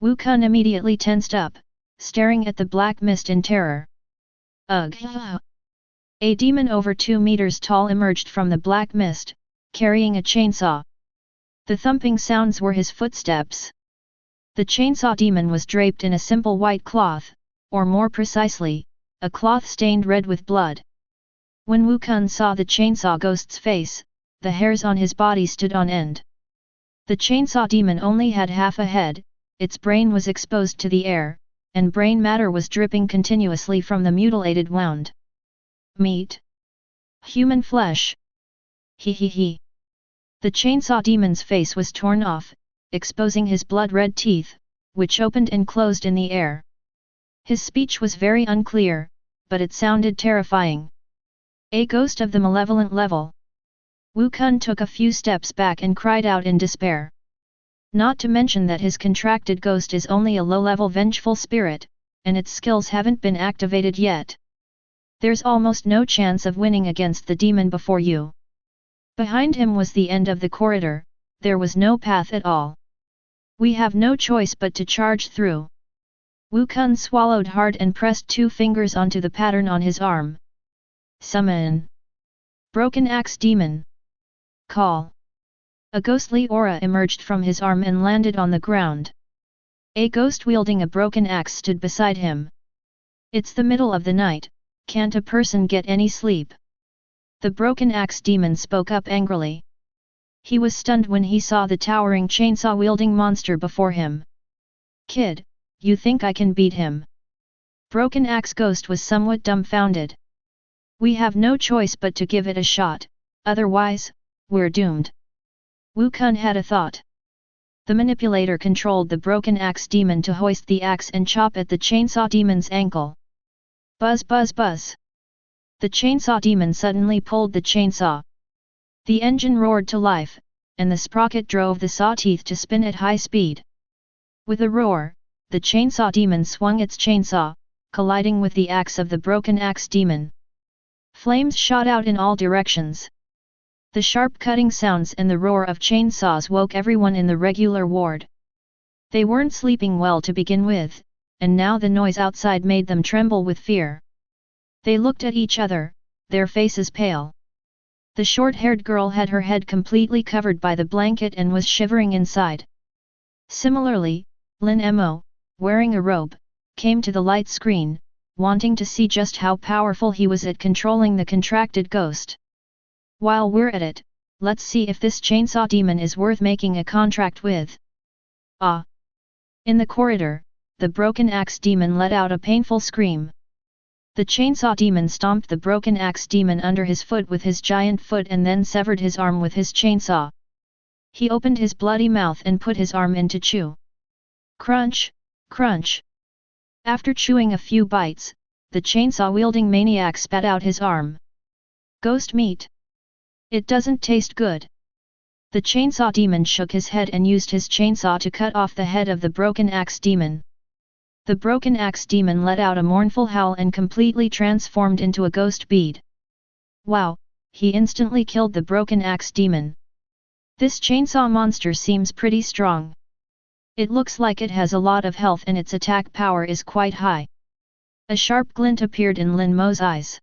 Wu Kun immediately tensed up, staring at the black mist in terror. Ugh! A demon over 2 meters tall emerged from the black mist, carrying a chainsaw. The thumping sounds were his footsteps. The chainsaw demon was draped in a simple white cloth, or more precisely, a cloth stained red with blood. When Wu Kun saw the chainsaw ghost's face, the hairs on his body stood on end. The chainsaw demon only had half a head, its brain was exposed to the air, and brain matter was dripping continuously from the mutilated wound. Meat? Human flesh? He. The chainsaw demon's face was torn off, exposing his blood-red teeth, which opened and closed in the air. His speech was very unclear, but it sounded terrifying. A ghost of the malevolent level. Wu Kun took a few steps back and cried out in despair. Not to mention that his contracted ghost is only a low-level vengeful spirit, and its skills haven't been activated yet. There's almost no chance of winning against the demon before you. Behind him was the end of the corridor, there was no path at all. We have no choice but to charge through. Wu Kun swallowed hard and pressed 2 fingers onto the pattern on his arm. Summon. Broken Axe Demon. Call. A ghostly aura emerged from his arm and landed on the ground. A ghost wielding a broken axe stood beside him. It's the middle of the night, can't a person get any sleep? The broken axe demon spoke up angrily. He was stunned when he saw the towering chainsaw-wielding monster before him. Kid, you think I can beat him? Broken Axe Ghost was somewhat dumbfounded. We have no choice but to give it a shot, otherwise, we're doomed. Wu Kun had a thought. The manipulator controlled the broken axe demon to hoist the axe and chop at the chainsaw demon's ankle. Buzz buzz buzz. The chainsaw demon suddenly pulled the chainsaw. The engine roared to life, and the sprocket drove the saw teeth to spin at high speed. With a roar, the chainsaw demon swung its chainsaw, colliding with the axe of the broken axe demon. Flames shot out in all directions. The sharp cutting sounds and the roar of chainsaws woke everyone in the regular ward. They weren't sleeping well to begin with, and now the noise outside made them tremble with fear. They looked at each other, their faces pale. The short-haired girl had her head completely covered by the blanket and was shivering inside. Similarly, Lin Mo, wearing a robe, came to the light screen, wanting to see just how powerful he was at controlling the contracted ghost. While we're at it, let's see if this chainsaw demon is worth making a contract with. Ah! In the corridor, the broken axe demon let out a painful scream. The chainsaw demon stomped the broken axe demon under his foot with his giant foot and then severed his arm with his chainsaw. He opened his bloody mouth and put his arm in to chew. Crunch, crunch. After chewing a few bites, the chainsaw-wielding maniac spat out his arm. Ghost meat. It doesn't taste good. The chainsaw demon shook his head and used his chainsaw to cut off the head of the broken axe demon. The broken axe demon let out a mournful howl and completely transformed into a ghost bead. Wow, he instantly killed the broken axe demon. This chainsaw monster seems pretty strong. It looks like it has a lot of health and its attack power is quite high. A sharp glint appeared in Lin Mo's eyes.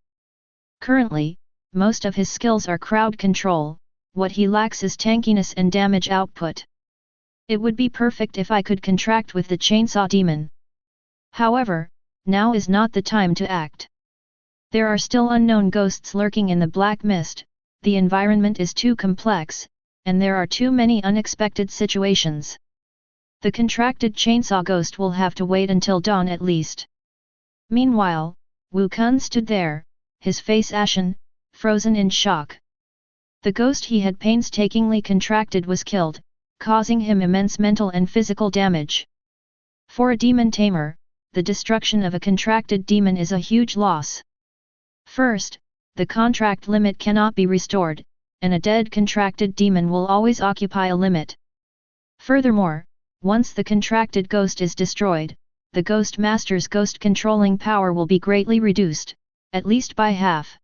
Currently, most of his skills are crowd control, what he lacks is tankiness and damage output. It would be perfect if I could contract with the chainsaw demon. However, now is not the time to act. There are still unknown ghosts lurking in the black mist, the environment is too complex, and there are too many unexpected situations. The contracted chainsaw ghost will have to wait until dawn at least. Meanwhile, Wu Kun stood there, his face ashen, frozen in shock. The ghost he had painstakingly contracted was killed, causing him immense mental and physical damage. For a demon tamer, the destruction of a contracted demon is a huge loss. First, the contract limit cannot be restored, and a dead contracted demon will always occupy a limit. Furthermore, once the contracted ghost is destroyed, the Ghost Master's ghost-controlling power will be greatly reduced, at least by half.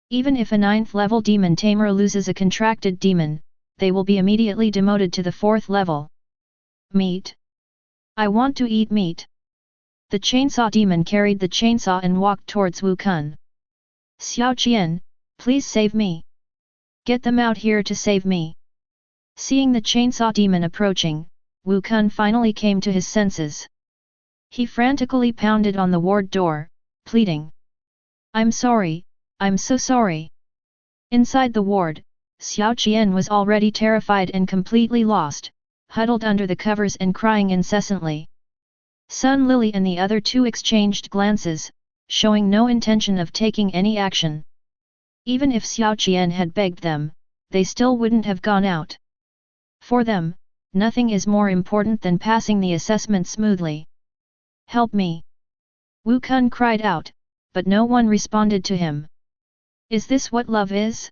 Even if a 9th level demon tamer loses a contracted demon, they will be immediately demoted to the 4th level. Meat. I want to eat meat. The chainsaw demon carried the chainsaw and walked towards Wu Kun. Xiao Qian, please save me. Get them out here to save me. Seeing the chainsaw demon approaching, Wu Kun finally came to his senses. He frantically pounded on the ward door, pleading. I'm sorry, I'm so sorry. Inside the ward, Xiao Qian was already terrified and completely lost, huddled under the covers and crying incessantly. Sun Lily and the other two exchanged glances, showing no intention of taking any action. Even if Xiao Qian had begged them, they still wouldn't have gone out. For them, nothing is more important than passing the assessment smoothly. Help me! Wu Kun cried out, but no one responded to him. Is this what love is?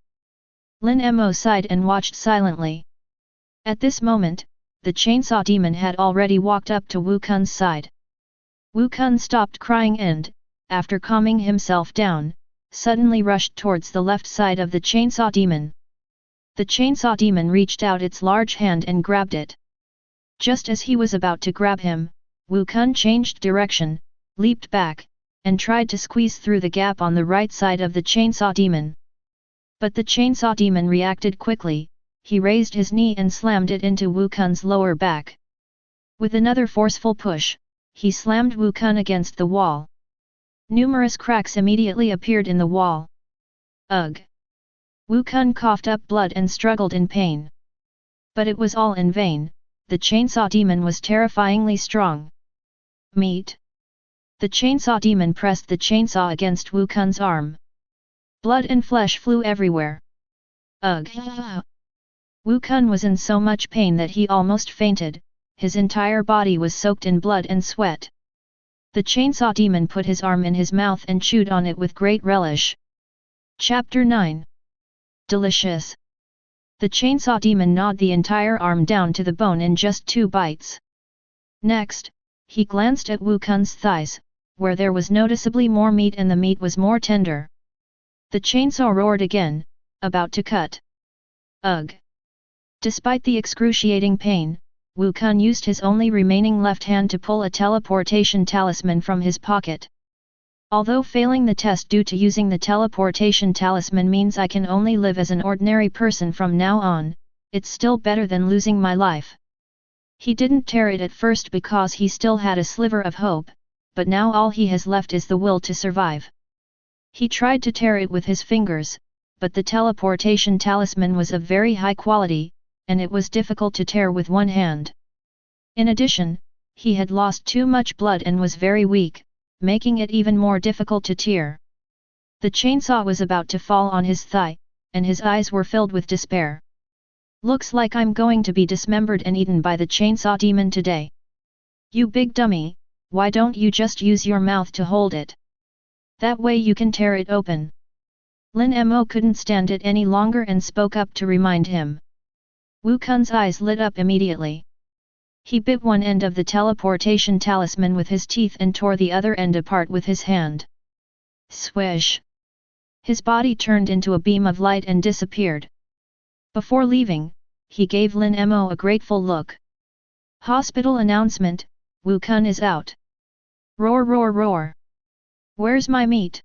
Lin Mo sighed and watched silently. At this moment, the chainsaw demon had already walked up to Wu Kun's side. Wu Kun stopped crying and, after calming himself down, suddenly rushed towards the left side of the chainsaw demon. The chainsaw demon reached out its large hand and grabbed it. Just as he was about to grab him, Wu Kun changed direction, leaped back, and tried to squeeze through the gap on the right side of the chainsaw demon. But the chainsaw demon reacted quickly. He raised his knee and slammed it into Wu Kun's lower back. With another forceful push, he slammed Wu Kun against the wall. Numerous cracks immediately appeared in the wall. Ugh! Wu Kun coughed up blood and struggled in pain. But it was all in vain. The chainsaw demon was terrifyingly strong. Meat! The chainsaw demon pressed the chainsaw against Wu Kun's arm. Blood and flesh flew everywhere. Ugh! Wu Kun was in so much pain that he almost fainted. His entire body was soaked in blood and sweat. The chainsaw demon put his arm in his mouth and chewed on it with great relish. Chapter 9. Delicious. The chainsaw demon gnawed the entire arm down to the bone in just 2 bites. Next, he glanced at Wu Kun's thighs, where there was noticeably more meat and the meat was more tender. The chainsaw roared again, about to cut. Ugh! Despite the excruciating pain, Wu Kun used his only remaining left hand to pull a teleportation talisman from his pocket. Although failing the test due to using the teleportation talisman means I can only live as an ordinary person from now on, it's still better than losing my life. He didn't tear it at first because he still had a sliver of hope, but now all he has left is the will to survive. He tried to tear it with his fingers, but the teleportation talisman was of very high quality, and it was difficult to tear with one hand. In addition, he had lost too much blood and was very weak, making it even more difficult to tear. The chainsaw was about to fall on his thigh, and his eyes were filled with despair. Looks like I'm going to be dismembered and eaten by the chainsaw demon today. You big dummy, why don't you just use your mouth to hold it? That way you can tear it open. Lin Mo couldn't stand it any longer and spoke up to remind him. Wu Kun's eyes lit up immediately. He bit one end of the teleportation talisman with his teeth and tore the other end apart with his hand. Swish! His body turned into a beam of light and disappeared. Before leaving, he gave Lin Mo a grateful look. Hospital announcement, Wu Kun is out. Roar roar roar! Where's my meat?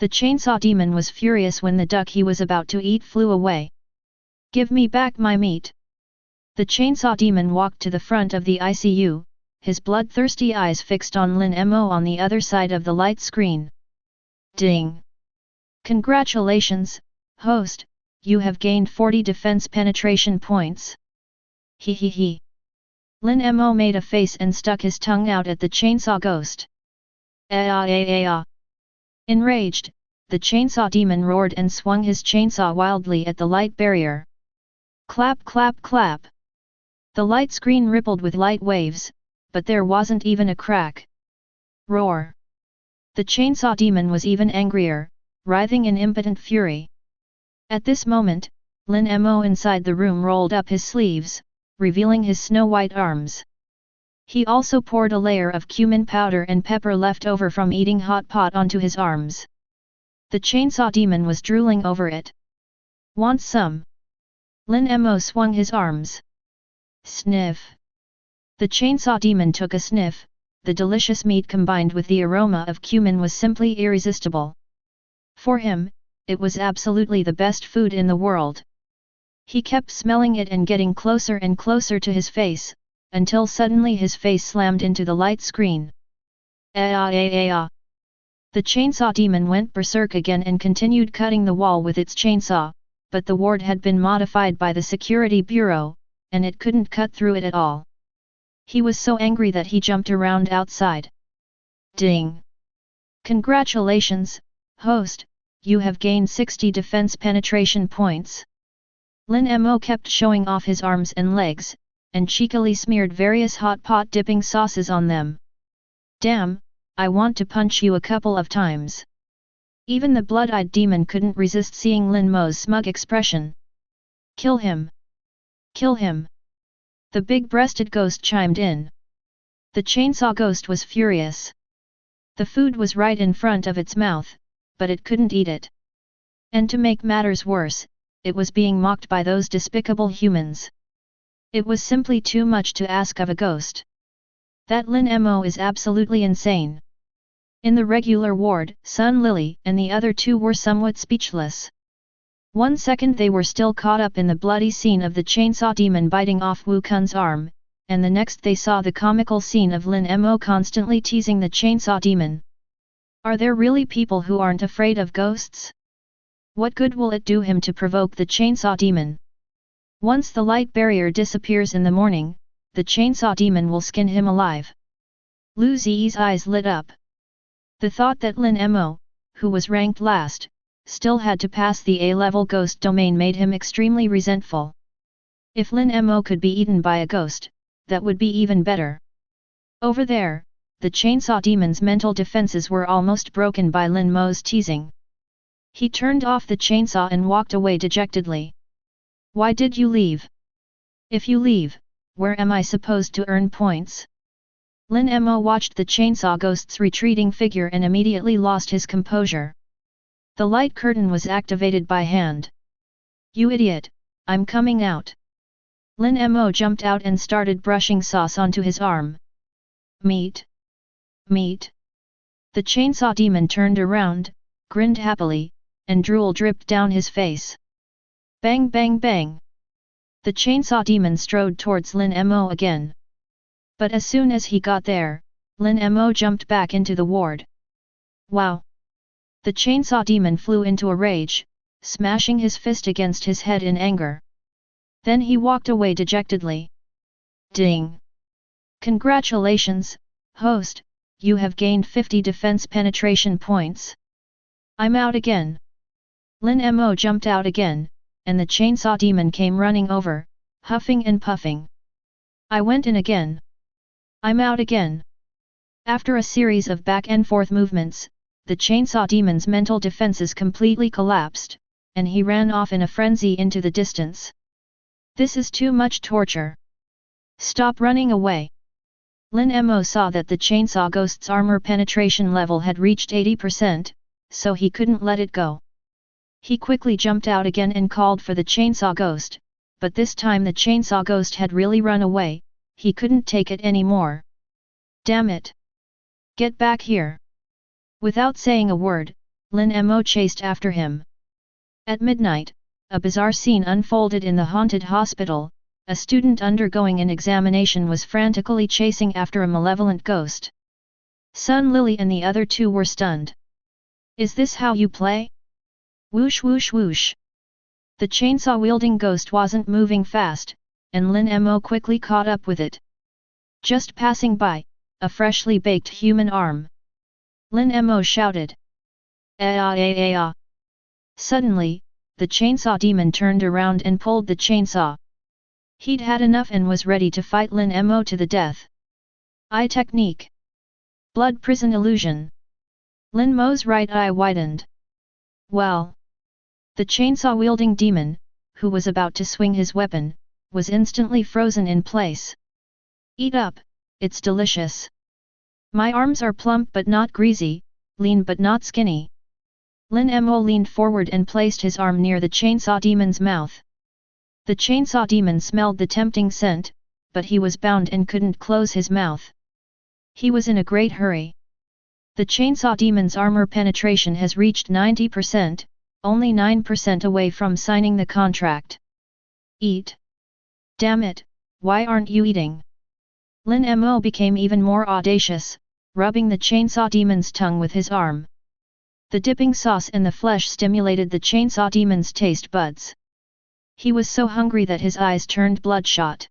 The chainsaw demon was furious when the duck he was about to eat flew away. Give me back my meat! The chainsaw demon walked to the front of the ICU, his bloodthirsty eyes fixed on Lin Mo on the other side of the light screen. Ding! Congratulations, host, you have gained 40 defense penetration points. He he he. Lin Mo made a face and stuck his tongue out at the chainsaw ghost. Enraged, the chainsaw demon roared and swung his chainsaw wildly at the light barrier. Clap clap clap! The light screen rippled with light waves, but there wasn't even a crack. Roar! The chainsaw demon was even angrier, writhing in impotent fury. At this moment, Lin Mo inside the room rolled up his sleeves, revealing his snow-white arms. He also poured a layer of cumin powder and pepper left over from eating hot pot onto his arms. The chainsaw demon was drooling over it. Want some? Lin Mo swung his arms. Sniff! The chainsaw demon took a sniff. The delicious meat combined with the aroma of cumin was simply irresistible. For him, it was absolutely the best food in the world. He kept smelling it and getting closer and closer to his face, until suddenly his face slammed into the light screen. The chainsaw demon went berserk again and continued cutting the wall with its chainsaw, but the ward had been modified by the security bureau, and it couldn't cut through it at all. He was so angry that he jumped around outside. Ding! Congratulations, host, you have gained 60 defense penetration points. Lin Mo kept showing off his arms and legs, and cheekily smeared various hot pot dipping sauces on them. Damn, I want to punch you a couple of times. Even the blood-eyed demon couldn't resist seeing Lin Mo's smug expression. Kill him! Kill him! The big-breasted ghost chimed in. The chainsaw ghost was furious. The food was right in front of its mouth, but it couldn't eat it. And to make matters worse, it was being mocked by those despicable humans. It was simply too much to ask of a ghost. That Lin Mo is absolutely insane. In the regular ward, Sun Lily and the other two were somewhat speechless. 1 second they were still caught up in the bloody scene of the chainsaw demon biting off Wu Kun's arm, and the next they saw the comical scene of Lin Mo constantly teasing the chainsaw demon. Are there really people who aren't afraid of ghosts? What good will it do him to provoke the chainsaw demon? Once the light barrier disappears in the morning, the chainsaw demon will skin him alive. Lu Ziyi's eyes lit up. The thought that Lin Mo, who was ranked last, still had to pass the A-level ghost domain made him extremely resentful. If Lin Mo could be eaten by a ghost, that would be even better. Over there, the chainsaw demon's mental defenses were almost broken by Lin Mo's teasing. He turned off the chainsaw and walked away dejectedly. Why did you leave? If you leave, where am I supposed to earn points? Lin Mo watched the chainsaw ghost's retreating figure and immediately lost his composure. The light curtain was activated by hand. You idiot, I'm coming out. Lin Mo jumped out and started brushing sauce onto his arm. Meat? Meat? The chainsaw demon turned around, grinned happily, and drool dripped down his face. Bang bang bang! The chainsaw demon strode towards Lin Mo again. But as soon as he got there, Lin Mo jumped back into the ward. Wow! The chainsaw demon flew into a rage, smashing his fist against his head in anger. Then he walked away dejectedly. Ding! Congratulations, host, you have gained 50 defense penetration points. I'm out again. Lin Mo jumped out again, and the chainsaw demon came running over, huffing and puffing. I went in again. I'm out again. After a series of back and forth movements, the chainsaw demon's mental defenses completely collapsed, and he ran off in a frenzy into the distance. This is too much torture. Stop running away. Lin Mo saw that the chainsaw ghost's armor penetration level had reached 80%, so he couldn't let it go. He quickly jumped out again and called for the chainsaw ghost, but this time the chainsaw ghost had really run away, he couldn't take it anymore. Damn it! Get back here! Without saying a word, Lin Mo chased after him. At midnight, a bizarre scene unfolded in the haunted hospital. A student undergoing an examination was frantically chasing after a malevolent ghost. Sun Lily and the other two were stunned. Is this how you play? Whoosh whoosh whoosh. The chainsaw-wielding ghost wasn't moving fast, and Lin Mo quickly caught up with it. Just passing by, a freshly baked human arm. Lin Mo shouted. Aa. Suddenly, the chainsaw demon turned around and pulled the chainsaw. He'd had enough and was ready to fight Lin Mo to the death. Eye technique. Blood prison illusion. Lin Mo's right eye widened. Well. The chainsaw-wielding demon, who was about to swing his weapon, was instantly frozen in place. Eat up, it's delicious. My arms are plump but not greasy, lean but not skinny. Lin Mo leaned forward and placed his arm near the chainsaw demon's mouth. The chainsaw demon smelled the tempting scent, but he was bound and couldn't close his mouth. He was in a great hurry. The chainsaw demon's armor penetration has reached 90%, only 9% away from signing the contract. Eat! Damn it, why aren't you eating? Lin Mo became even more audacious, rubbing the chainsaw demon's tongue with his arm. The dipping sauce and the flesh stimulated the chainsaw demon's taste buds. He was so hungry that his eyes turned bloodshot.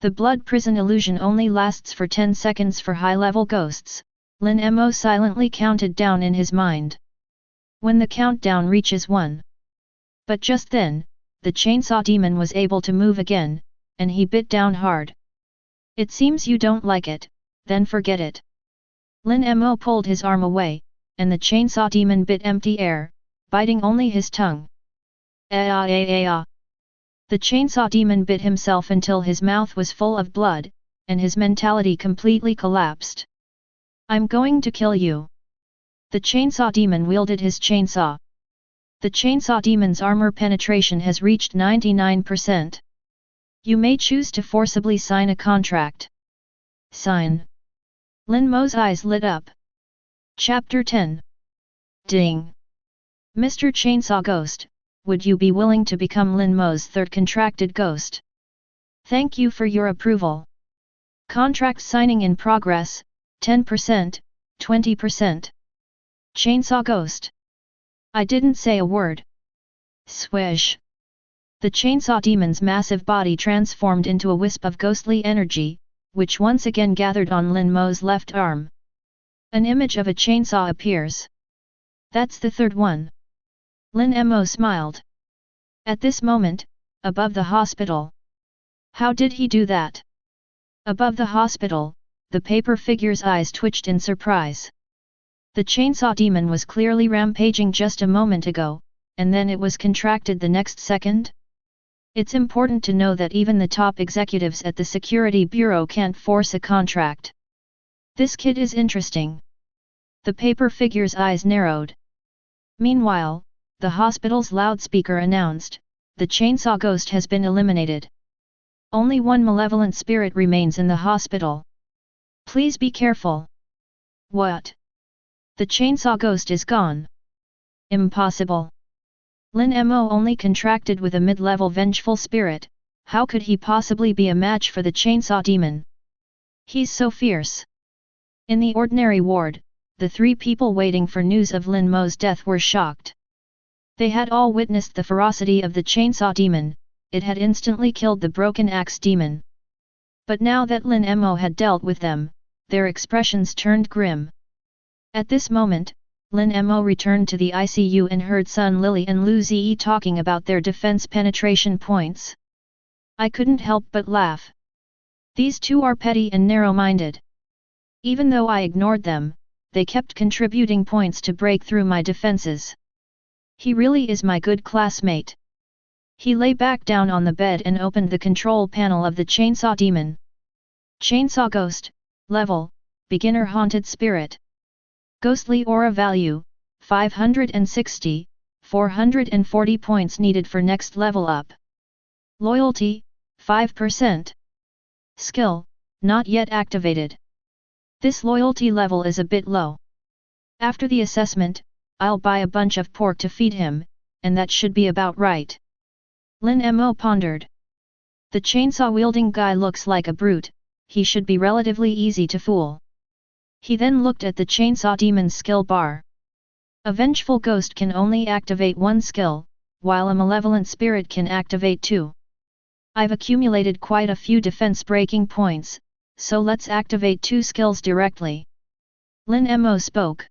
The blood prison illusion only lasts for 10 seconds for high-level ghosts, Lin Mo silently counted down in his mind. When the countdown reaches 1. But just then, the chainsaw demon was able to move again, and he bit down hard. It seems you don't like it, then forget it. Lin Mo pulled his arm away, and the chainsaw demon bit empty air, biting only his tongue. The chainsaw demon bit himself until his mouth was full of blood, and his mentality completely collapsed. I'm going to kill you. The chainsaw demon wielded his chainsaw. The chainsaw demon's armor penetration has reached 99%. You may choose to forcibly sign a contract. Sign. Lin Mo's eyes lit up. Chapter 10. Ding. Mr. Chainsaw Ghost, would you be willing to become Lin Mo's third contracted ghost? Thank you for your approval. Contract signing in progress, 10%, 20%. Chainsaw Ghost. I didn't say a word. Swish. The chainsaw demon's massive body transformed into a wisp of ghostly energy, which once again gathered on Lin Mo's left arm. An image of a chainsaw appears. That's the third one. Lin Mo smiled. At this moment, above the hospital. How did he do that? Above the hospital, the paper figure's eyes twitched in surprise. The chainsaw demon was clearly rampaging just a moment ago, and then it was contracted the next second? It's important to know that even the top executives at the Security Bureau can't force a contract. This kid is interesting. The paper figure's eyes narrowed. Meanwhile, the hospital's loudspeaker announced, the chainsaw ghost has been eliminated. Only one malevolent spirit remains in the hospital. Please be careful. What? The chainsaw ghost is gone. Impossible. Lin Mo only contracted with a mid-level vengeful spirit, how could he possibly be a match for the chainsaw demon? He's so fierce. In the ordinary ward, the three people waiting for news of Lin Mo's death were shocked. They had all witnessed the ferocity of the chainsaw demon, it had instantly killed the broken axe demon. But now that Lin Mo had dealt with them, their expressions turned grim. At this moment, Lin Mo returned to the ICU and heard Sun Lily and Lu Ziyi talking about their defense penetration points. I couldn't help but laugh. These two are petty and narrow-minded. Even though I ignored them, they kept contributing points to break through my defenses. He really is my good classmate. He lay back down on the bed and opened the control panel of the chainsaw demon. Chainsaw Ghost, level, Beginner Haunted Spirit. Ghostly Aura value, 560, 440 points needed for next level up. Loyalty, 5%. Skill, not yet activated. This loyalty level is a bit low. After the assessment, I'll buy a bunch of pork to feed him, and that should be about right. Lin Mo pondered. The chainsaw-wielding guy looks like a brute, he should be relatively easy to fool. He then looked at the chainsaw demon's skill bar. A vengeful ghost can only activate one skill, while a malevolent spirit can activate two. I've accumulated quite a few defense-breaking points, so let's activate two skills directly. Lin Mo spoke.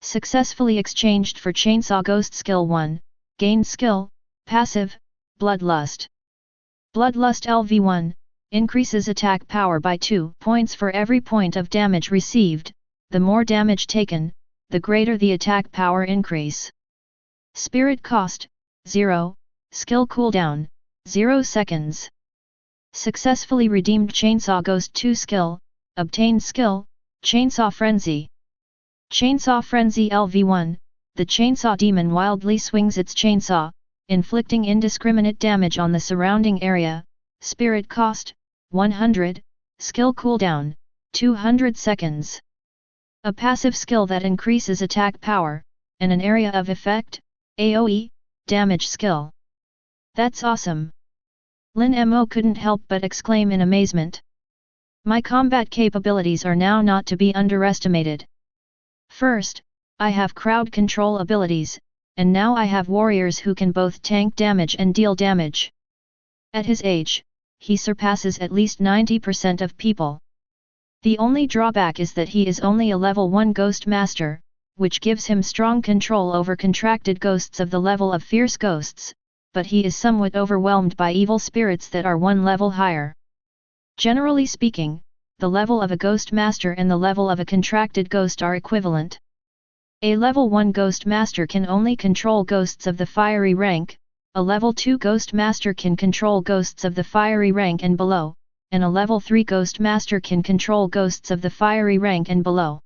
Successfully exchanged for Chainsaw Ghost Skill 1, Gain Skill, Passive, Bloodlust. Bloodlust LV1, increases attack power by 2 points for every point of damage received, the more damage taken, the greater the attack power increase. Spirit Cost, 0, Skill Cooldown, 0 seconds. Successfully redeemed Chainsaw Ghost 2 Skill, Obtained Skill, Chainsaw Frenzy. Chainsaw Frenzy LV1, the chainsaw demon wildly swings its chainsaw, inflicting indiscriminate damage on the surrounding area, Spirit Cost, 100, Skill Cooldown, 200 seconds. A passive skill that increases attack power, and an area of effect, AoE, damage skill. That's awesome! Lin Mo couldn't help but exclaim in amazement. My combat capabilities are now not to be underestimated. First, I have crowd control abilities, and now I have warriors who can both tank damage and deal damage. At his age, he surpasses at least 90% of people. The only drawback is that he is only a level 1 ghost master, which gives him strong control over contracted ghosts of the level of fierce ghosts, but he is somewhat overwhelmed by evil spirits that are one level higher. Generally speaking, the level of a ghost master and the level of a contracted ghost are equivalent. A level 1 Ghost Master can only control ghosts of the fiery rank, a level 2 Ghost Master can control ghosts of the fiery rank and below, and a level 3 Ghost Master can control ghosts of the fiery rank and below.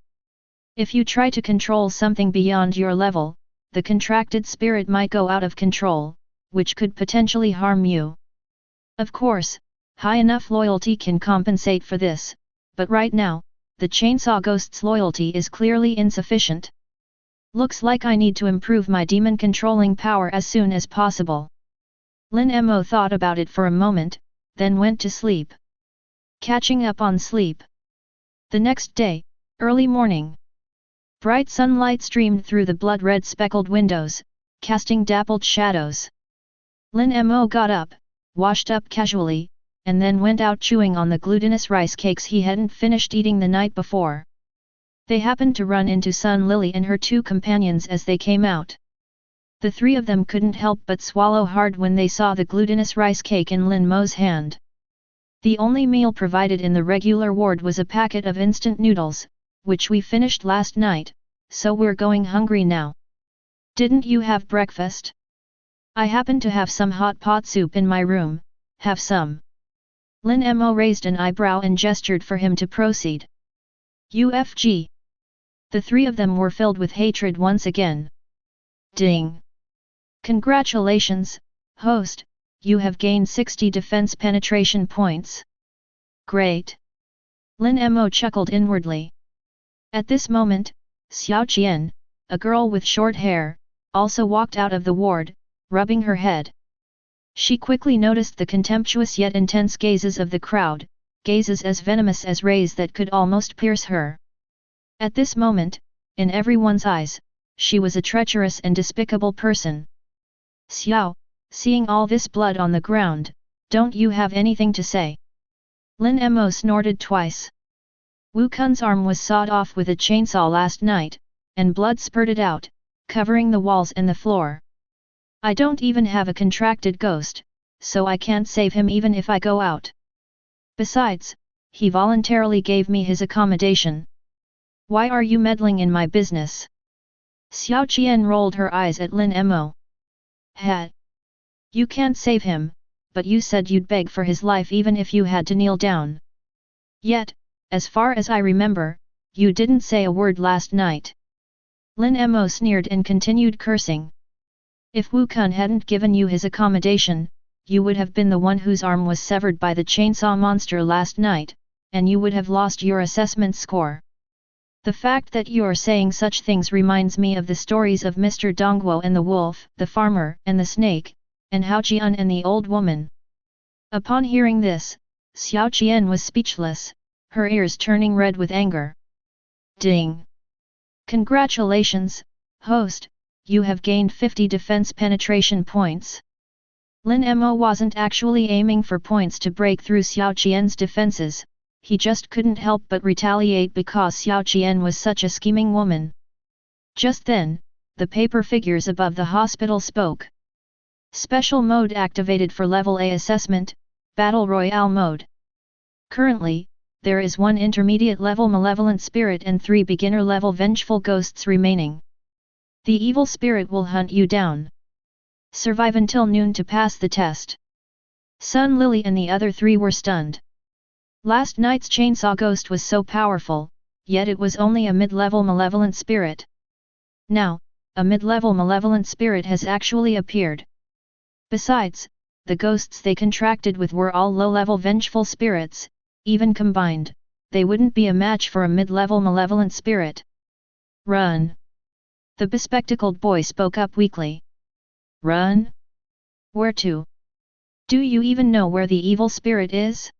If you try to control something beyond your level, the contracted spirit might go out of control, which could potentially harm you. Of course, high enough loyalty can compensate for this, but right now, the Chainsaw Ghost's loyalty is clearly insufficient. Looks like I need to improve my demon controlling power as soon as possible. Lin Mo thought about it for a moment, then went to sleep. Catching up on sleep. The next day, early morning. Bright sunlight streamed through the blood-red speckled windows, casting dappled shadows. Lin Mo got up, washed up casually, and then went out chewing on the glutinous rice cakes he hadn't finished eating the night before. They happened to run into Sun Lily and her 2 companions as they came out. The 3 of them couldn't help but swallow hard when they saw the glutinous rice cake in Lin Mo's hand. The only meal provided in the regular ward was a packet of instant noodles, which we finished last night, so we're going hungry now. Didn't you have breakfast? I happen to have some hot pot soup in my room, have some. Lin Mo raised an eyebrow and gestured for him to proceed. UFG. The 3 of them were filled with hatred once again. Ding! Congratulations, host, you have gained 60 defense penetration points. Great! Lin Mo chuckled inwardly. At this moment, Xiao Qian, a girl with short hair, also walked out of the ward, rubbing her head. She quickly noticed the contemptuous yet intense gazes of the crowd, gazes as venomous as rays that could almost pierce her. At this moment, in everyone's eyes, she was a treacherous and despicable person. Xiao, seeing all this blood on the ground, don't you have anything to say? Lin Mo snorted twice. Wu Kun's arm was sawed off with a chainsaw last night, and blood spurted out, covering the walls and the floor. I don't even have a contracted ghost, so I can't save him even if I go out. Besides, he voluntarily gave me his accommodation. Why are you meddling in my business? Xiao Qian rolled her eyes at Lin Mo. Ha! You can't save him, but you said you'd beg for his life even if you had to kneel down. Yet, as far as I remember, you didn't say a word last night. Lin Mo sneered and continued cursing. If Wu Kun hadn't given you his accommodation, you would have been the one whose arm was severed by the chainsaw monster last night, and you would have lost your assessment score. The fact that you're saying such things reminds me of the stories of Mr. Dongguo and the wolf, the farmer and the snake, and Hao Jian and the old woman. Upon hearing this, Xiao Qian was speechless, her ears turning red with anger. Ding! Congratulations, host, you have gained 50 defense penetration points. Lin Mo wasn't actually aiming for points to break through Xiao Qian's defenses. He just couldn't help but retaliate because Xiao Qian was such a scheming woman. Just then, the paper figures above the hospital spoke. Special mode activated for Level A assessment, Battle Royale mode. Currently, there is 1 intermediate level malevolent spirit and 3 beginner level vengeful ghosts remaining. The evil spirit will hunt you down. Survive until noon to pass the test. Sun Lily and the other 3 were stunned. Last night's chainsaw ghost was so powerful, yet it was only a mid-level malevolent spirit. Now, a mid-level malevolent spirit has actually appeared. Besides, the ghosts they contracted with were all low-level vengeful spirits, even combined, they wouldn't be a match for a mid-level malevolent spirit. Run! The bespectacled boy spoke up weakly. Run? Where to? Do you even know where the evil spirit is?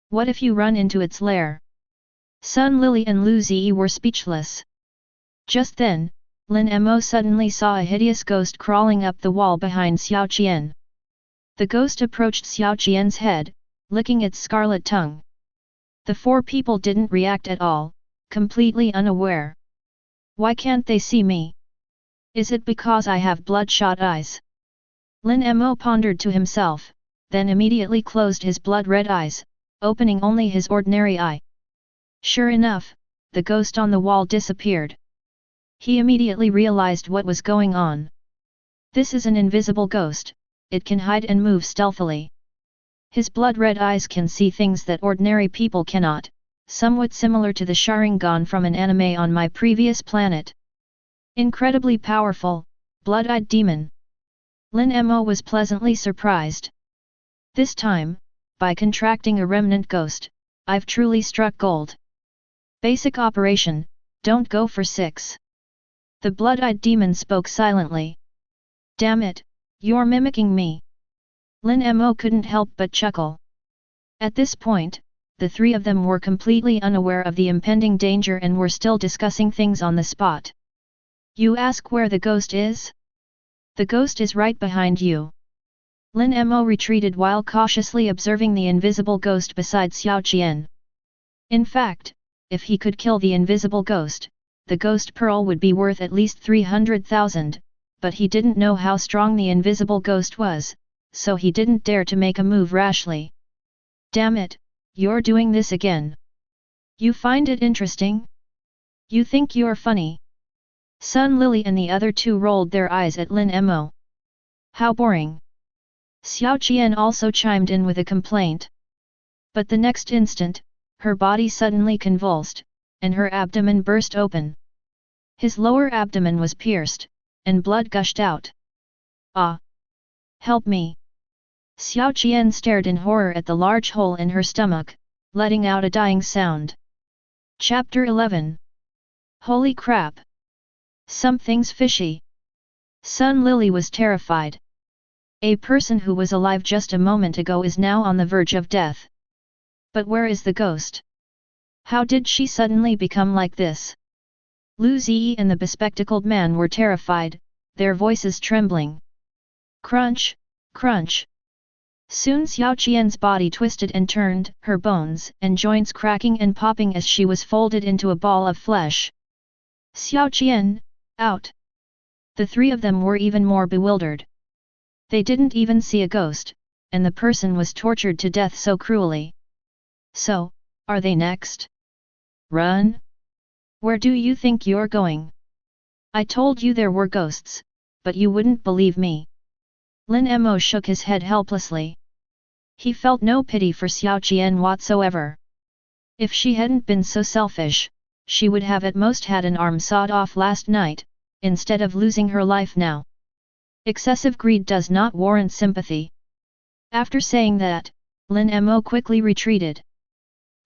What if you run into its lair? Sun Lily and Lu Ziyi were speechless. Just then, Lin Mo suddenly saw a hideous ghost crawling up the wall behind Xiao Qian. The ghost approached Xiao Qian's head, licking its scarlet tongue. The 4 people didn't react at all, completely unaware. Why can't they see me? Is it because I have bloodshot eyes? Lin Mo pondered to himself, then immediately closed his blood-red eyes, opening only his ordinary eye. Sure enough, the ghost on the wall disappeared. He immediately realized what was going on. This is an invisible ghost, it can hide and move stealthily. His blood-red eyes can see things that ordinary people cannot, somewhat similar to the Sharingan from an anime on my previous planet. Incredibly powerful, blood-eyed demon. Lin Mo was pleasantly surprised. This time, by contracting a remnant ghost, I've truly struck gold. Basic operation, don't go for 6. The blood-eyed demon spoke silently. Damn it, you're mimicking me. Lin Mo couldn't help but chuckle. At this point, the three of them were completely unaware of the impending danger and were still discussing things on the spot. You ask where the ghost is? The ghost is right behind you. Lin Mo retreated while cautiously observing the invisible ghost beside Xiao Qian. In fact, if he could kill the invisible ghost, the ghost pearl would be worth at least 300,000, but he didn't know how strong the invisible ghost was, so he didn't dare to make a move rashly. Damn it, you're doing this again. You find it interesting? You think you're funny? Sun Lily and the other two rolled their eyes at Lin Mo. How boring. Xiao Qian also chimed in with a complaint. But the next instant, her body suddenly convulsed, and her abdomen burst open. His lower abdomen was pierced, and blood gushed out. Ah! Help me! Xiao Qian stared in horror at the large hole in her stomach, letting out a dying sound. Chapter 11. Holy crap! Something's fishy. Sun Lily was terrified. A person who was alive just a moment ago is now on the verge of death. But where is the ghost? How did she suddenly become like this? Lu Ziyi and the bespectacled man were terrified, their voices trembling. Crunch, crunch. Soon Xiao Qian's body twisted and turned, her bones and joints cracking and popping as she was folded into a ball of flesh. Xiao Qian, out! The three of them were even more bewildered. They didn't even see a ghost, and the person was tortured to death so cruelly. So, are they next? Run? Where do you think you're going? I told you there were ghosts, but you wouldn't believe me. Lin Mo shook his head helplessly. He felt no pity for Xiao Qian whatsoever. If she hadn't been so selfish, she would have at most had an arm sawed off last night, instead of losing her life now. Excessive greed does not warrant sympathy. After saying that, Lin Mo quickly retreated.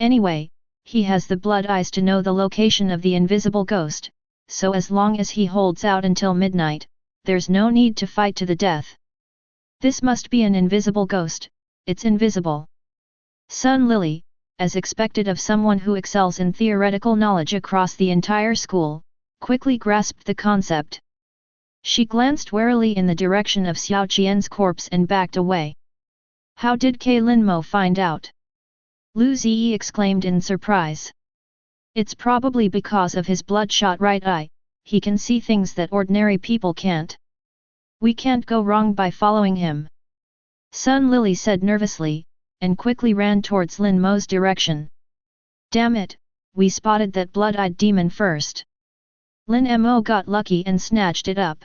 Anyway, he has the blood eyes to know the location of the invisible ghost, so as long as he holds out until midnight, there's no need to fight to the death. This must be an invisible ghost, it's invisible. Sun Lily, as expected of someone who excels in theoretical knowledge across the entire school, quickly grasped the concept. She glanced warily in the direction of Xiao Qian's corpse and backed away. How did Lin Mo find out? Lu Ziyi exclaimed in surprise. It's probably because of his bloodshot right eye, he can see things that ordinary people can't. We can't go wrong by following him. Sun Lily said nervously, and quickly ran towards Lin Mo's direction. Damn it, we spotted that blood-eyed demon first. Lin Mo got lucky and snatched it up.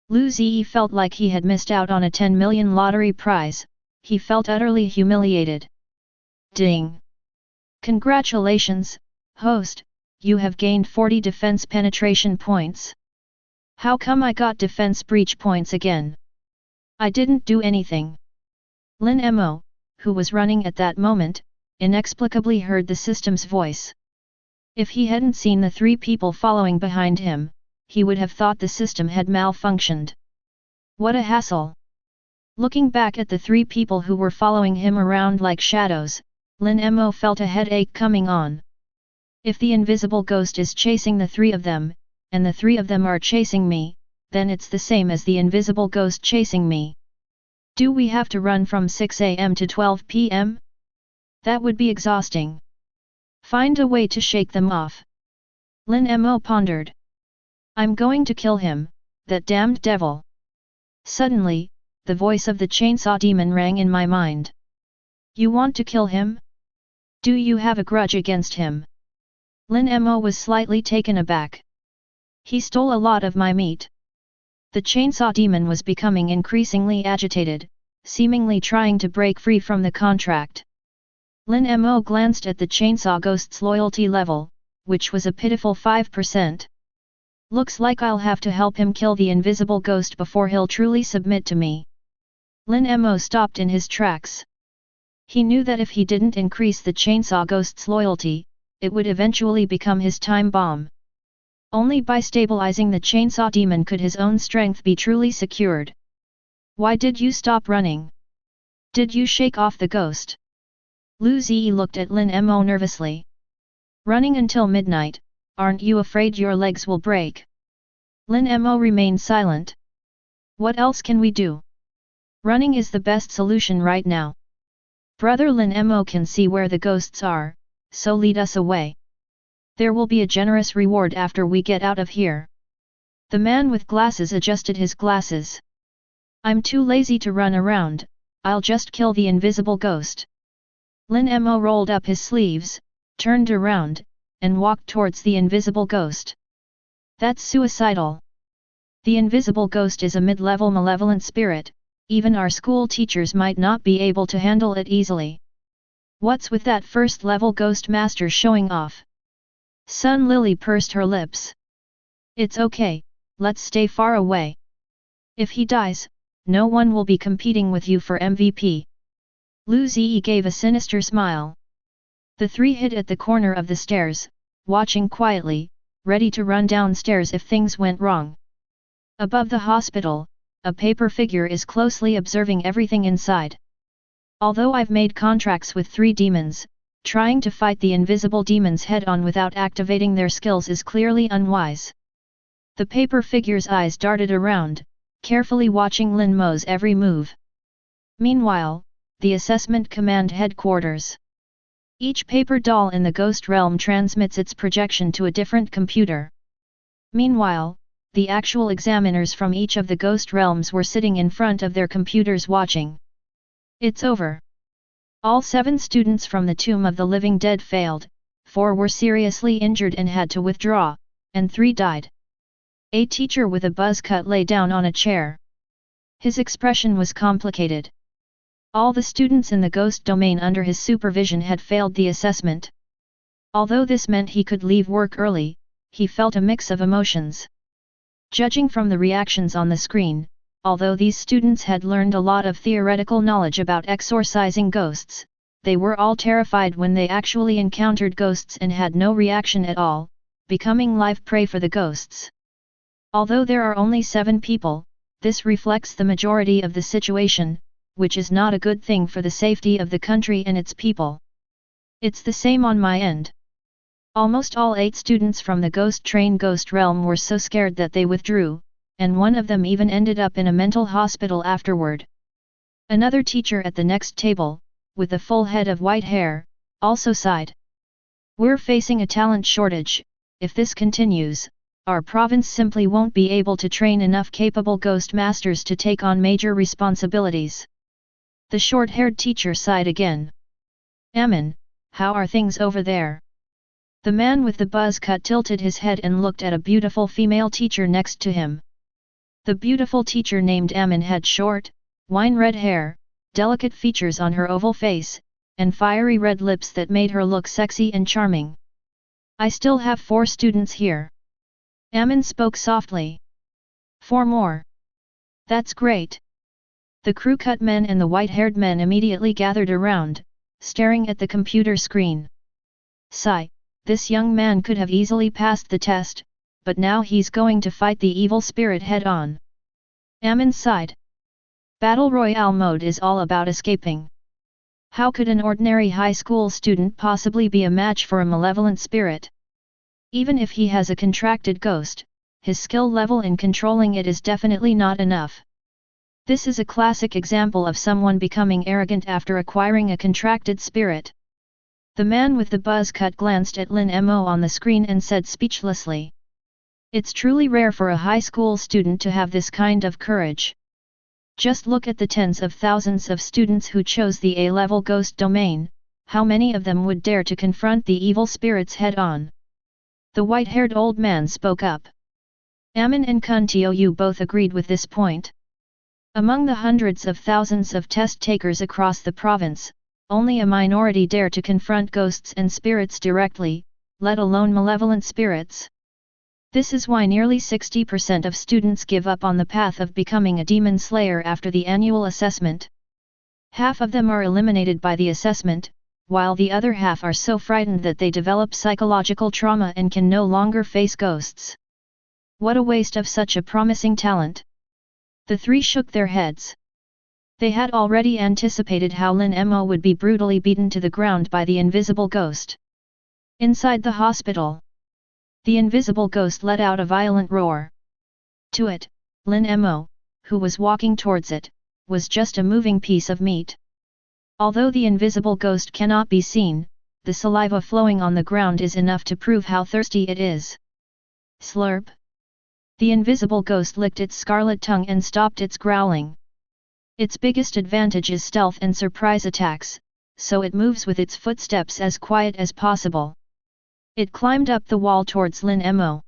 Lu Ziyi felt like he had missed out on a 10 million lottery prize, he felt utterly humiliated. Ding! Congratulations, host, you have gained 40 defense penetration points. How come I got defense breach points again? I didn't do anything. Lin Mo, who was running at that moment, inexplicably heard the system's voice. If he hadn't seen the three people following behind him, he would have thought the system had malfunctioned. What a hassle! Looking back at the three people who were following him around like shadows, Lin Mo felt a headache coming on. If the invisible ghost is chasing the three of them, and the three of them are chasing me, then it's the same as the invisible ghost chasing me. Do we have to run from 6 AM to 12 PM? That would be exhausting. Find a way to shake them off. Lin Mo pondered. I'm going to kill him, that damned devil. Suddenly, the voice of the chainsaw demon rang in my mind. You want to kill him? Do you have a grudge against him? Lin Mo was slightly taken aback. He stole a lot of my meat. The chainsaw demon was becoming increasingly agitated, seemingly trying to break free from the contract. Lin Mo glanced at the chainsaw ghost's loyalty level, which was a pitiful 5%. Looks like I'll have to help him kill the invisible ghost before he'll truly submit to me. Lin Mo stopped in his tracks. He knew that if he didn't increase the chainsaw ghost's loyalty, it would eventually become his time bomb. Only by stabilizing the chainsaw demon could his own strength be truly secured. Why did you stop running? Did you shake off the ghost? Lu Ziyi looked at Lin Mo nervously. Running until midnight, aren't you afraid your legs will break? Lin Mo remained silent. What else can we do? Running is the best solution right now. Brother Lin Mo can see where the ghosts are, so lead us away. There will be a generous reward after we get out of here. The man with glasses adjusted his glasses. I'm too lazy to run around, I'll just kill the invisible ghost. Lin Mo rolled up his sleeves, turned around, and walked towards the invisible ghost. That's suicidal. The invisible ghost is a mid-level malevolent spirit, even our school teachers might not be able to handle it easily. What's with that first-level ghost master showing off? Sun Lily pursed her lips. It's okay, let's stay far away. If he dies, no one will be competing with you for MVP. Lu Ziyi gave a sinister smile. The three hid at the corner of the stairs, watching quietly, ready to run downstairs if things went wrong. Above the hospital, a paper figure is closely observing everything inside. Although I've made contracts with 3 demons, trying to fight the invisible demons head-on without activating their skills is clearly unwise. The paper figure's eyes darted around, carefully watching Lin Mo's every move. Meanwhile, the assessment command headquarters. Each paper doll in the ghost realm transmits its projection to a different computer. Meanwhile, the actual examiners from each of the ghost realms were sitting in front of their computers watching. It's over. All 7 students from the Tomb of the Living Dead failed, 4 were seriously injured and had to withdraw, and 3 died. A teacher with a buzz cut lay down on a chair. His expression was complicated. All the students in the ghost domain under his supervision had failed the assessment. Although this meant he could leave work early, he felt a mix of emotions. Judging from the reactions on the screen, although these students had learned a lot of theoretical knowledge about exorcising ghosts, they were all terrified when they actually encountered ghosts and had no reaction at all, becoming live prey for the ghosts. Although there are only 7 people, this reflects the majority of the situation, which is not a good thing for the safety of the country and its people. It's the same on my end. Almost all 8 students from the ghost train ghost realm were so scared that they withdrew, and one of them even ended up in a mental hospital afterward. Another teacher at the next table, with a full head of white hair, also sighed. We're facing a talent shortage. If this continues, our province simply won't be able to train enough capable ghost masters to take on major responsibilities. The short-haired teacher sighed again. Amin, how are things over there? The man with the buzz cut tilted his head and looked at a beautiful female teacher next to him. The beautiful teacher named Amin had short, wine-red hair, delicate features on her oval face, and fiery red lips that made her look sexy and charming. I still have 4 students here. Amin spoke softly. 4 more. That's great. The crew-cut men and the white-haired men immediately gathered around, staring at the computer screen. Sigh. This young man could have easily passed the test, but now he's going to fight the evil spirit head-on. Amin sighed. Battle Royale mode is all about escaping. How could an ordinary high school student possibly be a match for a malevolent spirit? Even if he has a contracted ghost, his skill level in controlling it is definitely not enough. This is a classic example of someone becoming arrogant after acquiring a contracted spirit. The man with the buzz cut glanced at Lin Mo on the screen and said speechlessly. It's truly rare for a high school student to have this kind of courage. Just look at the tens of thousands of students who chose the A-level ghost domain, how many of them would dare to confront the evil spirits head-on? The white-haired old man spoke up. Amin and Kun Tou both agreed with this point. Among the hundreds of thousands of test takers across the province, only a minority dare to confront ghosts and spirits directly, let alone malevolent spirits. This is why nearly 60% of students give up on the path of becoming a demon slayer after the annual assessment. Half of them are eliminated by the assessment, while the other half are so frightened that they develop psychological trauma and can no longer face ghosts. What a waste of such a promising talent! The three shook their heads. They had already anticipated how Lin Mo would be brutally beaten to the ground by the invisible ghost. Inside the hospital, the invisible ghost let out a violent roar. To it, Lin Mo, who was walking towards it, was just a moving piece of meat. Although the invisible ghost cannot be seen, the saliva flowing on the ground is enough to prove how thirsty it is. Slurp! The invisible ghost licked its scarlet tongue and stopped its growling. Its biggest advantage is stealth and surprise attacks, so it moves with its footsteps as quiet as possible. It climbed up the wall towards Lin Mo.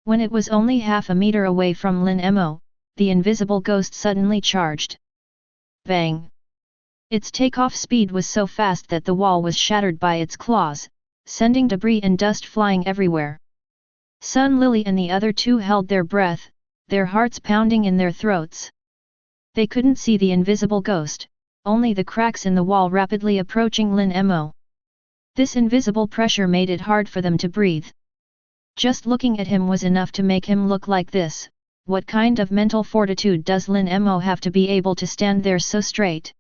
When it was only half a meter away from Lin Mo, the invisible ghost suddenly charged. Bang! Its takeoff speed was so fast that the wall was shattered by its claws, sending debris and dust flying everywhere. Sun Lily and the other two held their breath, their hearts pounding in their throats. They couldn't see the invisible ghost, only the cracks in the wall rapidly approaching Lin Mo. This invisible pressure made it hard for them to breathe. Just looking at him was enough to make him look like this. What kind of mental fortitude does Lin Mo have to be able to stand there so straight?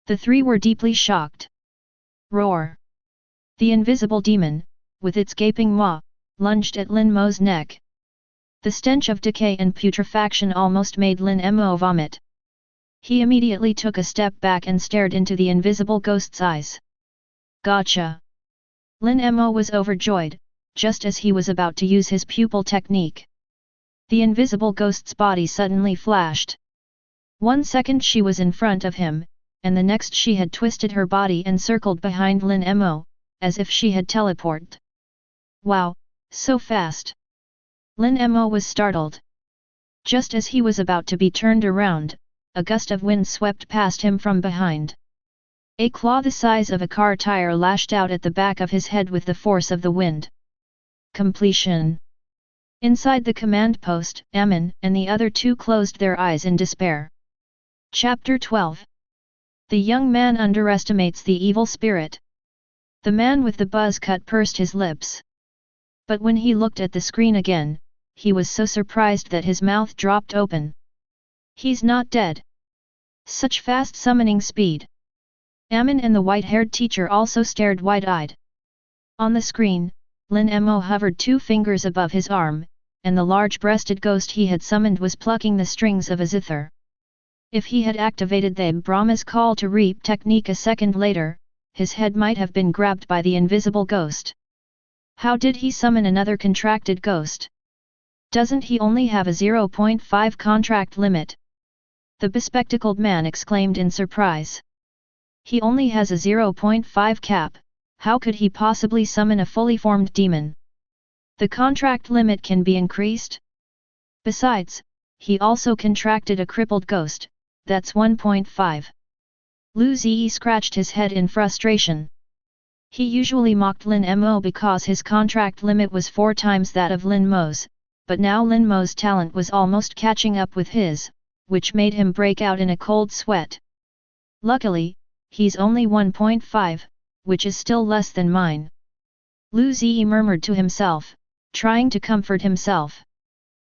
The three were deeply shocked. Roar! The invisible demon, with its gaping maw, lunged at Lin Mo's neck. The stench of decay and putrefaction almost made Lin Mo vomit. He immediately took a step back and stared into the invisible ghost's eyes. Gotcha! Lin Mo was overjoyed, just as he was about to use his pupil technique. The invisible ghost's body suddenly flashed. 1 second she was in front of him, and the next she had twisted her body and circled behind Lin Mo, as if she had teleported. Wow, so fast! Lin Mo was startled. Just as he was about to be turned around, a gust of wind swept past him from behind. A claw the size of a car tire lashed out at the back of his head with the force of the wind. Completion! Inside the command post, Amin and the other two closed their eyes in despair. Chapter 12. The young man underestimates the evil spirit. The man with the buzz cut pursed his lips. But when he looked at the screen again, he was so surprised that his mouth dropped open. He's not dead. Such fast summoning speed. Amin and the white-haired teacher also stared wide-eyed. On the screen, Lin Mo hovered 2 fingers above his arm, and the large-breasted ghost he had summoned was plucking the strings of a zither. If he had activated the Brahma's call to reap technique a second later, his head might have been grabbed by the invisible ghost. How did he summon another contracted ghost? Doesn't he only have a 0.5 contract limit? The bespectacled man exclaimed in surprise. He only has a 0.5 cap, how could he possibly summon a fully formed demon? The contract limit can be increased? Besides, he also contracted a crippled ghost, that's 1.5. Lu Ziyi scratched his head in frustration. He usually mocked Lin Mo because his contract limit was 4 times that of Lin Mo's, but now Lin Mo's talent was almost catching up with his, which made him break out in a cold sweat. Luckily, he's only 1.5, which is still less than mine. Lu Ziyi murmured to himself, trying to comfort himself.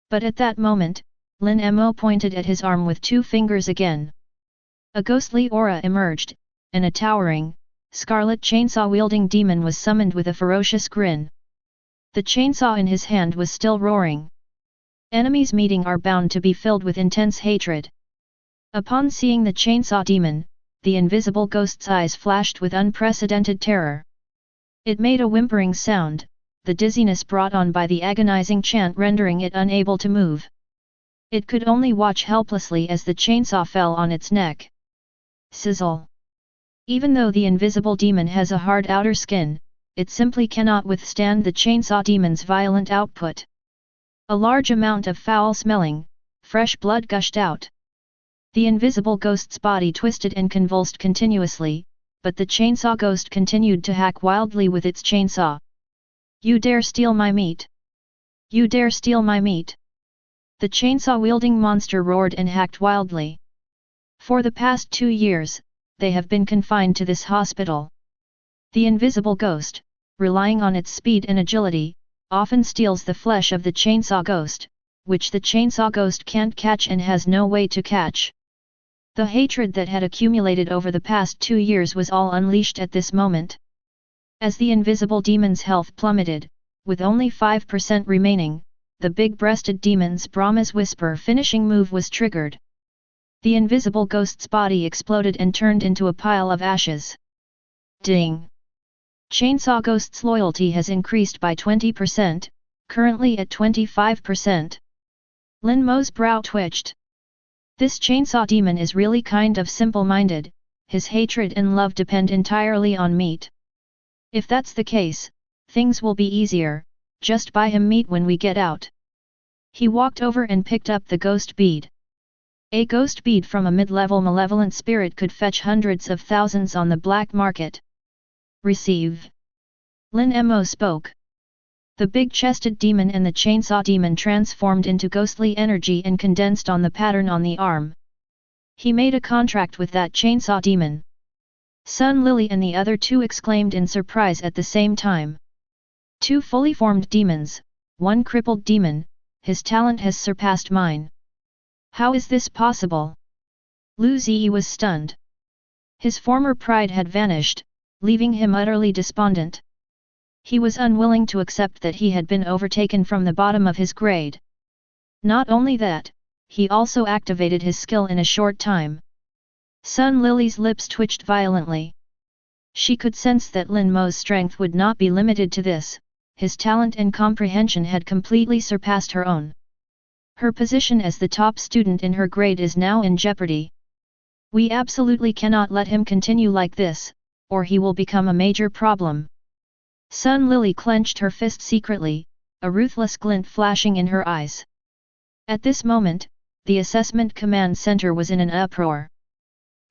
But at that moment, Lin Mo pointed at his arm with 2 fingers again. A ghostly aura emerged, and a towering, scarlet chainsaw-wielding demon was summoned with a ferocious grin. The chainsaw in his hand was still roaring. Enemies meeting are bound to be filled with intense hatred. Upon seeing the chainsaw demon, the invisible ghost's eyes flashed with unprecedented terror. It made a whimpering sound, the dizziness brought on by the agonizing chant rendering it unable to move. It could only watch helplessly as the chainsaw fell on its neck. Sizzle! Even though the invisible demon has a hard outer skin, it simply cannot withstand the chainsaw demon's violent output. A large amount of foul-smelling, fresh blood gushed out. The invisible ghost's body twisted and convulsed continuously, but the chainsaw ghost continued to hack wildly with its chainsaw. "You dare steal my meat! You dare steal my meat!" The chainsaw-wielding monster roared and hacked wildly. For the past 2 years, they have been confined to this hospital. The invisible ghost, relying on its speed and agility, often steals the flesh of the chainsaw ghost, which the chainsaw ghost can't catch and has no way to catch. The hatred that had accumulated over the past 2 years was all unleashed at this moment. As the invisible demon's health plummeted, with only 5% remaining, the big-breasted demon's Brahma's Whisper finishing move was triggered. The invisible ghost's body exploded and turned into a pile of ashes. Ding! Chainsaw Ghost's loyalty has increased by 20%, currently at 25%. Lin Mo's brow twitched. This chainsaw demon is really kind of simple-minded, his hatred and love depend entirely on meat. If that's the case, things will be easier, just buy him meat when we get out. He walked over and picked up the ghost bead. A ghost bead from a mid-level malevolent spirit could fetch hundreds of thousands on the black market. Receive. Lin Mo spoke. The big-chested demon and the chainsaw demon transformed into ghostly energy and condensed on the pattern on the arm. He made a contract with that chainsaw demon. Sun Lily and the other two exclaimed in surprise at the same time. 2 fully formed demons, 1 crippled demon, his talent has surpassed mine. How is this possible? Lu Ziyi was stunned. His former pride had vanished, leaving him utterly despondent. He was unwilling to accept that he had been overtaken from the bottom of his grade. Not only that, he also activated his skill in a short time. Sun Lily's lips twitched violently. She could sense that Lin Mo's strength would not be limited to this, his talent and comprehension had completely surpassed her own. Her position as the top student in her grade is now in jeopardy. We absolutely cannot let him continue like this, or he will become a major problem. Sun Lily clenched her fist secretly, a ruthless glint flashing in her eyes. At this moment, the assessment command center was in an uproar.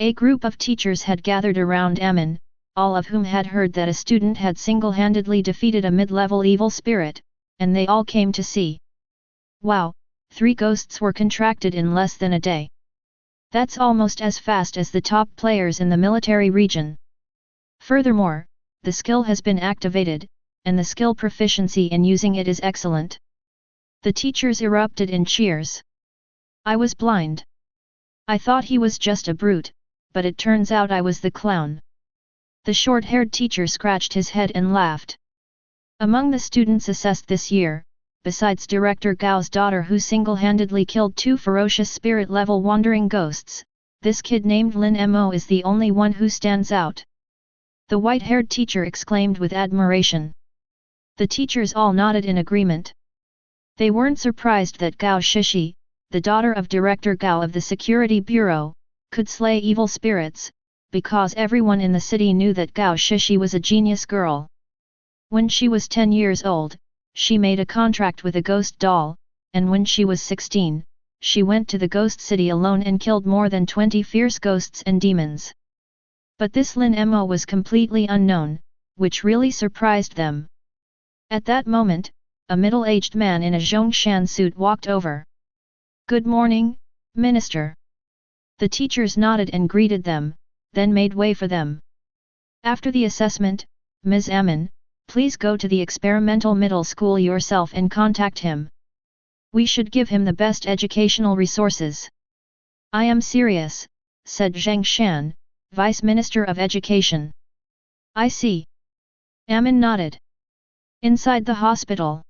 A group of teachers had gathered around Amin, all of whom had heard that a student had single-handedly defeated a mid-level evil spirit, and they all came to see. Wow, 3 ghosts were contracted in less than a day. That's almost as fast as the top players in the military region. Furthermore, the skill has been activated, and the skill proficiency in using it is excellent. The teachers erupted in cheers. I was blind. I thought he was just a brute, but it turns out I was the clown. The short-haired teacher scratched his head and laughed. Among the students assessed this year, besides Director Gao's daughter who single-handedly killed 2 ferocious spirit-level wandering ghosts, this kid named Lin Mo is the only one who stands out. The white-haired teacher exclaimed with admiration. The teachers all nodded in agreement. They weren't surprised that Gao Shishi, the daughter of Director Gao of the Security Bureau, could slay evil spirits, because everyone in the city knew that Gao Shishi was a genius girl. When she was 10 years old, she made a contract with a ghost doll, and when she was 16, she went to the ghost city alone and killed more than 20 fierce ghosts and demons. But this Lin Mo was completely unknown, which really surprised them. At that moment, a middle-aged man in a Zhongshan suit walked over. Good morning, Minister. The teachers nodded and greeted them, then made way for them. After the assessment, Ms. Amin, please go to the experimental middle school yourself and contact him. We should give him the best educational resources. I am serious, said Zhang Shan, Vice Minister of Education. I see. Amin nodded. Inside the hospital.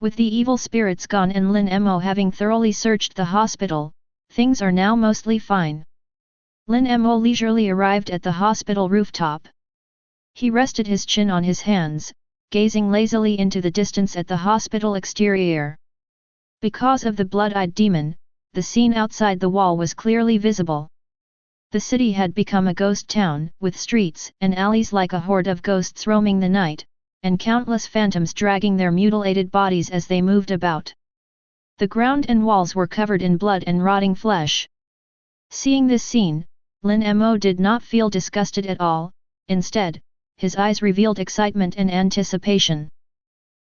With the evil spirits gone and Lin Mo having thoroughly searched the hospital, things are now mostly fine. Lin Mo leisurely arrived at the hospital rooftop. He rested his chin on his hands, gazing lazily into the distance at the hospital exterior. Because of the blood-eyed demon, the scene outside the wall was clearly visible. The city had become a ghost town, with streets and alleys like a horde of ghosts roaming the night, and countless phantoms dragging their mutilated bodies as they moved about. The ground and walls were covered in blood and rotting flesh. Seeing this scene, Lin Mo did not feel disgusted at all, instead, his eyes revealed excitement and anticipation.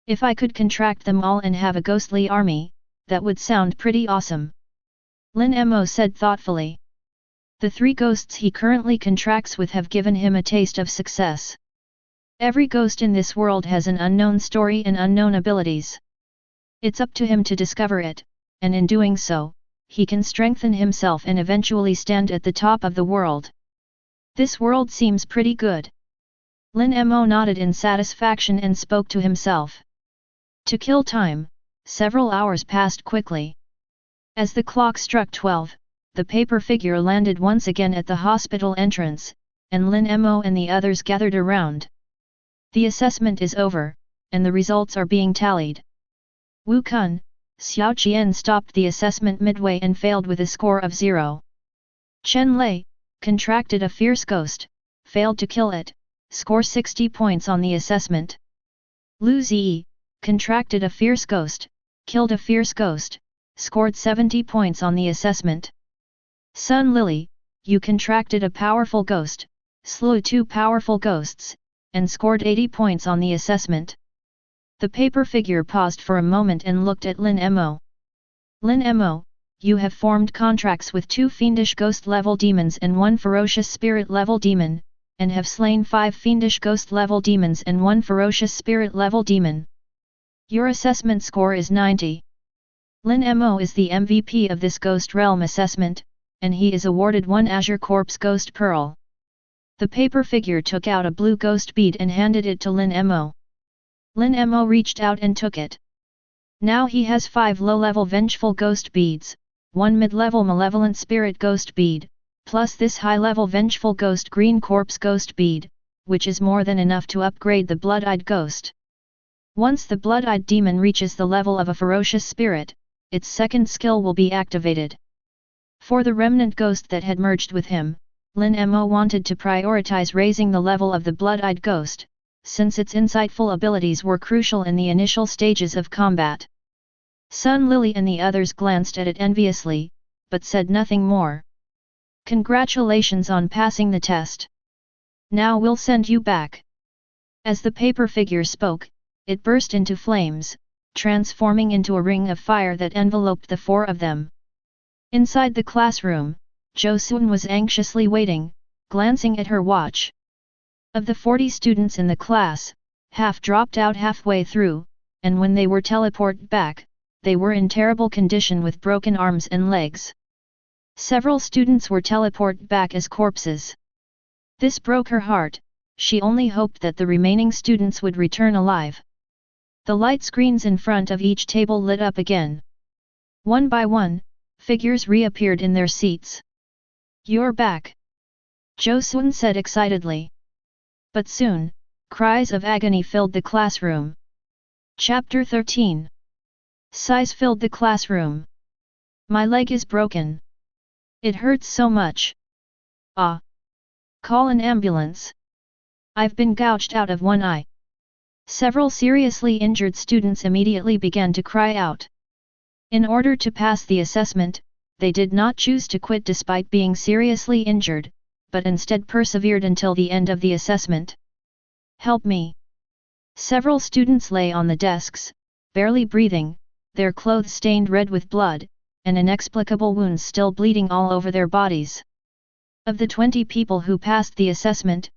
If I could contract them all and have a ghostly army, that would sound pretty awesome. Lin Mo said thoughtfully. The 3 ghosts he currently contracts with have given him a taste of success. Every ghost in this world has an unknown story and unknown abilities. It's up to him to discover it, and in doing so, he can strengthen himself and eventually stand at the top of the world. This world seems pretty good. Lin Mo nodded in satisfaction and spoke to himself. To kill time, several hours passed quickly. As the clock struck 12, the paper figure landed once again at the hospital entrance, and Lin Mo and the others gathered around. The assessment is over, and the results are being tallied. Wu Kun, Xiao Qian stopped the assessment midway and failed with a score of 0. Chen Lei, contracted a fierce ghost, failed to kill it, score 60 points on the assessment. Lu Zi, contracted a fierce ghost, killed a fierce ghost, scored 70 points on the assessment. Sun Lily, you contracted a powerful ghost, slew 2 powerful ghosts, and scored 80 points on the assessment. The paper figure paused for a moment and looked at Lin Mo. Lin Mo, you have formed contracts with 2 fiendish ghost-level demons and 1 ferocious spirit-level demon, and have slain 5 fiendish ghost-level demons and 1 ferocious spirit-level demon. Your assessment score is 90. Lin Mo is the MVP of this Ghost Realm assessment, and he is awarded 1 Azure Corpse Ghost Pearl. The paper figure took out a blue ghost bead and handed it to Lin Mo. Lin Mo reached out and took it. Now he has 5 low-level Vengeful Ghost Beads, 1 mid-level Malevolent Spirit Ghost Bead, plus this high-level Vengeful Ghost Green Corpse Ghost Bead, which is more than enough to upgrade the Blood-Eyed Ghost. Once the Blood-Eyed Demon reaches the level of a Ferocious Spirit, its second skill will be activated. For the remnant ghost that had merged with him, Lin Mo wanted to prioritize raising the level of the Blood-Eyed Ghost, since its insightful abilities were crucial in the initial stages of combat. Sun Lily and the others glanced at it enviously, but said nothing more. Congratulations on passing the test. Now we'll send you back. As the paper figure spoke, it burst into flames, transforming into a ring of fire that enveloped the 4 of them. Inside the classroom, Jo Sun was anxiously waiting, glancing at her watch. Of the 40 students in the class, half dropped out halfway through, and when they were teleported back, they were in terrible condition with broken arms and legs. Several students were teleported back as corpses. This broke her heart. She only hoped that the remaining students would return alive. The light screens in front of each table lit up again. One by one, figures reappeared in their seats. You're back! Jo Sun said excitedly. But soon, cries of agony filled the classroom. Chapter 13. Sighs filled the classroom. My leg is broken. It hurts so much. Ah! Call an ambulance. I've been gouged out of one eye. Several seriously injured students immediately began to cry out. In order to pass the assessment, they did not choose to quit despite being seriously injured, but instead persevered until the end of the assessment. Help me! Several students lay on the desks, barely breathing, their clothes stained red with blood, and inexplicable wounds still bleeding all over their bodies. Of the 20 people who passed the assessment,